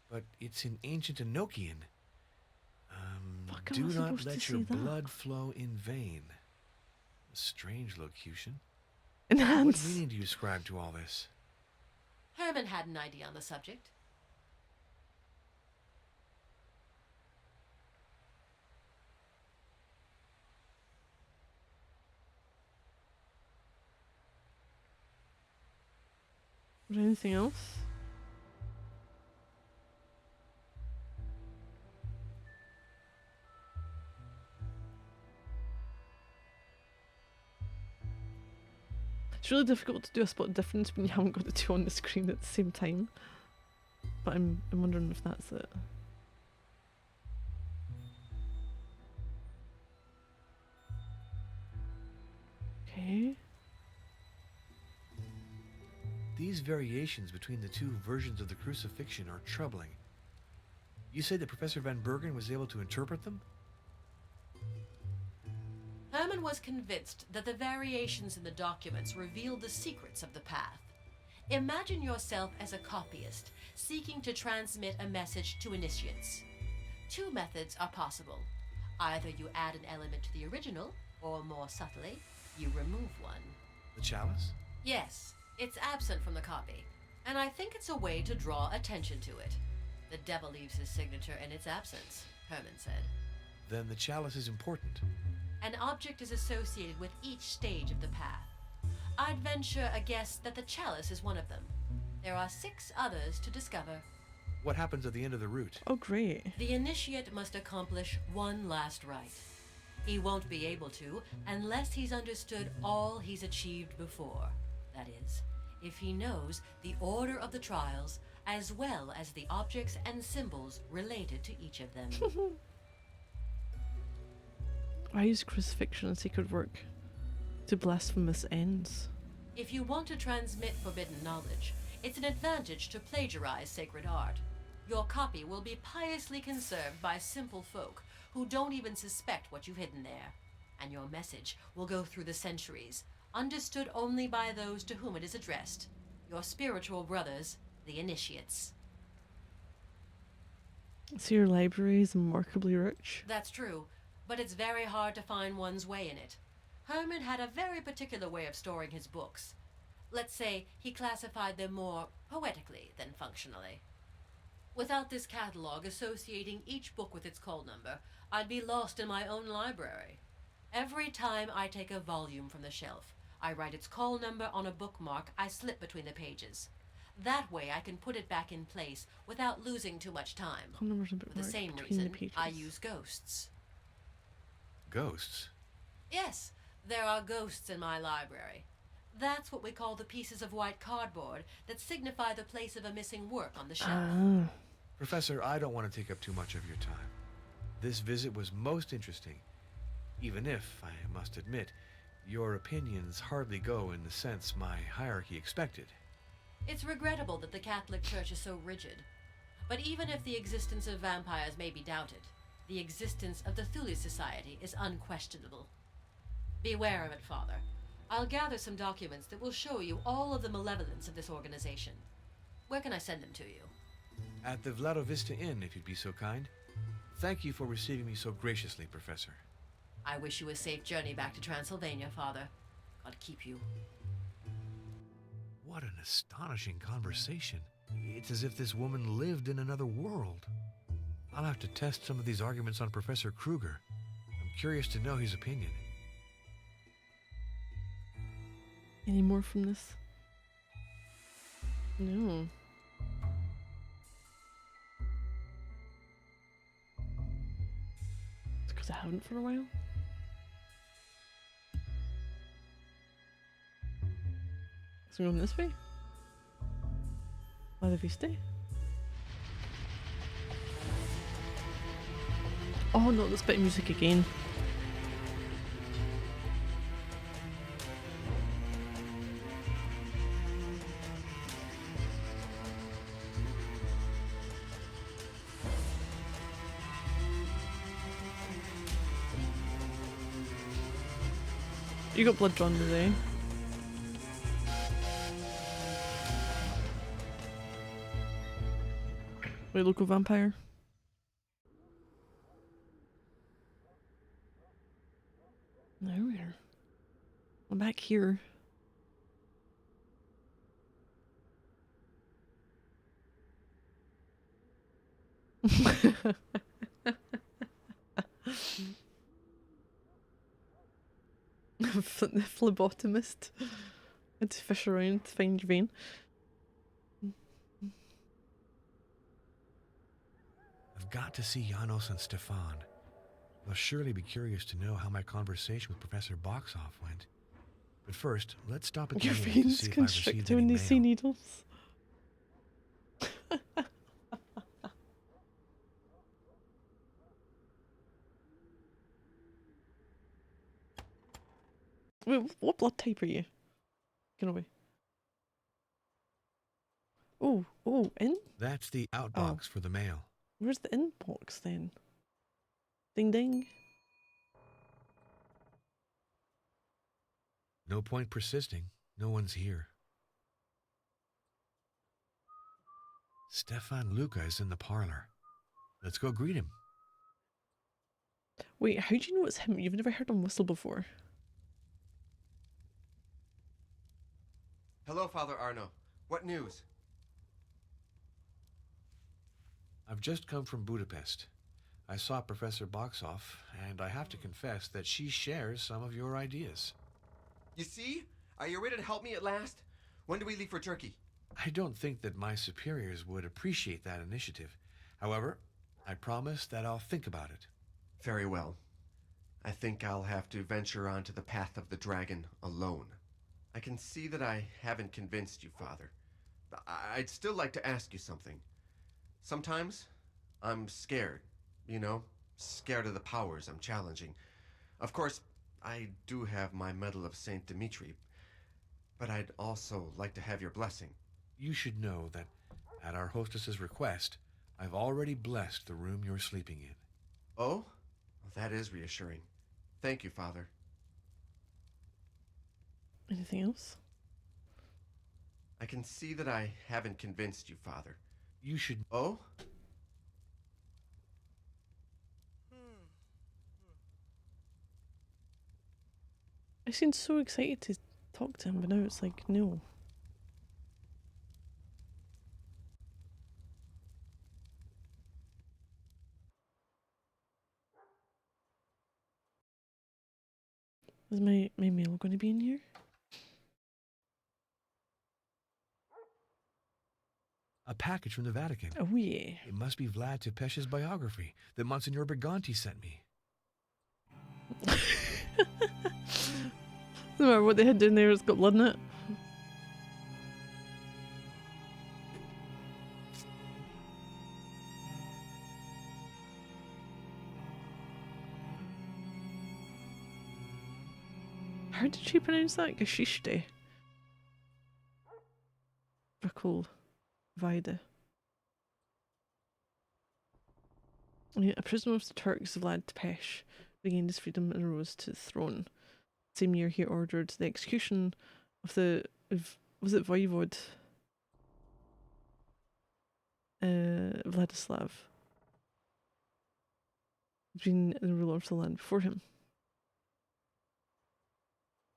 but it's in ancient Enochian. Fuck, am Do I not supposed to let your see that? blood flow in vain. A strange locution. What Enhance. meaning do you ascribe to all this? Herman had an idea on the subject. Is there anything else? It's really difficult to do a spot difference when you haven't got the two on the screen at the same time. But I'm wondering if that's it. Okay. These variations between the two versions of the crucifixion are troubling. You say that Professor Van Bergen was able to interpret them? Herman was convinced that the variations in the documents revealed the secrets of the path. Imagine yourself as a copyist, seeking to transmit a message to initiates. Two methods are possible. Either you add an element to the original, or more subtly, you remove one. The chalice? Yes, it's absent from the copy, and I think it's a way to draw attention to it. The devil leaves his signature in its absence, Herman said. Then the chalice is important. An object is associated with each stage of the path. I'd venture a guess that the chalice is one of them. There are 6 others to discover. What happens at the end of the route? Oh, great. The initiate must accomplish one last rite. He won't be able to unless he's understood all he's achieved before. That is, if he knows the order of the trials as well as the objects and symbols related to each of them. Why is crucifixion and sacred work to blasphemous ends? If you want to transmit forbidden knowledge, it's an advantage to plagiarize sacred art. Your copy will be piously conserved by simple folk who don't even suspect what you've hidden there. And your message will go through the centuries, understood only by those to whom it is addressed. Your spiritual brothers, the initiates. So your library is remarkably rich. That's true, but it's very hard to find one's way in it. Herman had a very particular way of storing his books. Let's say he classified them more poetically than functionally. Without this catalog associating each book with its call number, I'd be lost in my own library. Every time I take a volume from the shelf, I write its call number on a bookmark I slip between the pages. That way I can put it back in place without losing too much time. Call numbers For the bookmarked same between reason, the pages. I use ghosts. Ghosts? Yes, there are ghosts in my library. That's what we call the pieces of white cardboard that signify the place of a missing work on the shelf. Ah. Professor, I don't want to take up too much of your time. This visit was most interesting, even if, I must admit, your opinions hardly go in the sense my hierarchy expected. It's regrettable that the Catholic Church is so rigid. But even if the existence of vampires may be doubted, the existence of the Thule Society is unquestionable. Beware of it, Father. I'll gather some documents that will show you all of the malevolence of this organization. Where can I send them to you? At the Vladovista Inn, if you'd be so kind. Thank you for receiving me so graciously, Professor. I wish you a safe journey back to Transylvania, Father. God keep you. What an astonishing conversation. It's as if this woman lived in another world. I'll have to test some of these arguments on Professor Kruger. I'm curious to know his opinion. Any more from this? No. It's because I haven't for a while. Is it going this way? By the Vista? Oh, not this bit of music again. You got blood drawn today. Wait, local vampire. Nowhere. I'm back here. The phlebotomist. Had to fish around to find your vein. I've got to see Janos and Stefan. They'll surely be curious to know how my conversation with Professor Boxoff went. But first, let's stop at the Your inn to veins see if I've received constrict any when they mail. see needles. Wait, what blood type are you? Get away. Oh, in? That's the outbox for the mail. Where's the inbox then? Ding ding. No point persisting. No one's here. Stefan Luca is in the parlor. Let's go greet him. Wait, how do you know it's him? You've never heard him whistle before. Hello, Father Arno. What news? I've just come from Budapest. I saw Professor Boxoff, and I have to confess that she shares some of your ideas. You see? Are you ready to help me at last? When do we leave for Turkey? I don't think that my superiors would appreciate that initiative. However, I promise that I'll think about it. Very well. I think I'll have to venture onto the path of the dragon alone. I can see that I haven't convinced you, Father. But I'd still like to ask you something. Sometimes I'm scared, scared of the powers I'm challenging. Of course, I do have my Medal of Saint Dimitri, but I'd also like to have your blessing. You should know that, at our hostess's request, I've already blessed the room you're sleeping in. Oh? Well, that is reassuring. Thank you, Father. Anything else? I can see that I haven't convinced you, Father. You should... Oh? I seemed so excited to talk to him, but now it's like, no. Is my mail going to be in here? A package from the Vatican. Oh yeah. It must be Vlad Tepesh's biography that Monsignor Briganti sent me. No matter what they had down there, it's got blood in it. How did she pronounce that? Gashishte. Dracula. Vida. Yeah, a prisoner of the Turks, Vlad Tepes regained his freedom and rose to the throne. Same year he ordered the execution of was it Voivode? Vladislav. Being the ruler of the land before him.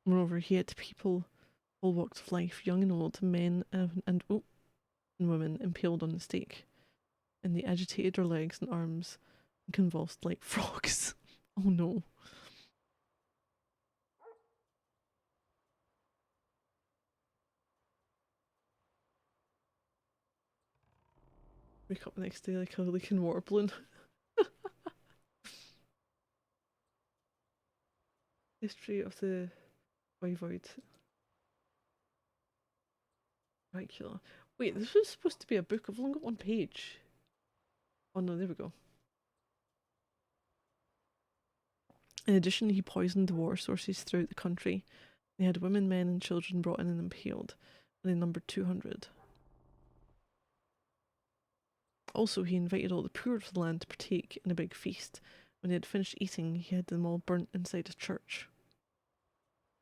Moreover, he had people all walks of life, young and old, men and women impaled on the stake, and they agitated their legs and arms and convulsed like frogs. Oh no. Wake up the next day like a leaking water balloon. History of the Voivode. Dracula. Wait, this was supposed to be a book. I've only got one page. Oh no, there we go. In addition, he poisoned the water sources throughout the country. They had women, men, and children brought in and impaled, and they numbered 200. Also, he invited all the poor of the land to partake in a big feast. When they had finished eating, he had them all burnt inside a church.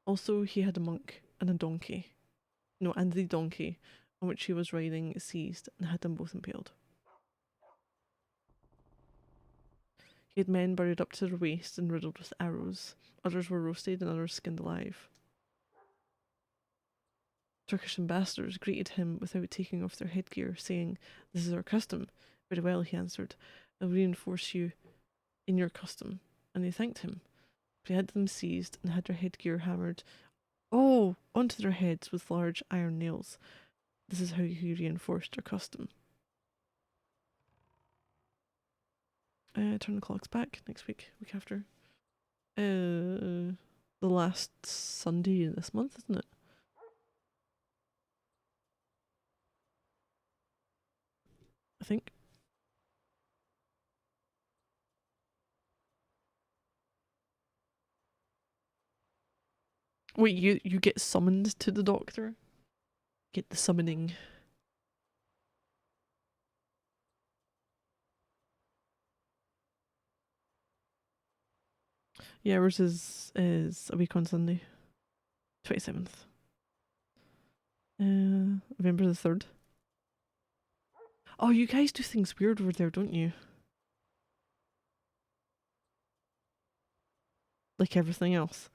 Also, he had a monk and a donkey. No, and the donkey on which he was riding seized and had them both impaled. He had men buried up to their waist and riddled with arrows. Others were roasted and others skinned alive. Turkish ambassadors greeted him without taking off their headgear, saying, "This is our custom." "Very well," he answered. "I'll reinforce you in your custom." And they thanked him. He had them seized and had their headgear hammered onto their heads with large iron nails. This is how he reinforced their custom. Turn the clocks back next week after. the last Sunday in this month, isn't it? I think. Wait, you get summoned to the doctor? Get the summoning. Yeah, ours is a week on Sunday. 27th. November the 3rd. Oh, you guys do things weird over there, don't you? Like everything else.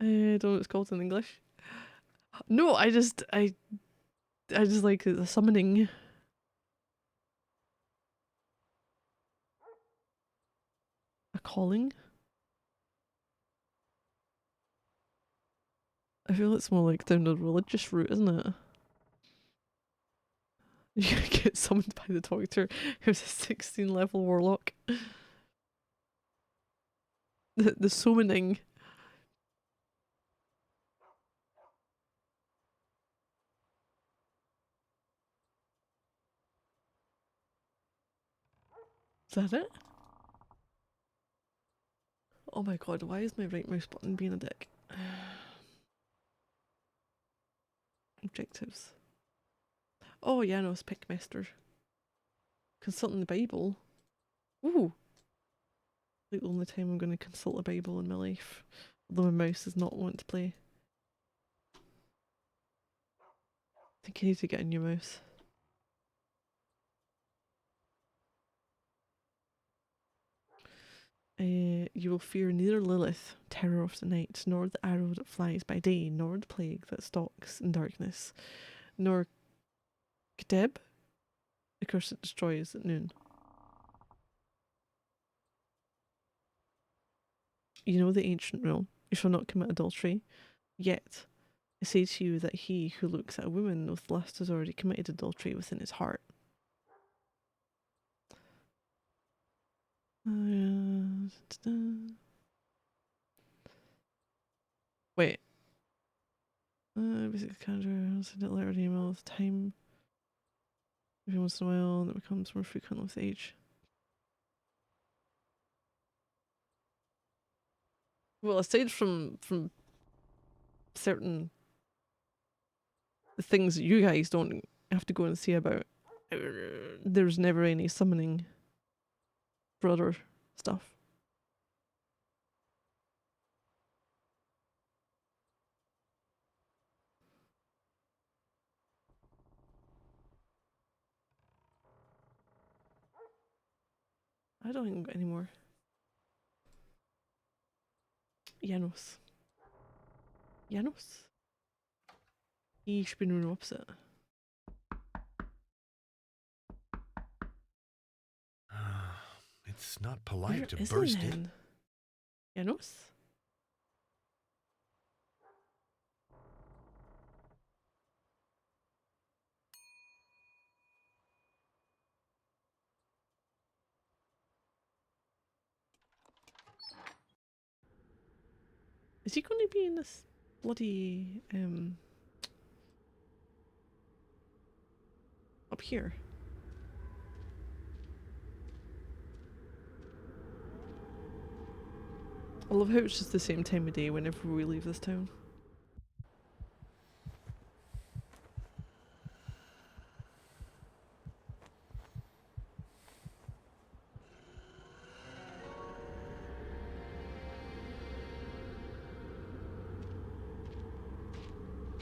I don't know what it's called in English. No, I just like the summoning. A calling? I feel it's more like down the religious route, isn't it? You get summoned by the doctor who's a 16 level warlock. The summoning. Is that it? Oh my god, why is my right mouse button being a dick? Objectives. Oh yeah, no, it's Pickmaster. Consulting the Bible. Ooh. Like the only time I'm going to consult a Bible in my life. Although my mouse does not want to play. I think I need to get a new mouse. You will fear neither Lilith, terror of the night, nor the arrow that flies by day, nor the plague that stalks in darkness, nor Kedeb, the curse that destroys at noon. You know the ancient rule, you shall not commit adultery, yet I say to you that he who looks at a woman with lust has already committed adultery within his heart. Wait. Basically, calendar, send it letter email with time. Every once in a while, and it becomes more frequent with age. Well, aside from certain things that you guys don't have to go and see about, there's never any summoning for other stuff. I don't think I've got any more. Janos. Janos? Ich bin nur opposite. It's not polite to Where burst is it in. then? Janos? Is he going to be in this bloody up here? I love how it's just the same time of day whenever we leave this town.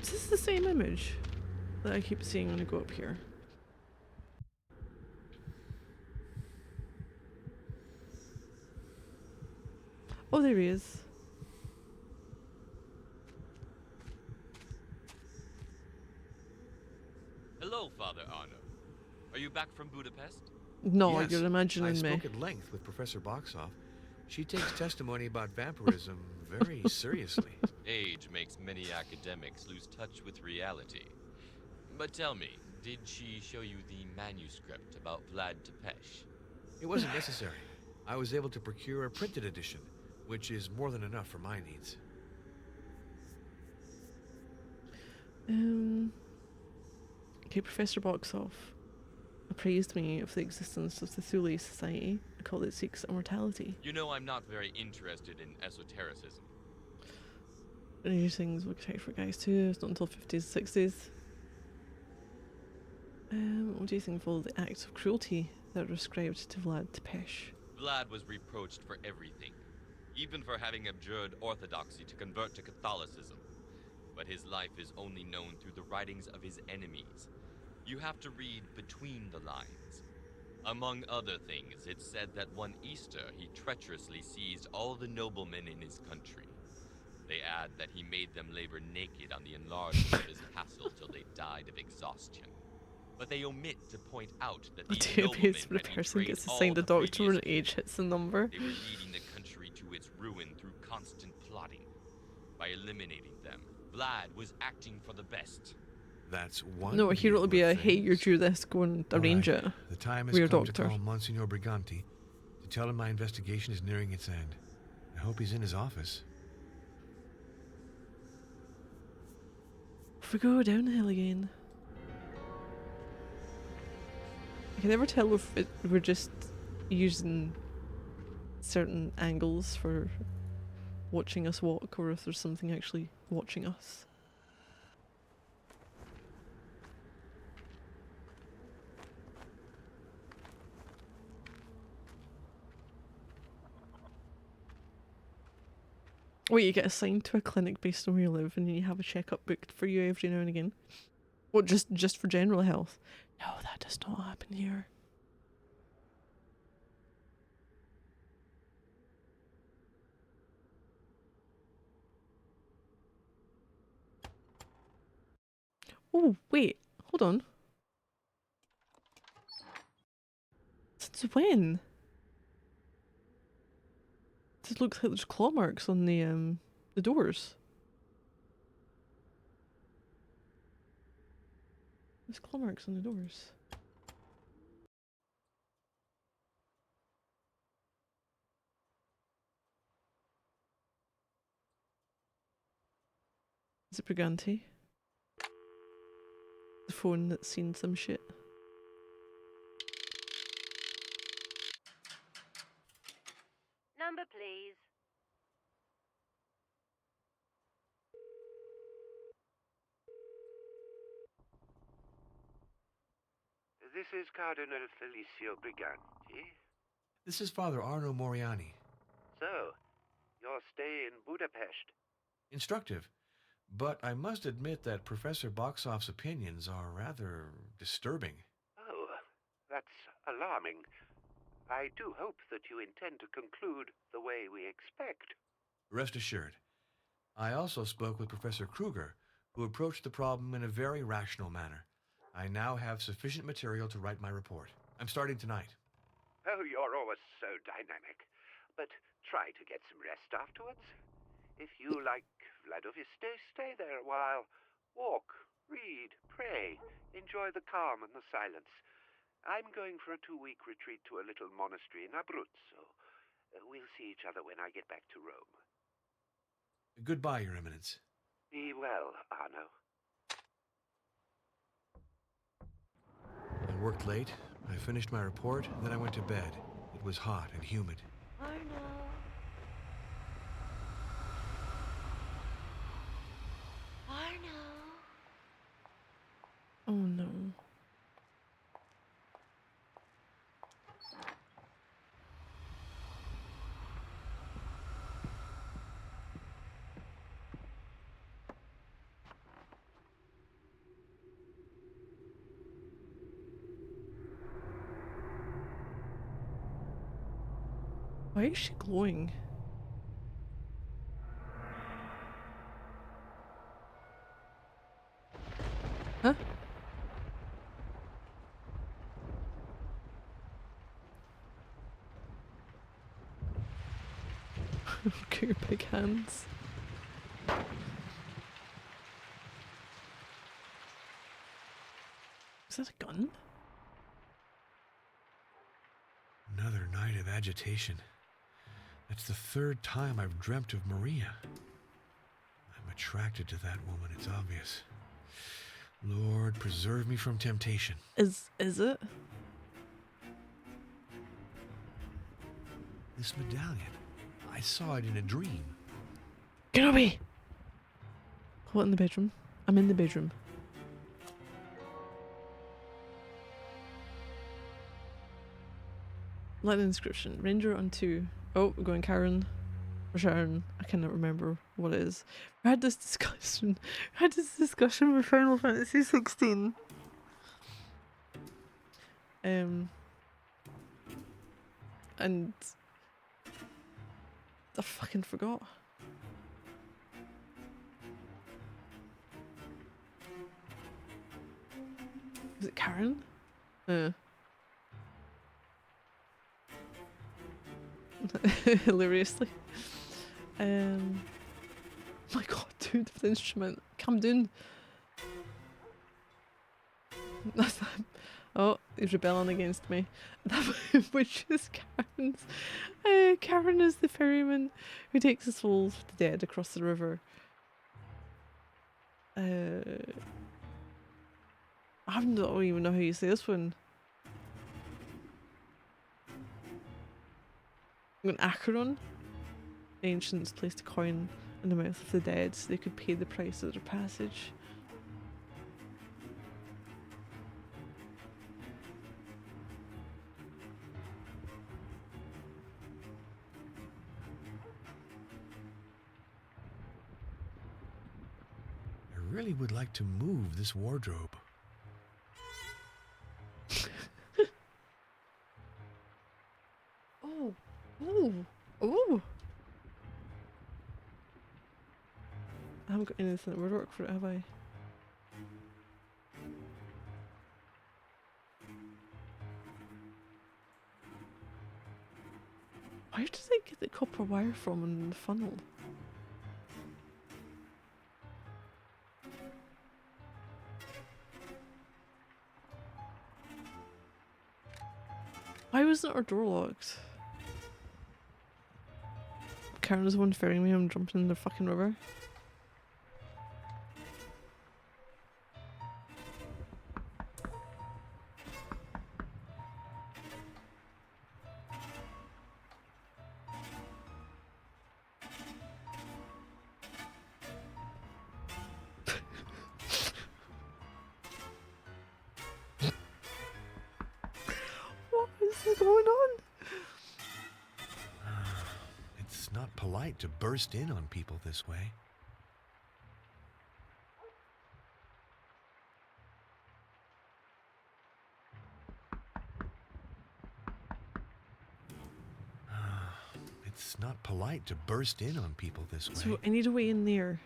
Is this the same image that I keep seeing when I go up here? Oh, there he is. Hello, Father Arno. Are you back from Budapest? No, Yes, you're imagining I me. spoke at length with Professor Boxoff. She takes testimony about vampirism very seriously. Age makes many academics lose touch with reality. But tell me, did she show you the manuscript about Vlad Tepesh? It wasn't necessary. I was able to procure a printed edition, which is more than enough for my needs. Okay, Professor Boxoff appraised me of the existence of the Thule Society, a cult that seeks immortality. You know I'm not very interested in esotericism. And these things will protect for guys too. It's not until 50s, 60s. What do you think of all the acts of cruelty that are ascribed to Vlad Tepesh? Vlad was reproached for everything, even for having abjured orthodoxy to convert to Catholicism. But his life is only known through the writings of his enemies. You have to read between the lines. Among other things, it's said that one Easter he treacherously seized all the noblemen in his country. They add that he made them labor naked on the enlargement of his castle till they died of exhaustion. But they omit to point out that A these database noblemen where the had person betrayed gets all assigned a the doctor when previous age hits the number. They were leading the country to its ruin through constant plotting. By eliminating them, Vlad was acting for the best. That's one. No, a hero will be a, of hey, you're things. due this, go and arrange All right. it. The time has We're come doctor. to call Monsignor Briganti to tell him my investigation is nearing its end. I hope he's in his office. If we go downhill again. I can never tell if we're just using certain angles for watching us walk or if there's something actually watching us. Wait, you get assigned to a clinic based on where you live and then you have a checkup booked for you every now and again? What, just for general health? No, that does not happen here. Oh, wait, hold on. Since when? It looks like there's claw marks on the doors. There's claw marks on the doors. Is it Briganti? The phone that's seen some shit. Number, please. This is Cardinal Felicio Briganti. This is Father Arno Moriani. So, your stay in Budapest. Instructive. But I must admit that Professor Boxoff's opinions are rather disturbing. Oh, that's alarming. I do hope that you intend to conclude the way we expect. Rest assured. I also spoke with Professor Kruger, who approached the problem in a very rational manner. I now have sufficient material to write my report. I'm starting tonight. Oh, you're always so dynamic. But try to get some rest afterwards. If you like Vladoviste, stay there a while. Walk, read, pray, enjoy the calm and the silence. I'm going for a 2-week retreat to a little monastery in Abruzzo. We'll see each other when I get back to Rome. Goodbye, Your Eminence. Be well, Arno. I worked late. I finished my report, then I went to bed. It was hot and humid. Arno. Arno. Oh no. Why is she glowing? Huh? Look at your big hands. Is that a gun? Another night of agitation. That's the third time I've dreamt of Maria. I'm attracted to that woman, it's obvious. Lord, preserve me from temptation. Is it? This medallion. I saw it in a dream. Get away! What, in the bedroom? I'm in the bedroom. Like the inscription. Ranger on 2. Oh, we're going Karen. Or Sharon. I cannot remember what it is. We had this discussion. With Final Fantasy 16. And I fucking forgot. Was it Karen? Hilariously. My god, dude, the instrument. Calm down. Oh, he's rebelling against me. Which is Karen's. Karen is the ferryman who takes the souls of the dead across the river. I don't even know how you say this one. An Acheron. The ancients placed a coin in the mouth of the dead so they could pay the price of their passage. I really would like to move this wardrobe. Oh. Ooh. Ooh. I haven't got anything that would work for it, have I? Where did they get the copper wire from in the funnel? Why wasn't our door locked? Karen was the one ferrying me. I'm jumping in the fucking river. What is going on? It's not polite to burst in on people this way. It's not polite to burst in on people this way. So I need a way in there.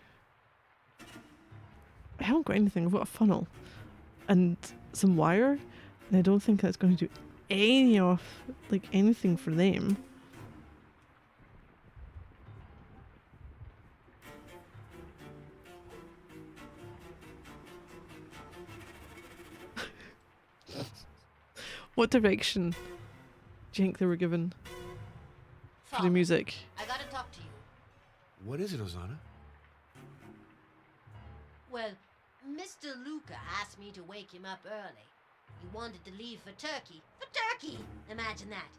I haven't got anything. I've got a funnel and some wire, and I don't think that's going to do anything for them. What direction do you think they were given for the Father, music? I gotta talk to you. What is it, Ozana? Well, Mr. Luca asked me to wake him up early. He wanted to leave for Turkey. For Turkey! Imagine that.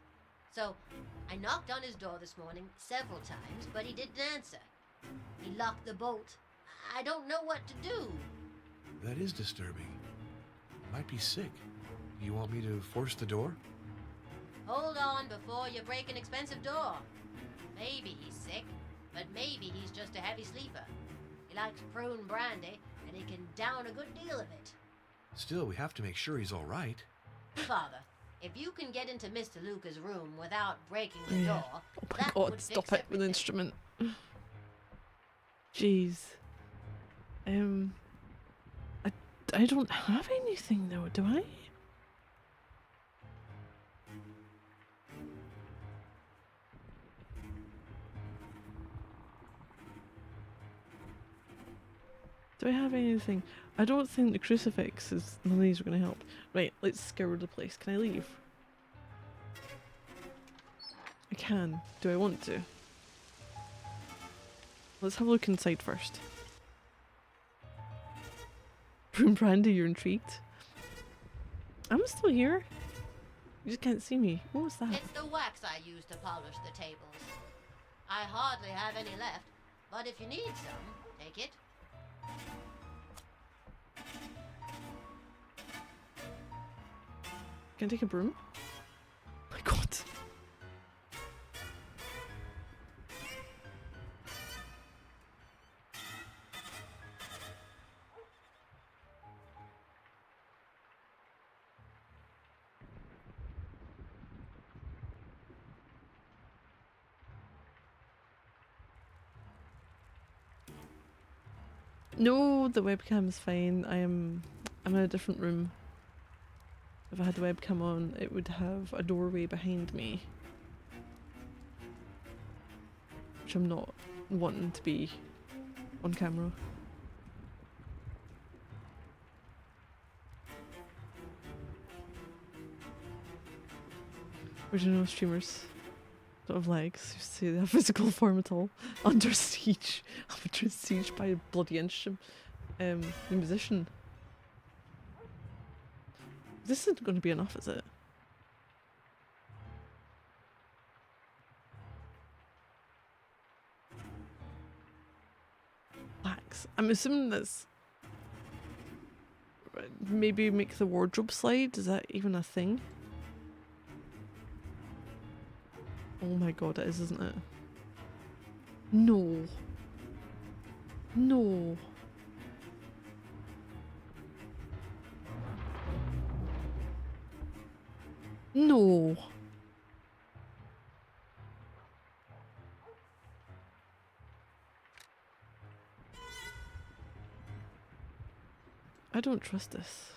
So, I knocked on his door this morning several times, but he didn't answer. He locked the bolt. I don't know what to do. That is disturbing. Might be sick. You want me to force the door? Hold on before you break an expensive door. Maybe he's sick, but maybe he's just a heavy sleeper. He likes prune brandy, and he can down a good deal of it. Still, we have to make sure he's all right. Father, if you can get into Mr. Luca's room without breaking the Yeah. door, Oh my that god, would stop fix it with the everything. instrument. Jeez. I don't have anything though, do I? Do I have anything? I don't think the crucifix is none of these are going to help. Right, let's scour the place. Can I leave? I can. Do I want to? Let's have a look inside first. Broom Brandy, you're intrigued? I'm still here. You just can't see me. What was that? It's the wax I use to polish the tables. I hardly have any left, but if you need some, take it. Can I take a broom? My god. No, the webcam is fine. I'm in a different room. If I had the webcam on, it would have a doorway behind me. Which I'm not wanting to be on camera. Original streamers don't have legs, you see they have physical form at all. Under siege. I'm under siege by a bloody instrument. The musician. This isn't going to be enough, is it? Wax. I'm assuming that's... Maybe make the wardrobe slide? Is that even a thing? Oh my god, it is, isn't it? No. No. No. I don't trust this.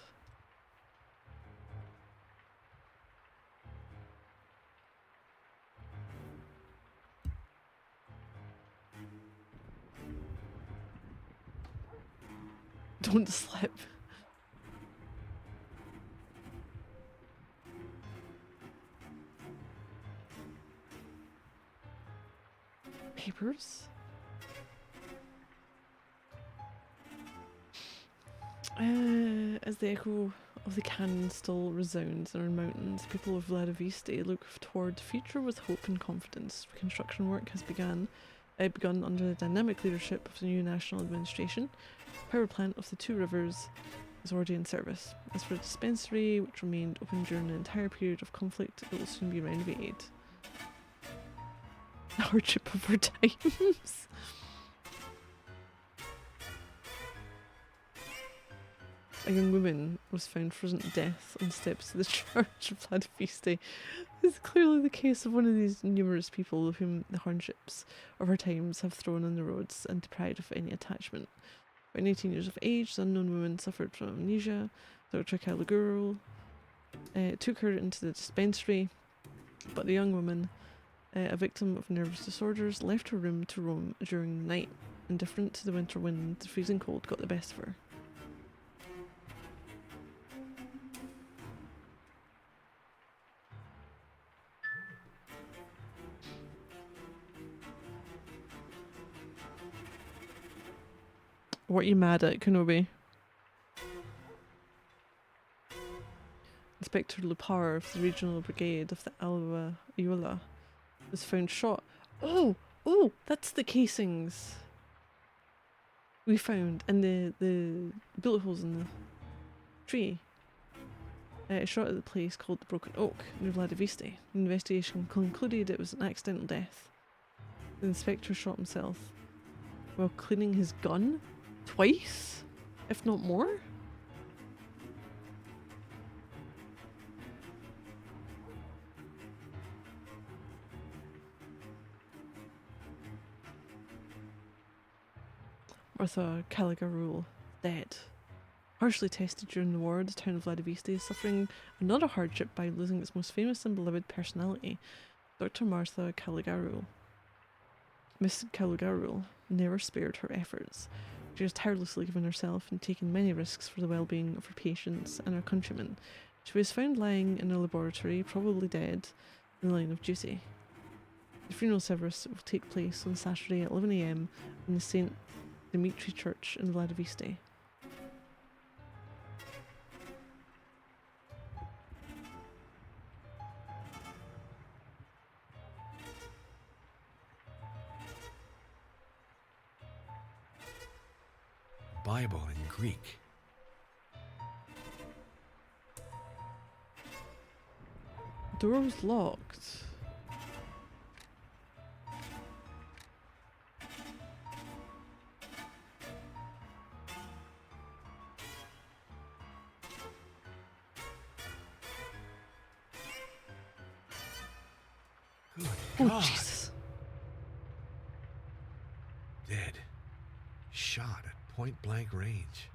Don't slip. Papers? As the echo of the cannon still resounds in our mountains, people of Vladiviste look toward the future with hope and confidence. Reconstruction work has begun under the dynamic leadership of the new national administration. The power plant of the Two Rivers is already in service. As for the dispensary, which remained open during the entire period of conflict, it will soon be renovated. The hardship of our times. A young woman was found frozen to death on the steps of the church of Vladiviste. This is clearly the case of one of these numerous people whom the hardships of our times have thrown on the roads and deprived of any attachment. About 18 years of age, the unknown woman suffered from amnesia. Dr. Caliguro took her into the dispensary, but the young woman, a victim of nervous disorders, left her room to roam during the night. Indifferent to the winter wind, the freezing cold got the best of her. What are you mad at, Kenobi? Inspector Lupar of the Regional Brigade of the Alva Iula was found shot. Oh! Oh! That's the casings we found and the bullet holes in the tree. Shot at the place called the Broken Oak near Vladiviste. The investigation concluded it was an accidental death. The inspector shot himself while cleaning his gun twice, if not more. Martha Caligaro dead. Harshly tested during the war, the town of Vladiviste is suffering another hardship by losing its most famous and beloved personality, Dr. Martha Caligaro. Miss Caligaro never spared her efforts. She has tirelessly given herself and taken many risks for the well-being of her patients and her countrymen. She was found lying in a laboratory, probably dead, in the line of duty. The funeral service will take place on Saturday at 11 AM in the St. Dimitri Church in Vladiviste. Bible in Greek. Door was locked. Good Oh, God. Jesus. Dead. Shot at point blank range.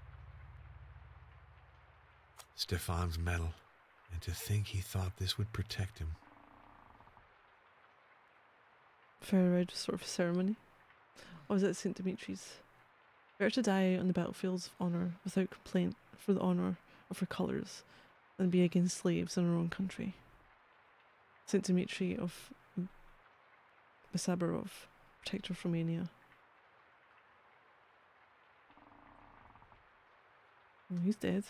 Stefan's medal. And to think he thought this would protect him. Very red sort of ceremony. Or was it St. Dimitri's? Better to die on the battlefields of honour without complaint for the honour of her colours than be against slaves in her own country. St. Dimitri of Basabarov, protector of Romania. Oh, he's dead.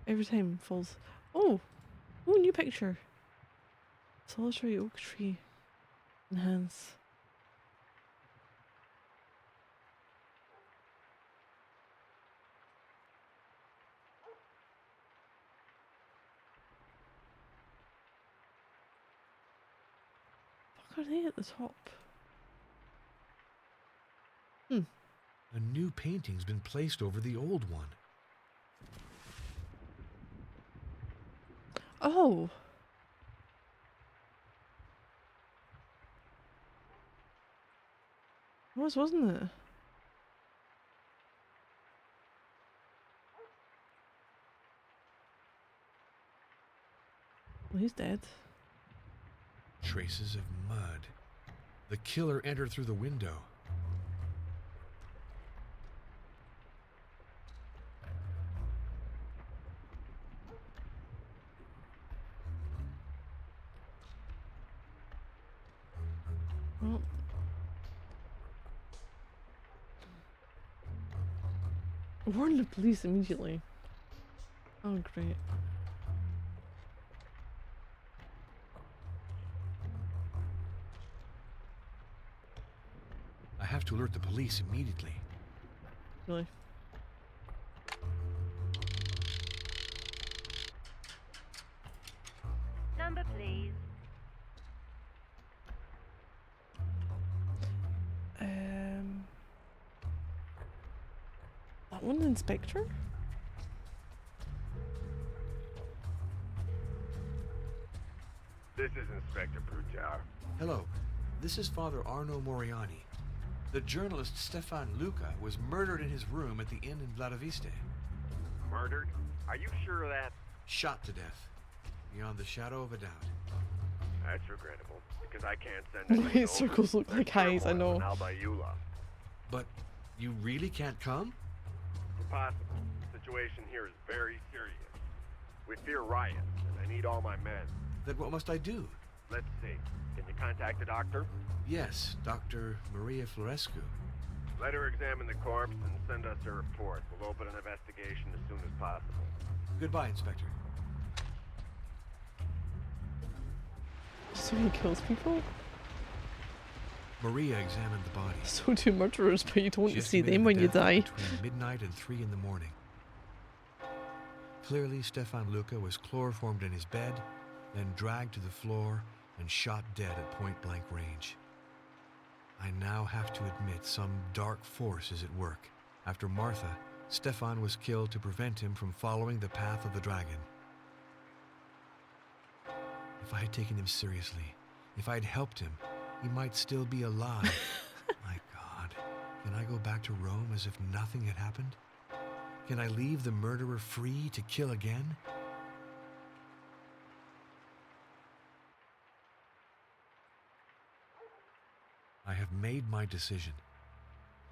Every time falls. Oh! Oh, new picture. Solitary oak tree. Enhance. Fuck are they at the top? A new painting's been placed over the old one. Oh! It was, wasn't it? Well, he's dead. Traces of mud. The killer entered through the window. Oh. Warn the police immediately. Oh, great. I have to alert the police immediately. Really? Number, please. That one, Inspector? This is Inspector Brujar. Hello, this is Father Arno Moriani. The journalist Stefan Luca was murdered in his room at the inn in Vladiviste. Murdered? Are you sure of that? Shot to death, beyond the shadow of a doubt. That's regrettable, because I can't send anyone His circles look like eyes, I know. Albayula. But you really can't come? Impossible. The situation here is very serious. We fear riots, and I need all my men. Then what must I do? Let's see. Can you contact the doctor? Yes, Dr. Maria Florescu. Let her examine the corpse and send us a report. We'll open an investigation as soon as possible. Goodbye, Inspector. So he kills people? Maria examined the body. So do murderers, but you don't want She to see estimated them the when you death die. Between midnight and 3 in the morning. Clearly, Stefan Luca was chloroformed in his bed, then dragged to the floor and shot dead at point-blank range. I now have to admit some dark force is at work. After Martha, Stefan was killed to prevent him from following the path of the dragon. If I had taken him seriously, if I had helped him, he might still be alive. My God, can I go back to Rome as if nothing had happened? Can I leave the murderer free to kill again? made my decision.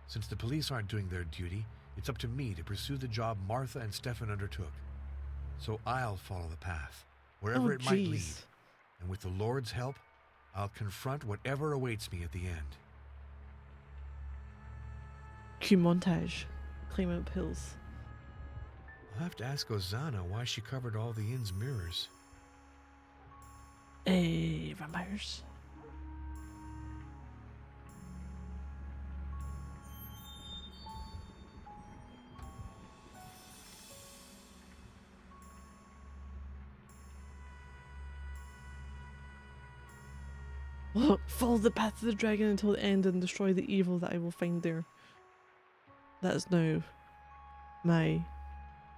Since the police aren't doing their duty, it's up to me to pursue the job Martha and Stefan undertook. So I'll follow the path, wherever it might lead. jeez. And with the Lord's help, I'll confront whatever awaits me at the end. Cue montage. Climb up hills. I'll have to ask Ozana why she covered all the inn's mirrors. Vampires. Follow the path of the dragon until the end and destroy the evil that I will find there. That is now my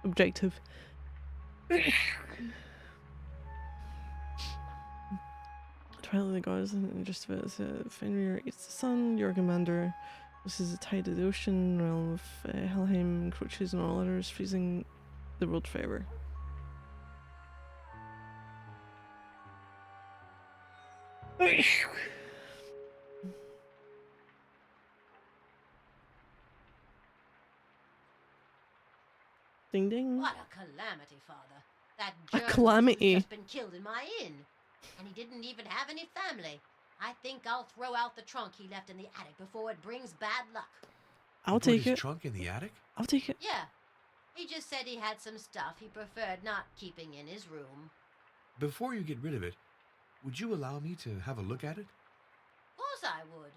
objective. Twilight of the Gods and just about Fenrir eats the sun, Jorgamander. This is the tide of the ocean, realm of Helheim encroaches on all others, freezing the world forever. Ding ding. What a calamity, Father. That A German calamity. has just been killed in my inn. And he didn't even have any family. I think I'll throw out the trunk he left in the attic before it brings bad luck. I'll You put take his it. trunk in the attic? I'll take it. Yeah. He just said he had some stuff he preferred not keeping in his room. Before you get rid of it, would you allow me to have a look at it? Of course I would.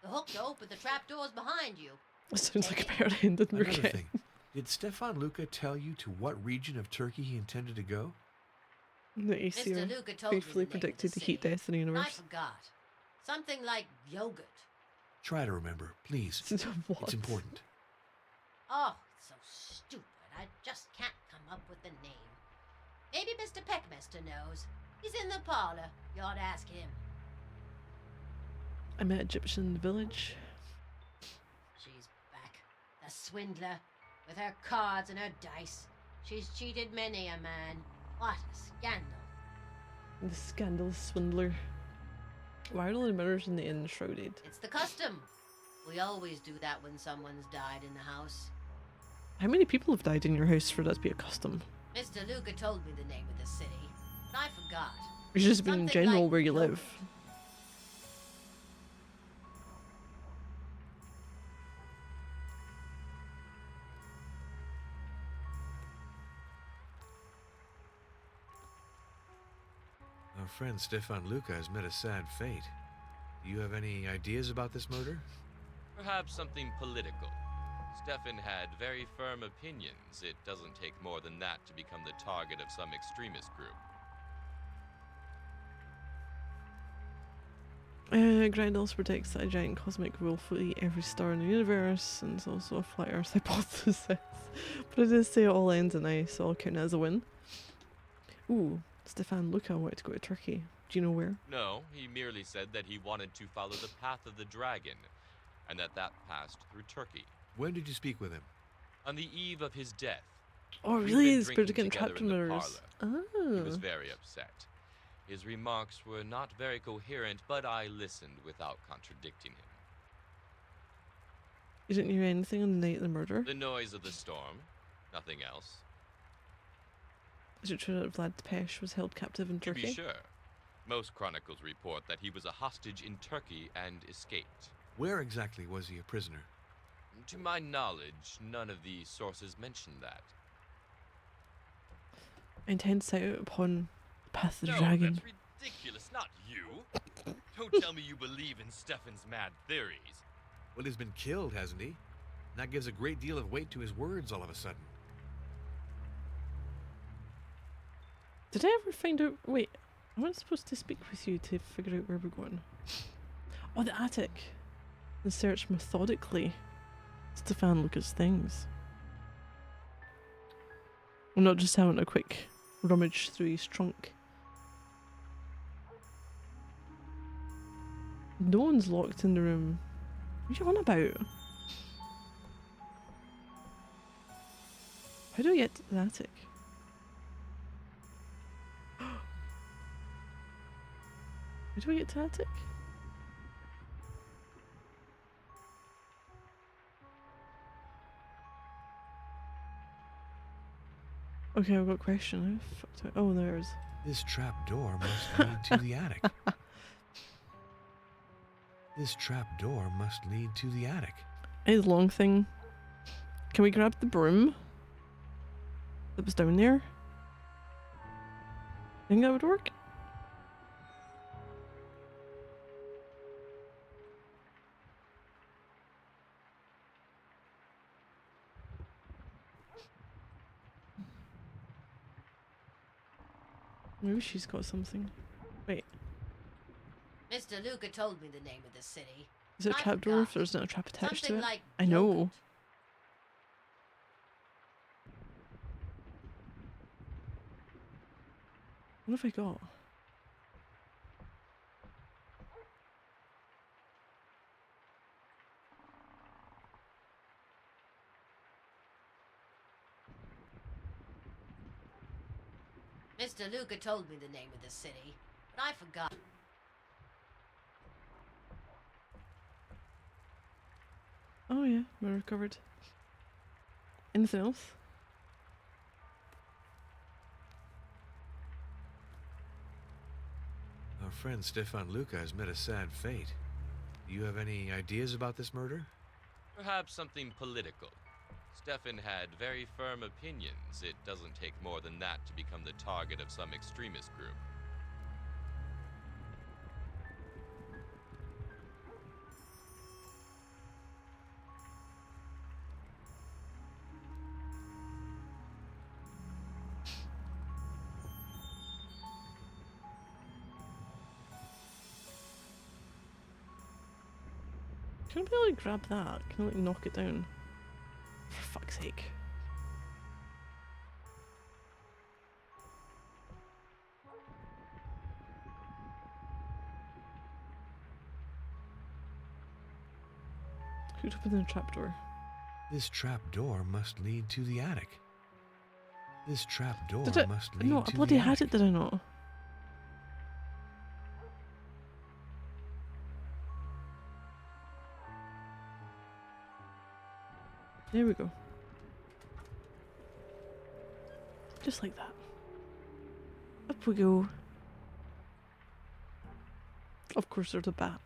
The hook to open the trapdoor's behind you. It sounds like a better ending we're Another getting. thing. Did Stefan Luca tell you to what region of Turkey he intended to go? The Mr. ACO Luca told me the faithfully name of predicted the the heat city. death in the I universe. forgot. Something like yogurt. Try to remember, please. What? It's important. Oh, it's so stupid. I just can't come up with the name. Maybe Mr. Peckmaster knows. He's in the parlor. You ought to ask him. I met Egyptian in the village. She's back. The swindler. With her cards and her dice. She's cheated many a man. What a scandal. The scandalous swindler. Why are all the mirrors in the inn shrouded? It's the custom. We always do that when someone's died in the house. How many people have died in your house for that to be a custom? Mr. Luca told me the name of the city. But I forgot. It's just been in Something general like where you yogurt. live. Our friend Stefan Luca has met a sad fate. Do you have any ideas about this murder? Perhaps something political. Stefan had very firm opinions. It doesn't take more than that to become the target of some extremist group. Grindels predicts that a giant cosmic wolf will eat every star in the universe, and it's also a flat Earth hypothesis. But it does say it all ends in ice, so I'll count it as a win. Ooh, Stefan Luca wanted to go to Turkey. Do you know where? No, he merely said that he wanted to follow the path of the dragon, and that passed through Turkey. When did you speak with him? On the eve of his death. Oh, We'd really? been It's about to drinking get trapped in together in the mirrors. He was Oh. very upset. His remarks were not very coherent, but I listened without contradicting him. You didn't hear anything on the night of the murder? The noise of the storm, nothing else. Is it true that Vlad Tepes was held captive in To Turkey? be sure. Most chronicles report that he was a hostage in Turkey and escaped. Where exactly was he a prisoner? To my knowledge, none of the sources mention that. I intend to set out upon the path of the No, dragon. that's ridiculous, not you. Don't tell me you believe in Stefan's mad theories. Well, he's been killed, hasn't he? And that gives a great deal of weight to his words all of a sudden. Did I ever find out? Wait, I wasn't supposed to speak with you to figure out where we're going. Oh, the attic. And search methodically Stefan Luca's things. I'm not just having a quick rummage through his trunk. No one's locked in the room. What are you on about? How do I get to the attic? How do I get to the attic? Okay, I've got a question. I fucked it. Oh, there's. This trap door must lead to the attic. This trap door must lead to the attic. Hey, the long thing. Can we grab the broom that was down there? Think that would work? Maybe she's got something. Wait, Mr. Luca told me the name of the city. is it a I trapdoor if forgot. there's not a trap attached Something to it? like I know. yogurt. What have I got? Mr. Luca told me the name of the city, but I forgot. Oh yeah, we're recovered. Anything else? Our friend Stefan Luca has met a sad fate. Do you have any ideas about this murder? Perhaps something political. Stefan had very firm opinions. It doesn't take more than that to become the target of some extremist group. Can I really grab that? Can I like knock it down? For fuck's sake. Who'd open the trapdoor? This trap door must lead to the attic. This trap door Did it? must lead No, I to bloody the had attic. it, did I not? There we go. Just like that. Up we go. Of course there's a bat.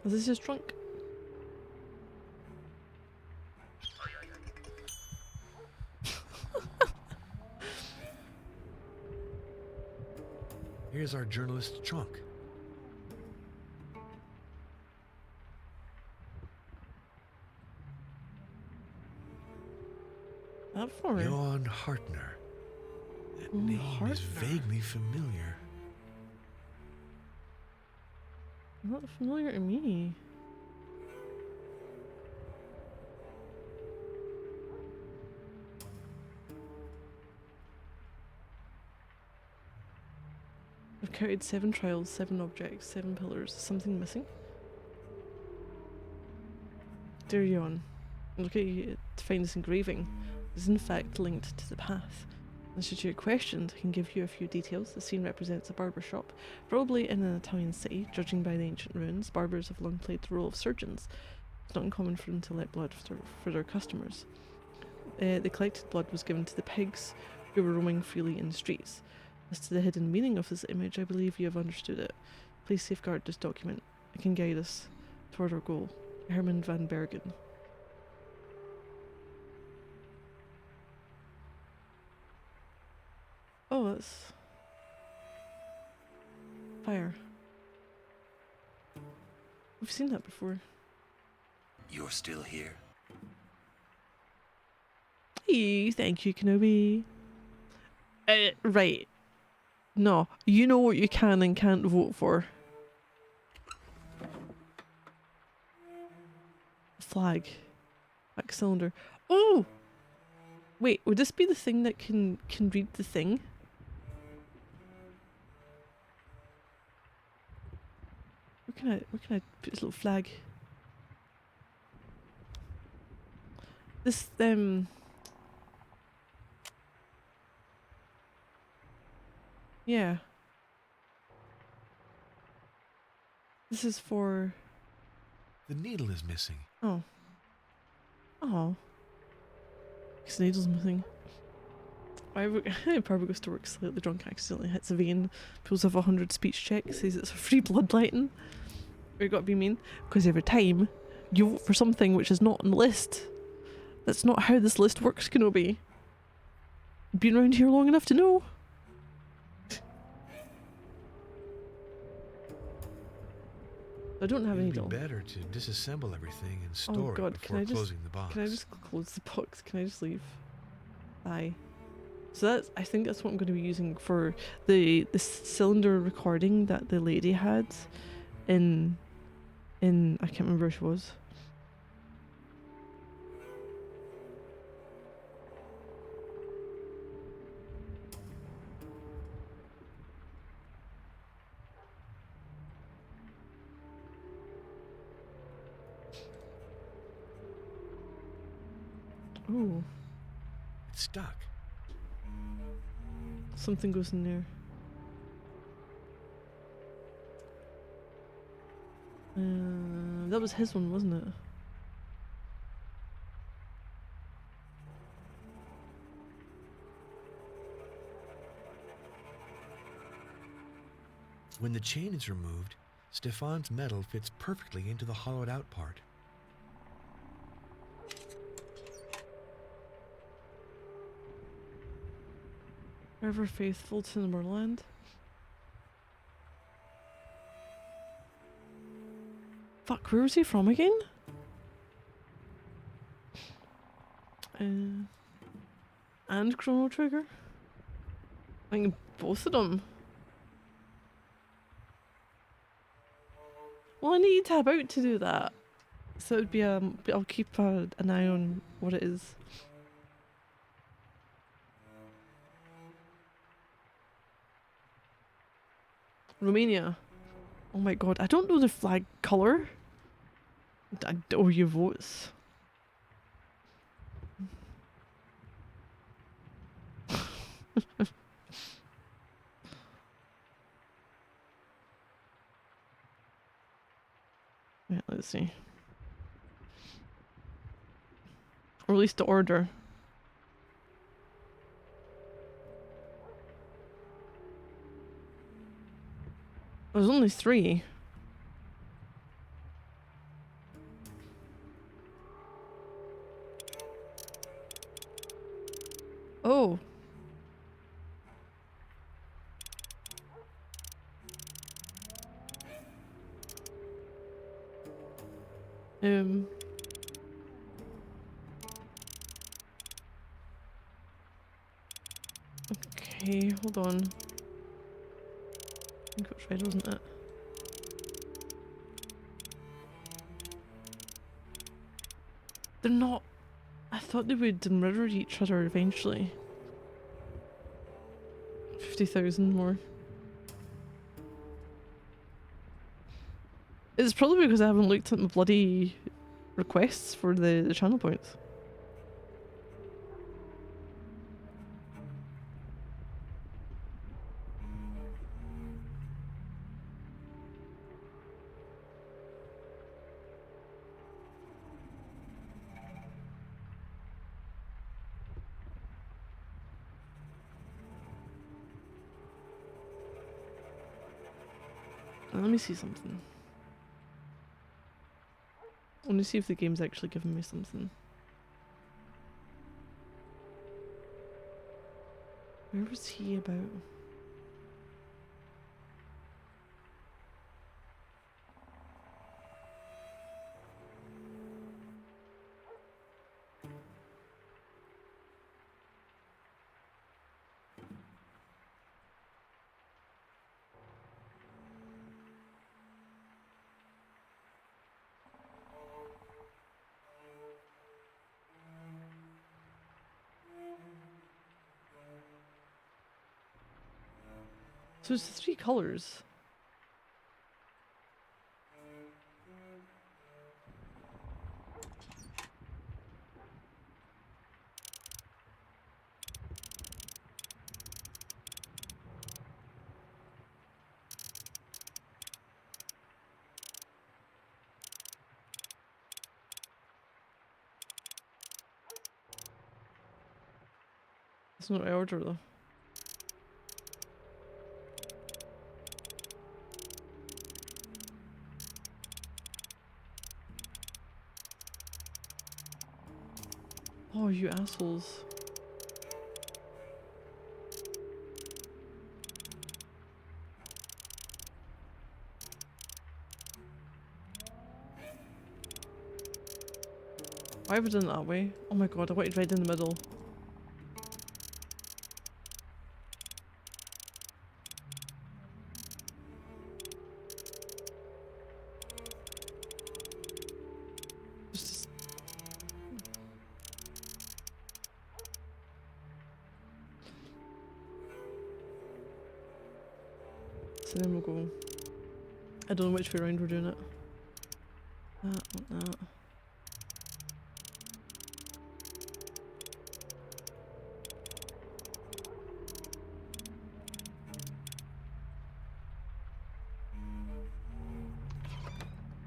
Is this his trunk? Here's our journalist's trunk. That for? Johann Hartner. That name is Hartner. vaguely familiar. Not familiar to me. I've counted 7 trials, 7 objects, 7 pillars. Is something missing? Dear Yon, look at you to find this engraving. It is in fact linked to the path. And should you are questioned, I can give you a few details. The scene represents a barber shop, probably in an Italian city. Judging by the ancient ruins, barbers have long played the role of surgeons. It's not uncommon for them to let blood for their customers. The collected blood was given to the pigs who were roaming freely in the streets. As to the hidden meaning of this image, I believe you have understood it. Please safeguard this document. It can guide us toward our goal. Herman van Bergen. Oh, that's fire. We've seen that before. You're still here. Hey, thank you, Kenobi. Right. No, you know what you can and can't vote for. Flag. Back cylinder. Oh! Wait, would this be the thing that can read the thing? Where can I put this little flag? This yeah. This is for The needle is missing. oh Oh. His needle's missing. Barbara goes to work slightly drunk, accidentally hits a vein, pulls off 100 speech check, says it's a free bloodletting. You gotta be mean. Because every time you vote for something which is not on the list, that's not how this list works, Kenobi. Been around here long enough to know. I don't have any It'd be doll. better to disassemble everything and store God, it before closing the box. Can I just close the box? Can I just leave? Aye. So that's, I think that's what I'm going to be using for the cylinder recording that the lady had in I can't remember where she was. Ooh. It's stuck. Something goes in there. That was his one, wasn't it? When the chain is removed, Stefan's metal fits perfectly into the hollowed out part. Ever faithful to the Merland. Fuck, where was he from again? And Chrono Trigger? I think both of them. Well, I need to tab out to do that. So it would be I'll keep an eye on what it is. Romania. Oh my god, I don't know the flag colour. Or your votes. Yeah, let's see. Release the order. There's only 3. Oh. Okay, hold on. I think it was red, wasn't it? They're not... I thought they would mirror each other eventually. 50,000 more. It's probably because I haven't looked at my bloody requests for the channel points. Let me see something. I want to see if the game's actually giving me something. Where was he about? So it's 3 colours. That's not what I ordered though. Oh, you assholes. Why have I done it that way? Oh my god, I wanted right in the middle. Just... So then we'll go. I don't know which way around we're doing it. That, not that.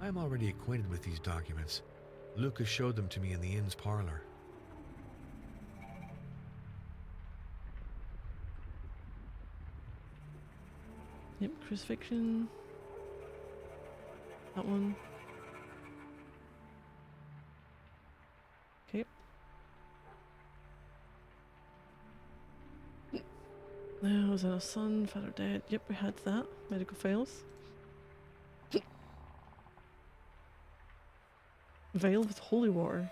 I am already acquainted with these documents. Lucas showed them to me in the inn's parlor. Yep, crucifixion. That one. Okay. There was a son, father dead. Yep, we had that. Medical files. Vial with holy water.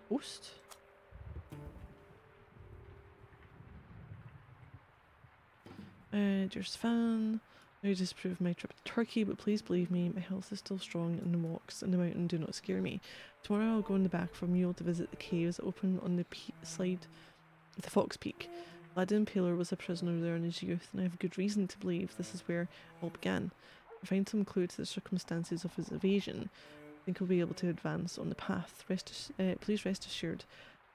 Host. Dearest fan, I disapprove my trip to Turkey, but please believe me, my health is still strong and the walks in the mountain do not scare me. Tomorrow I'll go in the back for a mule to visit the caves open on the side of the Fox Peak. Lad Impaler was a prisoner there in his youth, and I have good reason to believe this is where it all began. If I find some clue to the circumstances of his evasion, I think I'll be able to advance on the path. Please rest assured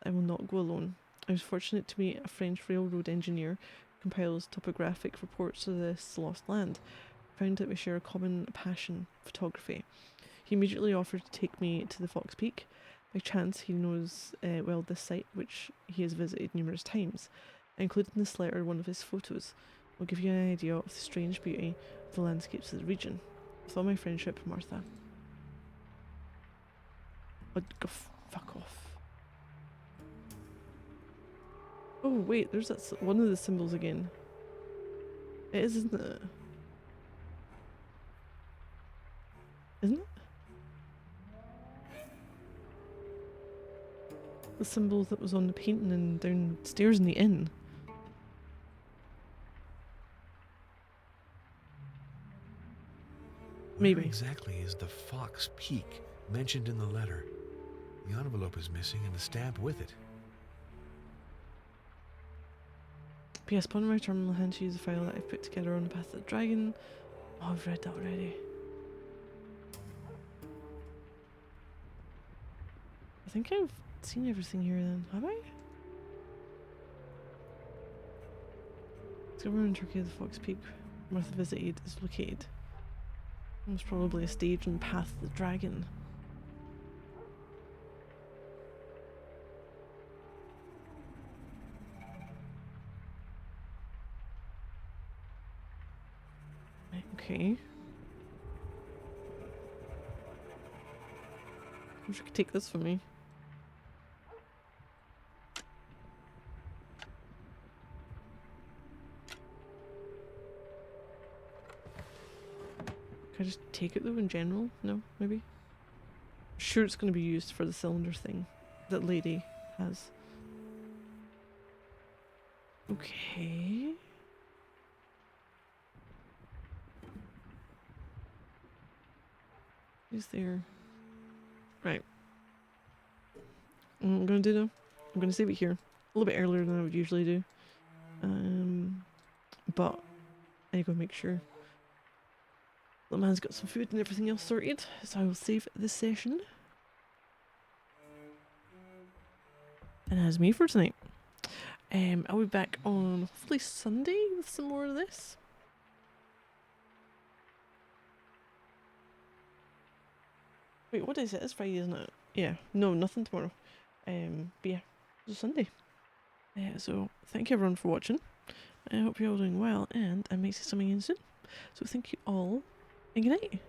I will not go alone. I was fortunate to meet a French railroad engineer who compiles topographic reports of this lost land. I found that we share a common passion, photography. He immediately offered to take me to the Fox Peak. By chance, he knows well this site, which he has visited numerous times. I included in this letter one of his photos. I'll give you an idea of the strange beauty of the landscapes of the region. With all my friendship, Martha. Oh, go fuck off. Oh wait, there's that one of the symbols again. It is, isn't it? Isn't it? The symbol that was on the painting and downstairs in the inn. Maybe. Where exactly is the Fox Peak mentioned in the letter? The envelope is missing and the stamp with it. P.S. Upon my terminal hand to use a file that I've put together on the path of the dragon. Oh, I've read that already. I think I've seen everything here then, have I? Discover in Turkey the Fox Peak Martha visited is located. Most probably a stage on the path of the dragon. Okay. I wish I could take this from me. Can I just take it though in general? No, maybe? I'm sure it's going to be used for the cylinder thing that lady has. Okay. Is there... Right. What I'm going to do though, I'm going to save it here. A little bit earlier than I would usually do. But I need to go make sure the man's got some food and everything else sorted. So I will save this session. And that's me for tonight. I'll be back on hopefully Sunday with some more of this. Wait, what is it? It's Friday, isn't it? Yeah. No, nothing tomorrow. But yeah, it's Sunday. So thank you everyone for watching. I hope you're all doing well, and I might see something in soon. So thank you all, and good night.